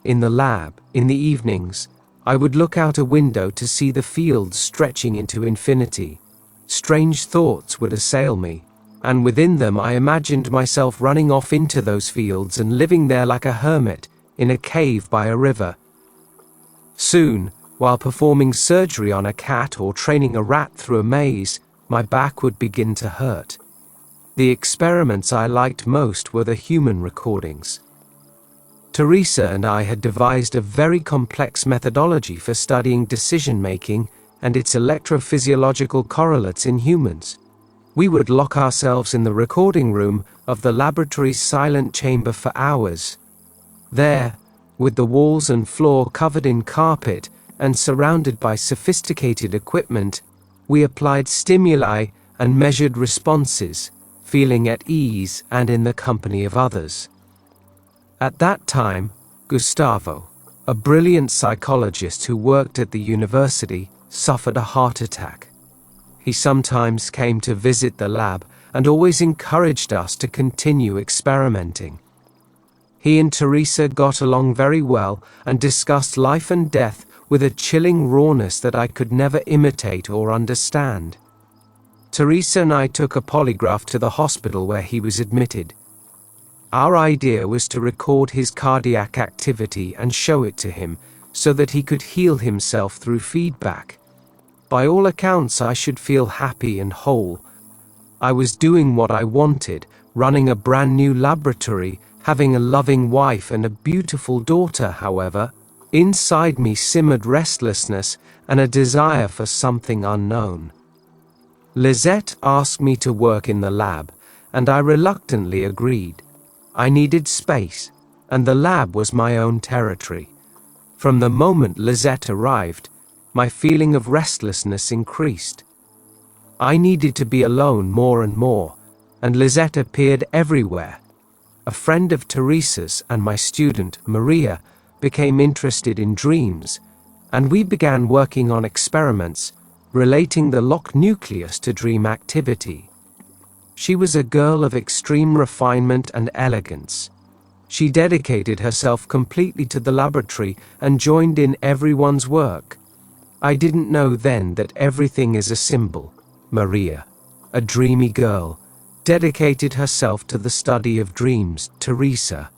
In the lab, in the evenings, I would look out a window to see the fields stretching into infinity. Strange thoughts would assail me, and within them I imagined myself running off into those fields and living there like a hermit, in a cave by a river. Soon, while performing surgery on a cat or training a rat through a maze, my back would begin to hurt. The experiments I liked most were the human recordings. Teresa and I had devised a very complex methodology for studying decision-making and its electrophysiological correlates in humans. We would lock ourselves in the recording room of the laboratory's silent chamber for hours. There, with the walls and floor covered in carpet and surrounded by sophisticated equipment, we applied stimuli and measured responses, feeling at ease and in the company of others. At that time, Gustavo, a brilliant psychologist who worked at the university, suffered a heart attack. He sometimes came to visit the lab and always encouraged us to continue experimenting. He and Teresa got along very well and discussed life and death with a chilling rawness that I could never imitate or understand. Teresa and I took a polygraph to the hospital where he was admitted. Our idea was to record his cardiac activity and show it to him so that he could heal himself through feedback. By all accounts, I should feel happy and whole. I was doing what I wanted, running a brand new laboratory, having a loving wife and a beautiful daughter. However, inside me simmered restlessness and a desire for something unknown. Lisette asked me to work in the lab, and I reluctantly agreed. I needed space, and the lab was my own territory. From the moment Lisette arrived, my feeling of restlessness increased. I needed to be alone more and more, and Lisette appeared everywhere. A friend of Teresa's and my student, Maria, became interested in dreams, and we began working on experiments relating the lock nucleus to dream activity. She was a girl of extreme refinement and elegance. She dedicated herself completely to the laboratory and joined in everyone's work. I didn't know then that everything is a symbol. Maria, a dreamy girl, dedicated herself to the study of dreams. Teresa,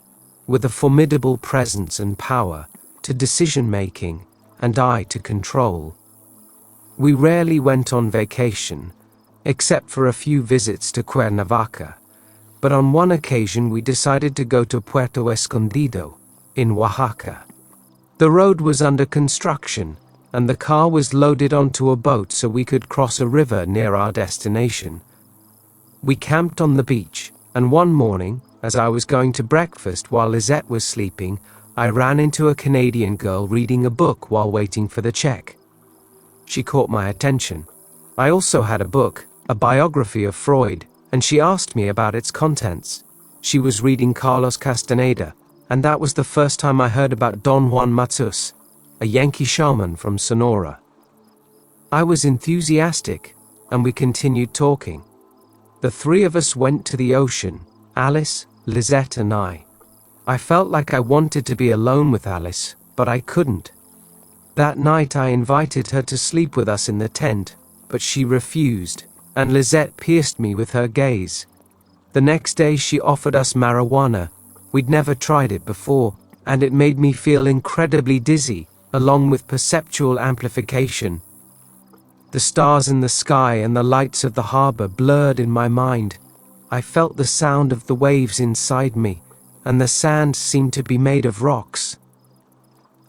with a formidable presence and power, to decision-making, and I to control. We rarely went on vacation, except for a few visits to Cuernavaca, but on one occasion we decided to go to Puerto Escondido, in Oaxaca. The road was under construction, and the car was loaded onto a boat so we could cross a river near our destination. We camped on the beach, and one morning, as I was going to breakfast while Lisette was sleeping, I ran into a Canadian girl reading a book while waiting for the check. She caught my attention. I also had a book, a biography of Freud, and she asked me about its contents. She was reading Carlos Castaneda, and that was the first time I heard about Don Juan Matus, a Yankee shaman from Sonora. I was enthusiastic, and we continued talking. The three of us went to the ocean, Alice, Lisette and I. I felt like I wanted to be alone with Alice, but I couldn't. That night I invited her to sleep with us in the tent, but she refused, and Lisette pierced me with her gaze. The next day she offered us marijuana. We'd never tried it before, and it made me feel incredibly dizzy, along with perceptual amplification. The stars in the sky and the lights of the harbor blurred in my mind. I felt the sound of the waves inside me, and the sand seemed to be made of rocks.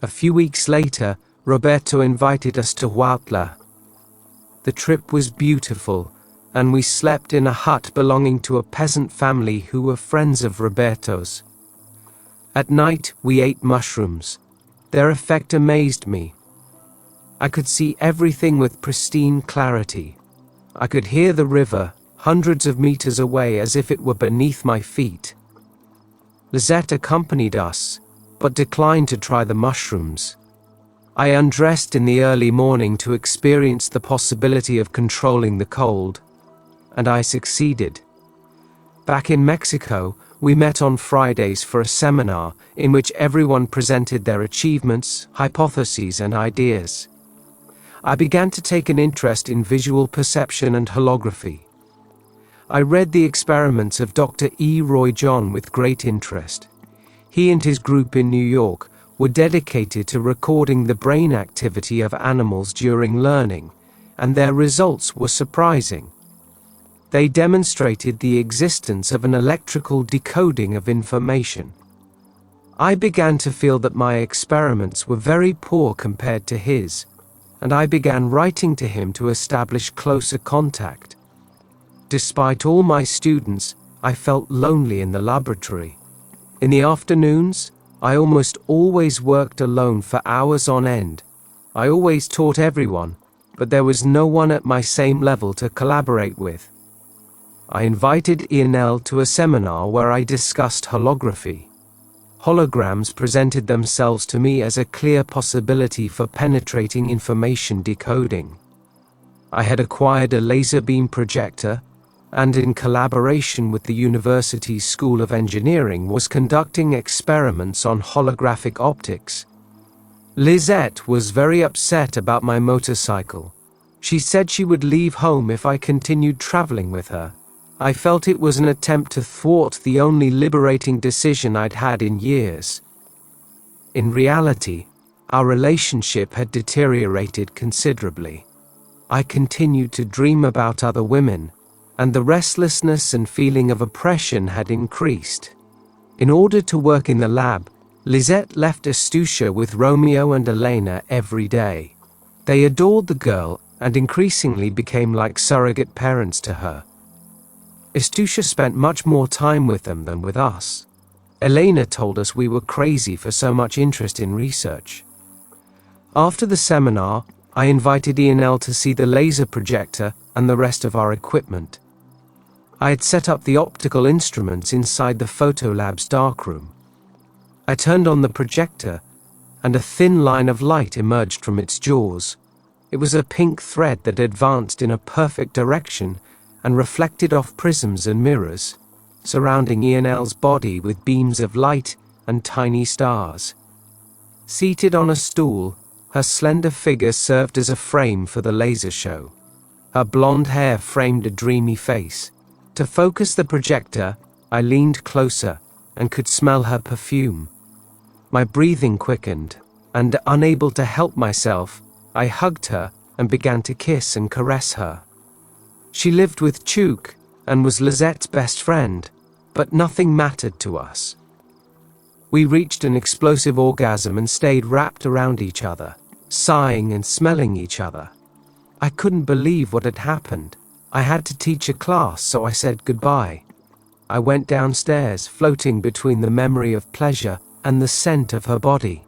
A few weeks later, Roberto invited us to Huautla. The trip was beautiful, and we slept in a hut belonging to a peasant family who were friends of Roberto's. At night, we ate mushrooms. Their effect amazed me. I could see everything with pristine clarity. I could hear the river, hundreds of meters away, as if it were beneath my feet. Lisette accompanied us, but declined to try the mushrooms. I undressed in the early morning to experience the possibility of controlling the cold, and I succeeded. Back in Mexico, we met on Fridays for a seminar in which everyone presented their achievements, hypotheses, and ideas. I began to take an interest in visual perception and holography. I read the experiments of Dr. E. Roy John with great interest. He and his group in New York were dedicated to recording the brain activity of animals during learning, and their results were surprising. They demonstrated the existence of an electrical decoding of information. I began to feel that my experiments were very poor compared to his, and I began writing to him to establish closer contact. Despite all my students, I felt lonely in the laboratory. In the afternoons, I almost always worked alone for hours on end. I always taught everyone, but there was no one at my same level to collaborate with. I invited Ianel to a seminar where I discussed holography. Holograms presented themselves to me as a clear possibility for penetrating information decoding. I had acquired a laser beam projector, and in collaboration with the university's School of Engineering was conducting experiments on holographic optics. Lisette was very upset about my motorcycle. She said she would leave home if I continued traveling with her. I felt it was an attempt to thwart the only liberating decision I'd had in years. In reality, our relationship had deteriorated considerably. I continued to dream about other women, and the restlessness and feeling of oppression had increased. In order to work in the lab, Lisette left Estucia with Romeo and Elena every day. They adored the girl and increasingly became like surrogate parents to her. Estucia spent much more time with them than with us. Elena told us we were crazy for so much interest in research. After the seminar, I invited Ianel to see the laser projector and the rest of our equipment. I had set up the optical instruments inside the photolab's darkroom. I turned on the projector, and a thin line of light emerged from its jaws. It was a pink thread that advanced in a perfect direction and reflected off prisms and mirrors, surrounding Ianel's body with beams of light and tiny stars. Seated on a stool, her slender figure served as a frame for the laser show. Her blonde hair framed a dreamy face. To focus the projector, I leaned closer and could smell her perfume. My breathing quickened, and unable to help myself, I hugged her and began to kiss and caress her. She lived with Chuk and was Lisette's best friend, but nothing mattered to us. We reached an explosive orgasm and stayed wrapped around each other, sighing and smelling each other. I couldn't believe what had happened. I had to teach a class, so I said goodbye. I went downstairs, floating between the memory of pleasure and the scent of her body.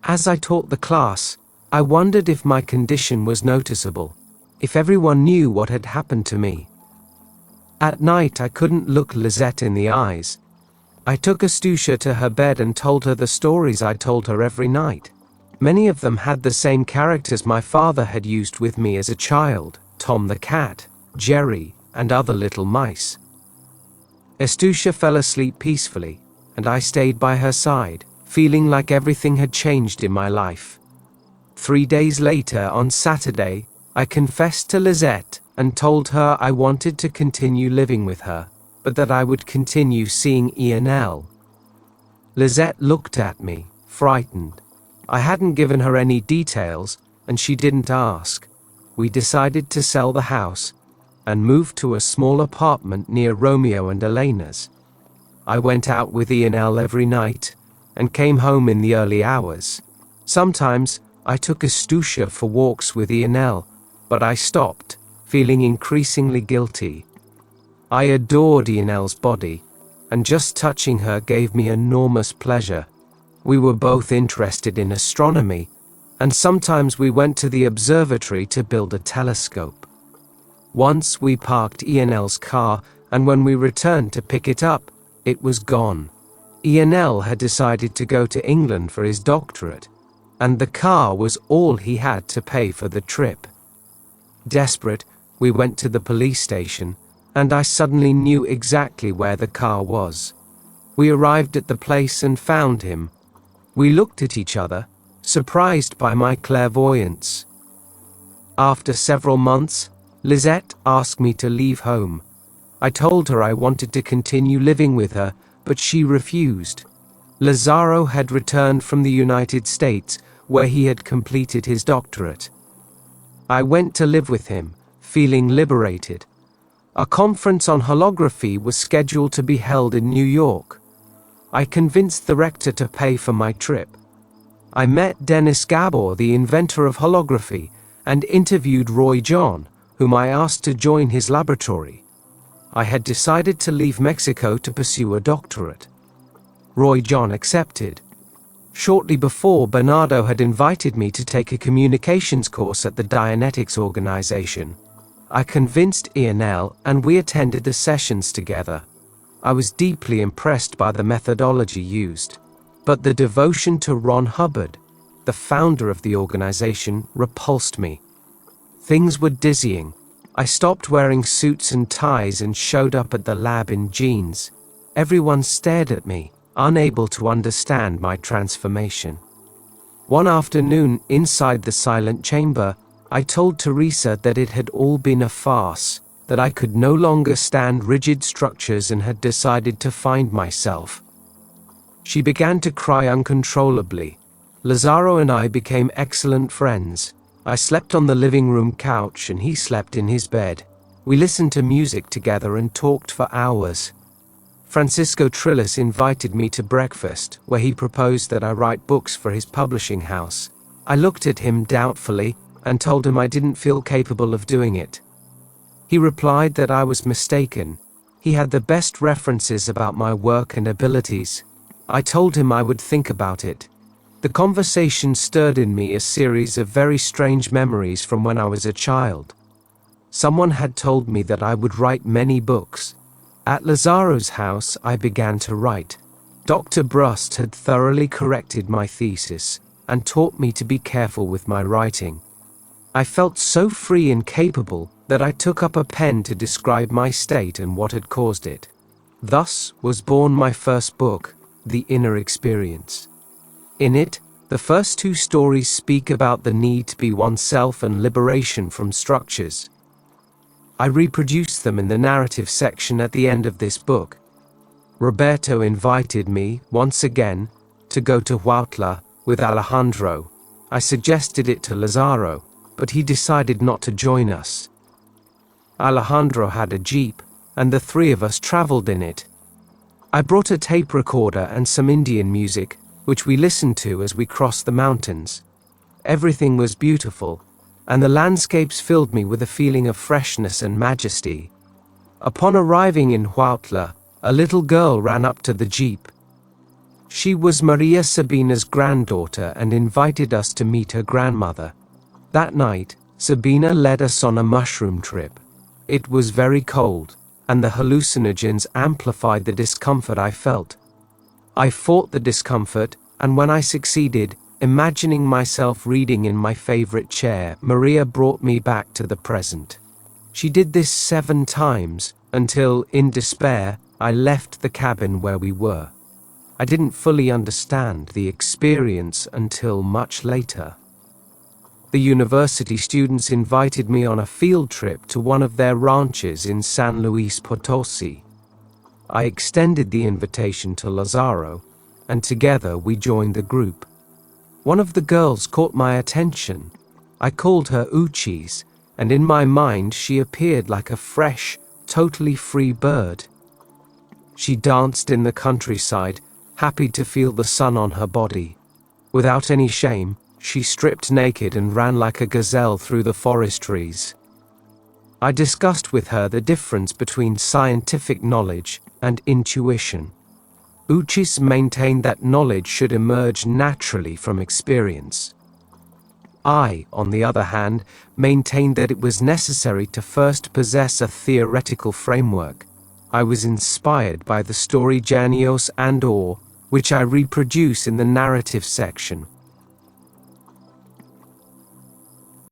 As I taught the class, I wondered if my condition was noticeable, if everyone knew what had happened to me. At night, I couldn't look Lisette in the eyes. I took Estucia to her bed and told her the stories I told her every night. Many of them had the same characters my father had used with me as a child: Tom the cat, Jerry, and other little mice. Estucia fell asleep peacefully, and I stayed by her side, feeling like everything had changed in my life. 3 days later, on Saturday, I confessed to Lisette and told her I wanted to continue living with her, but that I would continue seeing Ianel. Lisette looked at me, frightened. I hadn't given her any details, and she didn't ask. We decided to sell the house and move to a small apartment near Romeo and Elena's. I went out with Ian every night and came home in the early hours. Sometimes I took Astucia for walks with Ian, but I stopped, feeling increasingly guilty. I adored Ian's body, and just touching her gave me enormous pleasure. We were both interested in astronomy, and sometimes we went to the observatory to build a telescope. Once we parked Ian's car, and when we returned to pick it up, it was gone. Ian had decided to go to England for his doctorate, and the car was all he had to pay for the trip. Desperate, we went to the police station, and I suddenly knew exactly where the car was. We arrived at the place and found him. We looked at each other, surprised by my clairvoyance. After several months, Lisette asked me to leave home. I told her I wanted to continue living with her, but she refused. Lazaro had returned from the United States, where he had completed his doctorate. I went to live with him, feeling liberated. A conference on holography was scheduled to be held in New York. I convinced the rector to pay for my trip. I met Dennis Gabor, the inventor of holography, and interviewed Roy John, whom I asked to join his laboratory. I had decided to leave Mexico to pursue a doctorate. Roy John accepted. Shortly before, Bernardo had invited me to take a communications course at the Dianetics organization. I convinced Ian and we attended the sessions together. I was deeply impressed by the methodology used, but the devotion to Ron Hubbard, the founder of the organization, repulsed me. Things were dizzying. I stopped wearing suits and ties and showed up at the lab in jeans. Everyone stared at me, unable to understand my transformation. One afternoon, inside the silent chamber, I told Teresa that it had all been a farce, that I could no longer stand rigid structures and had decided to find myself. She began to cry uncontrollably. Lazaro and I became excellent friends. I slept on the living room couch and he slept in his bed. We listened to music together and talked for hours. Francisco Trillis invited me to breakfast, where he proposed that I write books for his publishing house. I looked at him doubtfully and told him I didn't feel capable of doing it. He replied that I was mistaken. He had the best references about my work and abilities. I told him I would think about it. The conversation stirred in me a series of very strange memories from when I was a child. Someone had told me that I would write many books. At Lazaro's house, I began to write. Dr. Brust had thoroughly corrected my thesis and taught me to be careful with my writing. I felt so free and capable that I took up a pen to describe my state and what had caused it. Thus was born my first book, The Inner Experience. In it, the first two stories speak about the need to be oneself and liberation from structures. I reproduced them in the narrative section at the end of this book. Roberto invited me, once again, to go to Huautla with Alejandro. I suggested it to Lazaro, but he decided not to join us. Alejandro had a jeep, and the three of us traveled in it. I brought a tape recorder and some Indian music, which we listened to as we crossed the mountains. Everything was beautiful, and the landscapes filled me with a feeling of freshness and majesty. Upon arriving in Huautla, a little girl ran up to the jeep. She was Maria Sabina's granddaughter and invited us to meet her grandmother. That night, Sabina led us on a mushroom trip. It was very cold, and the hallucinogens amplified the discomfort I felt. I fought the discomfort, and when I succeeded, imagining myself reading in my favorite chair, Maria brought me back to the present. She did this 7 times, until, in despair, I left the cabin where we were. I didn't fully understand the experience until much later. The university students invited me on a field trip to one of their ranches in San Luis Potosi. I extended the invitation to Lazaro, and together we joined the group. One of the girls caught my attention. I called her Uchis, and in my mind she appeared like a fresh, totally free bird. She danced in the countryside, happy to feel the sun on her body. Without any shame, she stripped naked and ran like a gazelle through the forest trees. I discussed with her the difference between scientific knowledge and intuition. Uchis maintained that knowledge should emerge naturally from experience. I, on the other hand, maintained that it was necessary to first possess a theoretical framework. I was inspired by the story Janios and Or, which I reproduce in the narrative section,